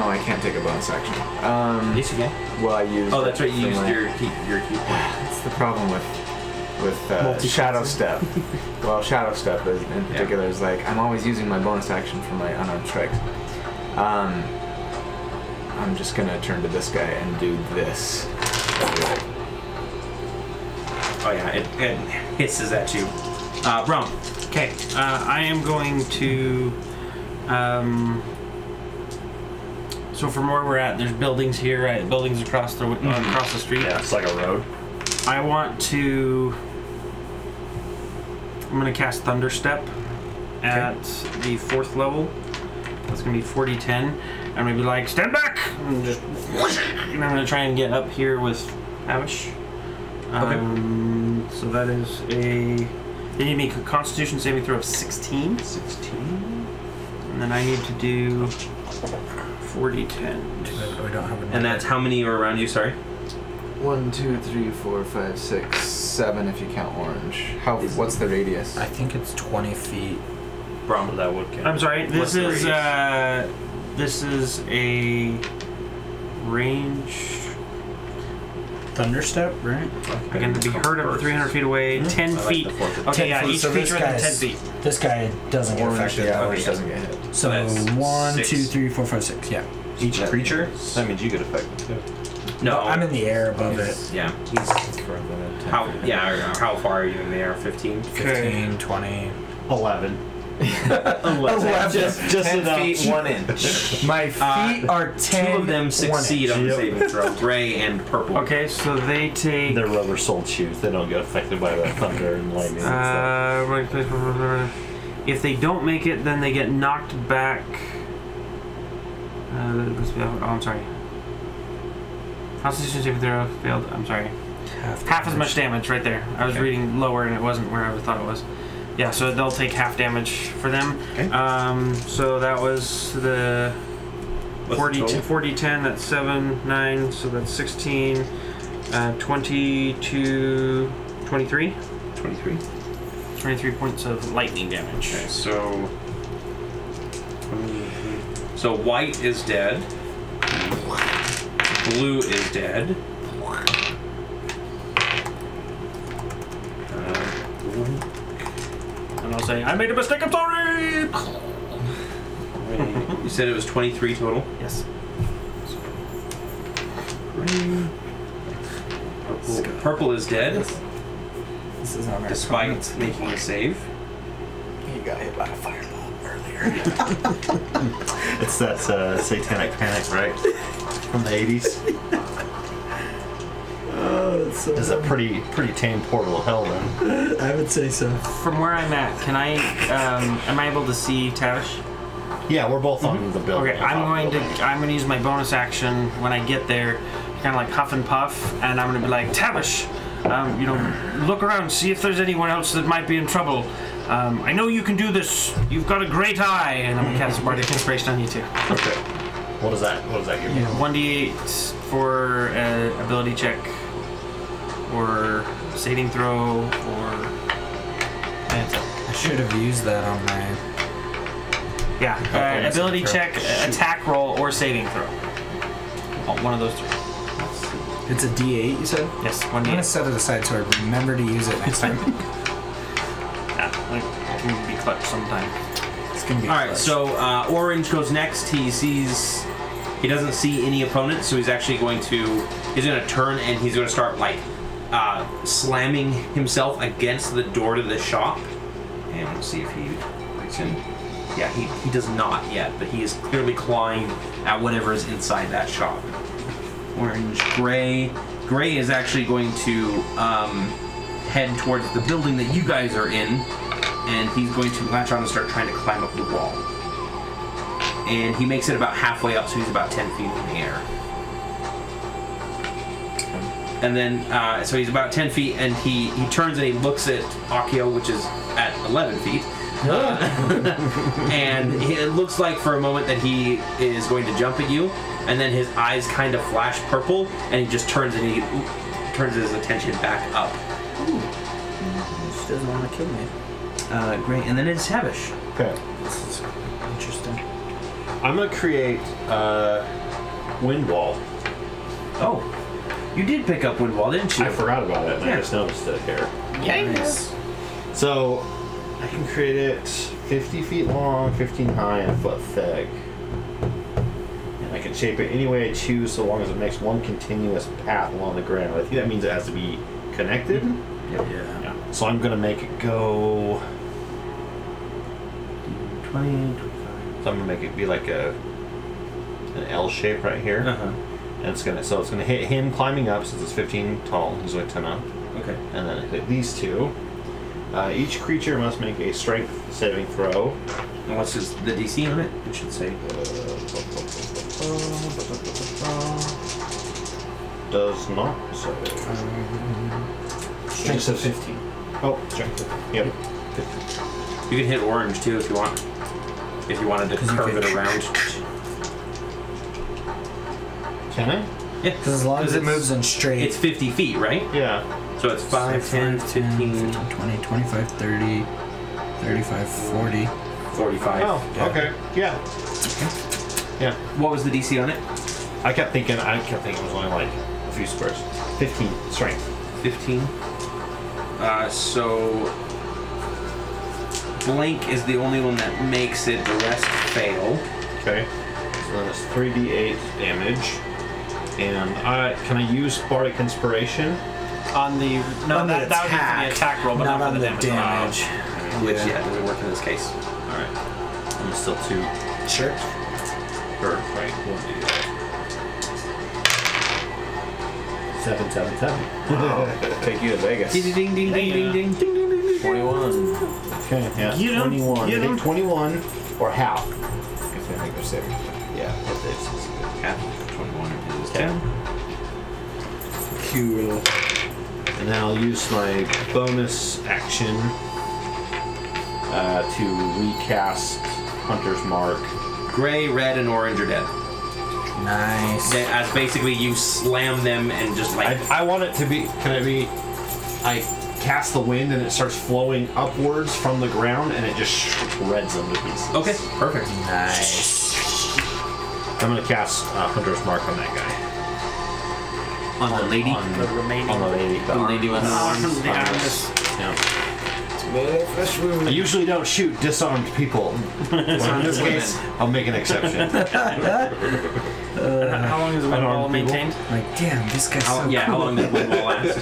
I can't take a bonus action. Yes, you can. Well, I used. Oh, that's right. You used my- your key point. That's the problem with Shadow Step. Well, Shadow Step in particular is like I'm always using my bonus action for my unarmed strikes. I'm just gonna turn to this guy and do this. Oh yeah, it hisses at you. Brom. Okay, I am going to. So from where we're at, there's buildings here, right? Buildings across the street. Yeah, it's like a road. I want to. I'm gonna cast Thunder Step at the 4th level. That's gonna be 40-10. I'm gonna be like, stand back, and just. And I'm gonna try and get up here with Havish. So that is a. They need to make a Constitution saving throw of 16. 16. And then I need to do 40-10. We don't have And that's how many are around you? Sorry. 1, 2, 3, 4, 5, 6, 7 if you count orange. What's the radius? I think it's 20 feet. Brom. That would count. I'm sorry. What's This the is a range. Thunderstep, right? I can be heard up to 300 feet away, 10 feet. Okay, 10 yeah, feet. each So this creature within 10 guy's- feet. This guy doesn't get Orange, affected. yeah, though. orange doesn't get hit. So That's 1, 6. 2, 3, 4, 5, 6. Yeah. Each creature? That means you get affected too. No. I'm in the air above it. Yeah. He's how far are you in the air? 15? 15, 20. 11. 11. Just 10 enough. feet, 1 inch. My feet are 10. Two of them succeed on the saving throw. Gray and purple. Okay, so they take. They're rubber-soled shoes. They don't get affected by the thunder and lightning and stuff. Right place. If they don't make it, then they get knocked back. Oh, I'm sorry. Constitution saving throw failed. I'm sorry. Half as much damage right there. I was reading lower and it wasn't where I thought it was. Yeah, so they'll take half damage for them. Okay. So that was the 40-10, that's 7, 9, so that's 16, 22, 23? 23. 23 points of lightning damage. Okay, so white is dead. Blue is dead. And I'll say, I made a mistake, I'm sorry! You said it was 23 total? Yes. Purple is dead, This is on our despite making a save. He got hit by a fireball earlier. It's that satanic panic, right? From the 80s. It's a pretty tame portal of hell then. I would say so. From where I'm at, can I, am I able to see Tavish? Yeah, we're both on the building. Okay, I'm going to use my bonus action when I get there, kind of like huff and puff, and I'm going to be like, Tavish, look around, see if there's anyone else that might be in trouble. I know you can do this. You've got a great eye, and I'm going to cast Bardic Inspiration on you too. Okay. What does that give you? 1d8 for ability check, or saving throw, or that's it. I should have used that on my. Yeah, ability check, attack roll, or saving throw. Oh, one of those 3. It's a D8, you said? Yes, I'm gonna 1d8. set it aside so I remember to use it next time. Yeah, like, it can be clutch sometime. gonna be. All right, so Orange goes next. He doesn't see any opponents, so he's actually going to turn and he's going to start like slamming himself against the door to the shop, and we'll see if he breaks in. Yeah, he does not yet, but he is clearly clawing at whatever is inside that shop. Orange, Gray. Gray is actually going to head towards the building that you guys are in, and he's going to latch on and start trying to climb up the wall. And he makes it about halfway up, so he's about 10 feet in the air. And then, so he's about 10 feet, and he turns and he looks at Akio, which is at 11 feet. And it looks like for a moment that he is going to jump at you, and then his eyes kind of flash purple, and he just turns and he turns his attention back up. Ooh. He just doesn't want to kill me. Great, and then it's Havish. Okay. This is interesting. I'm gonna create a wind wall. Oh, you did pick up wind wall, didn't you? I forgot about it, and Yeah. I just noticed it here. Nice. So I can create it 50 feet long, 15 high, and a foot thick. And I can shape it any way I choose, so long as it makes one continuous path along the ground. I think that means it has to be connected. Yep. Yeah. So I'm gonna make it go 20, 25. So I'm gonna make it be like an L shape right here, and it's gonna hit him climbing up since it's 15 tall. He's only 10 up, Okay. and then hit these two. Each creature must make a strength saving throw. And what's the DC on it? It should say. Does not say. Strength of 15. Oh, strength. Yep. 15. You can hit Orange too if you want. If you wanted to curve it around. Can I? Yeah. Because as long as it moves in straight. It's 50 feet, right? Yeah. So it's 5, 10, 15, 20, 25, 30, 35, 40. 45. Oh, okay. Yeah. Yeah. What was the DC on it? I kept thinking it was only like a few squares. 15 strength. 15. So blank is the only one that makes it. The rest fail. Okay. So then it's 3d8 damage. And can I use Bardic Inspiration? On the On the that would be the attack roll, but not not on for the the damage. Which doesn't work in this case. Alright. I'm still 2. Sure. Or, right, 7, 7, 7. Take you to Vegas. Ding ding ding ding ding ding ding ding ding. 21. Okay, yeah. Get 'em, 21. get 'em. 21 or half. If they make their saving. Yeah, Half of 21 is 10. Cool. and then I'll use my bonus action to recast Hunter's Mark. Gray, red, and orange are dead. Nice. As basically you slam them and just like. I want it to be. Can it be? I cast the wind and it starts flowing upwards from the ground and it just shreds them to pieces. Okay, perfect. Nice. I'm gonna cast Hunter's Mark on that guy. On the lady. The remaining. On the lady. The lady with the arms. Yeah. Well, I usually don't shoot disarmed people. But in this case, I'll make an exception. How long is the wind wall maintained? Like, damn, this guy's so Yeah, how cool. long does wind wall last?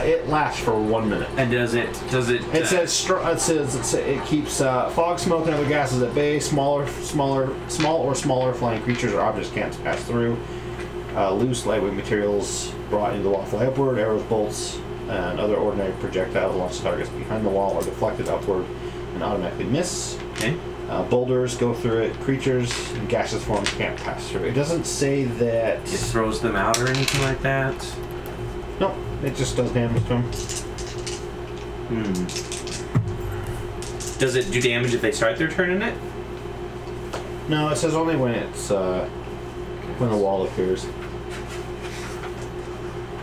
It lasts for 1 minute. And does it? It says it keeps fog, smoke, and other gases at bay. Small or smaller flying creatures or objects can't pass through. Loose, lightweight materials brought into the wall fly upward. Arrows, bolts, and other ordinary projectiles launched targets behind the wall are deflected upward and automatically miss. Okay. Boulders go through it. Creatures in gaseous form can't pass through. It doesn't say that. It throws them out or anything like that. No, it just does damage to them. Does it do damage if they start their turn in it? No, it says only when it's when the wall appears.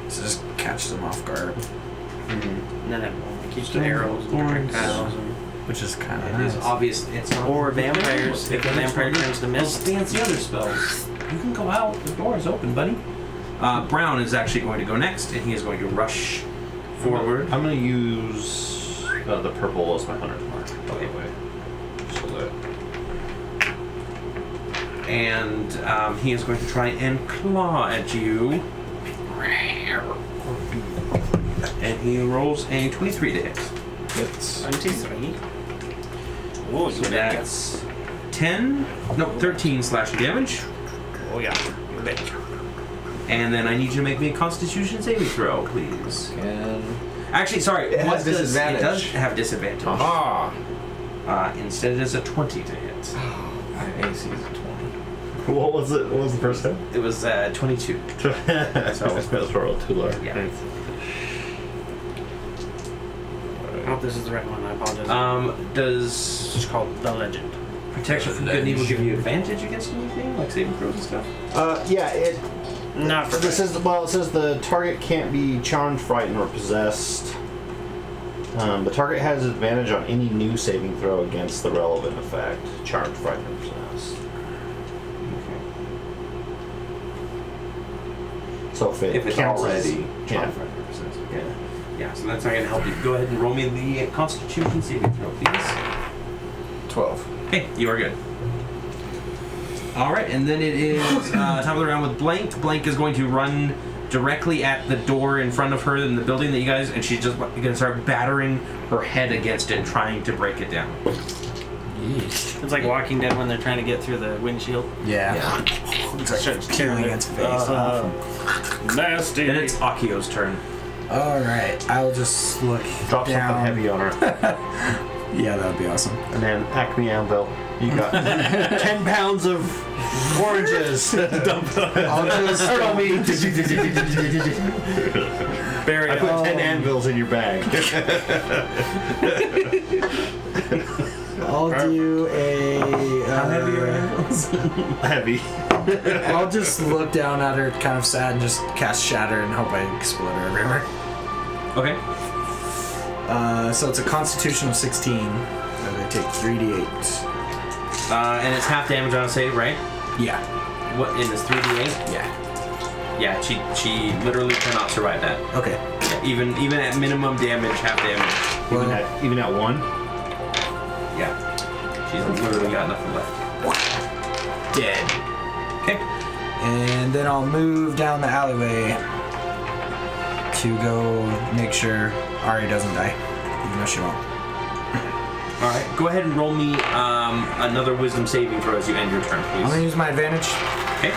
So just catch them off guard, And then it keeps the arrows and projectiles. which is kind of It is nice. obvious it's not. Or vampires, if the vampire turns to mist. Fancy other spells. You can go out. The door is open, buddy. Brown is actually going to go next, and he is going to rush forward. I'm going to use the purple as my Hunter's Mark. Okay. So that and he is going to try and claw at you. And he rolls a 23 to hit. It's 23. Oh, So that's 13 slashing damage. Oh yeah. You bet. And then I need you to make me a Constitution saving throw, please. Actually, sorry. It has does- disadvantage. It does have disadvantage. Ah. Instead, it is a 20 to hit. My AC is a 20. What was it? What was the first hit? It was 22. So let's roll too low. Yeah. I hope this is the right one. I apologize. Does It's called The Legend. Protection from Good and Evil give you advantage against anything, like saving throws and stuff? Yeah, it Not for This says, well, it says the target can't be charmed, frightened, or possessed. The target has advantage on any new saving throw against the relevant effect. Charmed, frightened, or possessed. So if If it's counts already as, charmed, frightened, or possessed. Okay. Yeah, so that's not going to help you. Go ahead and roll me the Constitution saving throw, please. 12. Okay, you are good. All right, and then it is top of the round with Blank. Blank is going to run directly at the door in front of her in the building that you guys, and she's just going to start battering her head against it, trying to break it down. It's like Walking Dead when they're trying to get through the windshield. Yeah. It's like killing its face off. Nasty. Then it's Akio's turn. All right, I'll just look drop down. something heavy on her. Yeah, that would be awesome. And then Acme Anvil. You got 10 pounds of oranges. I'll just Hurdle me. Bury I it. put 10 anvils in your bag. I'll do a. How heavy are animals? Heavy. I'll just look down at her, kind of sad, and just cast Shatter and hope I explode her everywhere. Okay. So it's a Constitution of 16. So they take 3d8. And it's half damage on a save, right? Yeah. What? And it's 3d8? Yeah. Yeah, she literally cannot survive that. Okay. Yeah, even at minimum damage, half damage. Well, Even at 1? Yeah. She's literally got nothing left. dead. Okay. And then I'll move down the alleyway to go make sure Ari doesn't die, even though she won't. All right. Go ahead and roll me another Wisdom saving throw as you end your turn, I'm gonna please. use my advantage, Okay.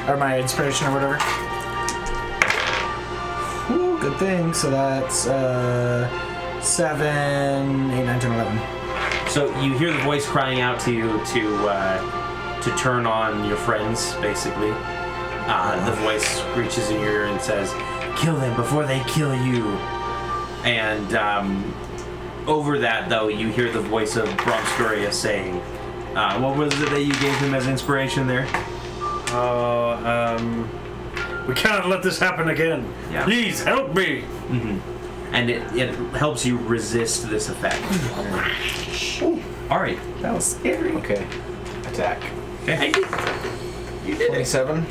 or my inspiration, or whatever. Ooh, good thing. So that's 7, 8, 9, 10, 11. So you hear the voice crying out to you to turn on your friends, basically. The voice reaches in your ear and says, "Kill them before they kill you." And over that, though, you hear the voice of Bromscuria saying, what was it that you gave him as inspiration there? We cannot let this happen again. Yeah. Please help me. Mm-hmm. And it helps you resist this effect. All right. That was scary. Okay. Attack. Okay. You did it. 27.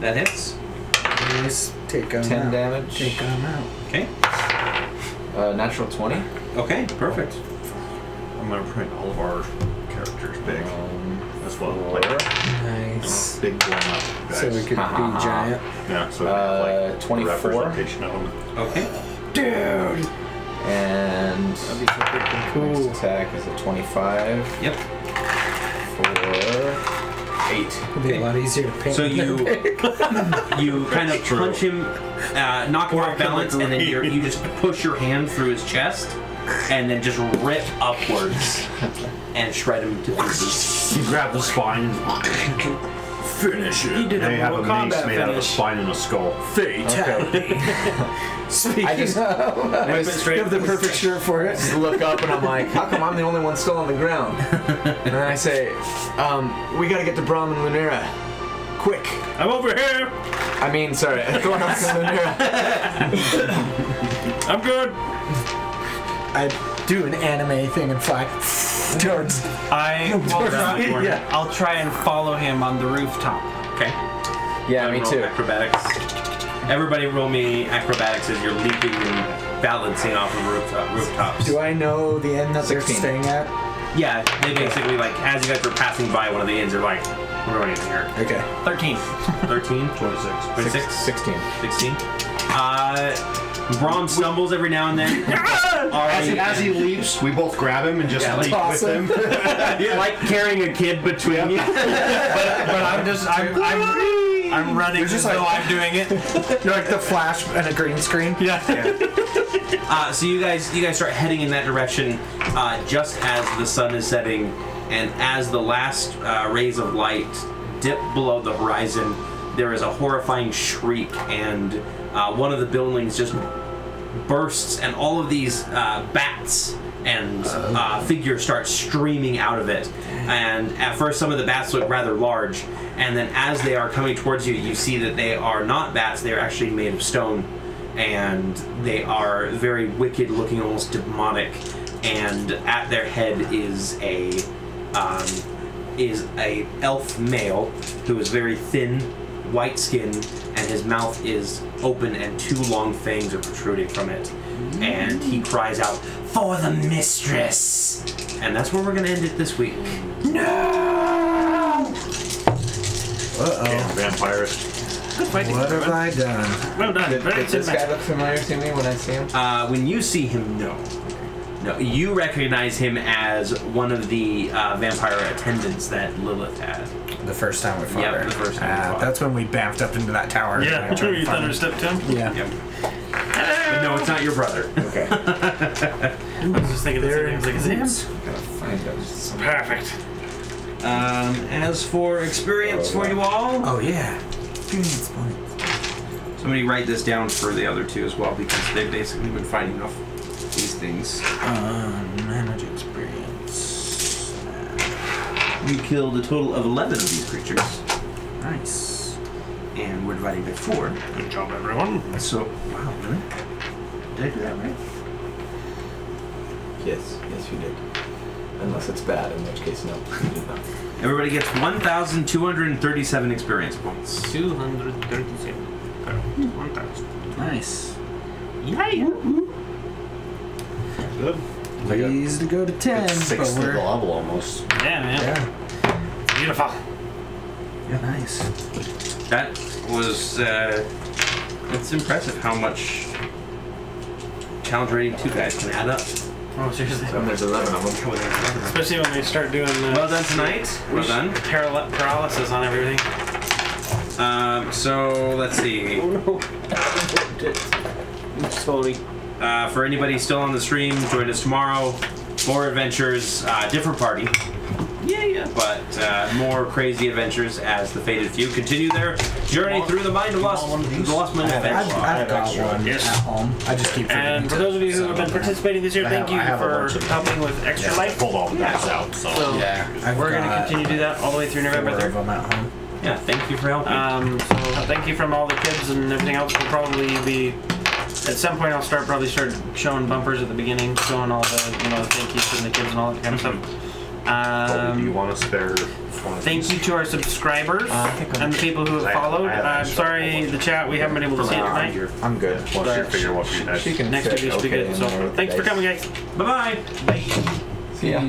That hits. Just take 10 damage. Take them out. Okay. Natural 20. Okay. Perfect. I'm going to print all of our characters big. As well. Like, Nice. big blown up guys. So we could be giant. Yeah, so we have, like 24. representation of them. Okay. Dude. And next attack is a 25 Yep. for 8. It'd be a lot easier to paint. So when they're you big. you kind of punch him, knock him off balance, and then you just push your hand through his chest, and then just rip upwards and shred him to pieces. You grab the spine. Finish it. He did They a have a Mortal mace Kombat made out of a finish. spine and a skull. Fatality. Speaking I just- of, straight you have the to the perfect shirt for it. Just look up and I'm like, how come I'm the only one still on the ground? And then I say, we gotta get to Brahm and Lunera. Quick. I'm over here. I mean, sorry, Thornox and Lunera. I'm good. I do an anime thing and fly towards. I'll try and follow him on the rooftop. Okay. Yeah, me Roll too. Acrobatics. Everybody roll me acrobatics as you're leaping and balancing off of rooftops. Do I know the inn that they're 16. staying at? Yeah, they basically, like, as you guys are passing by one of the inns, they're like, We're going in here. Okay. 13. 13, 26, 16. 16. Braun stumbles every now and then. As he leaps, we both grab him and just leap with him. You're like carrying a kid between you. But I'm running just like I'm doing it. You're like the Flash and a green screen. Yeah. So you guys start heading in that direction just as the sun is setting, and as the last rays of light dip below the horizon, there is a horrifying shriek, and one of the buildings just bursts, and all of these bats and figures start streaming out of it. And at first some of the bats look rather large, and then as they are coming towards you, you see that they are not bats, they are actually made of stone, and they are very wicked looking, almost demonic, and at their head is a elf male who is very thin, white skin, and his mouth is open and 2 long fangs are protruding from it. And he cries out, "For the Mistress!" And that's where we're going to end it this week. No! Damn, vampires. Good fighting. What have I done? Well done. Did Very this guy look familiar to me when I see him? When you see him, no. No, you recognize him as one of the vampire attendants that Lilith had. The first time we fought Yep, her. the first time we fought. That's when we bamfed up into that tower. Yeah, And tried to you find him. thunderstepped him. Yeah. Yep. But no, it's not your brother. Okay. I was just thinking the same thing. I was like, is it him? Gotta find out. Perfect. As for experience for you all, Oh, yeah. Experience points. somebody write this down for the other two as well, because they've basically been fighting off these things. Manage experience. You killed a total of 11 of these creatures, Nice. and we're dividing by 4. Good job, everyone. So, wow, really? Did I do that right? Yes, you did. Unless it's bad, in which case, no, you did not. Everybody gets 1,237 experience points. 237. 1,000. Nice. Yay! Good. Pleased to go to 10, It's but 6th of the we're... level almost. Yeah, man. Yeah. Beautiful. Yeah, nice. That was, it's impressive how much challenge rating 2 guys can add up. Oh, seriously. And there's 11 of them. Especially when they start doing Well done tonight. Well done. paralysis on everything. So let's see. Slowly. For anybody still on the stream, join us tomorrow. More adventures, different party. Yeah. But more crazy adventures as the Fated Few continue their journey through the mind of Lost Mind of Adventure. I've got one Yes. at home. I just keep forgetting And for to- those of you who so- have been participating this year, thank you I have a for bunch of helping with Extra Life. Pulled all the dice out, so. So Yeah, I've we're going to got continue to do that all the way through November 4 of 3rd. them at home. Yeah, thank you for helping. So thank you from all the kids and everything else. We'll probably be at some point. I'll probably start showing bumpers at the beginning, showing all the the thank yous from the kids and all that kind of stuff. Do you want to spare? Thank you to our subscribers and the people who have followed. I'm sorry, the chat, we haven't been able to see it tonight. I'm good. Once you figure what you She can Next fit week should be okay good. in So there with thanks the for coming, guys. Bye-bye. Bye. dice. See ya.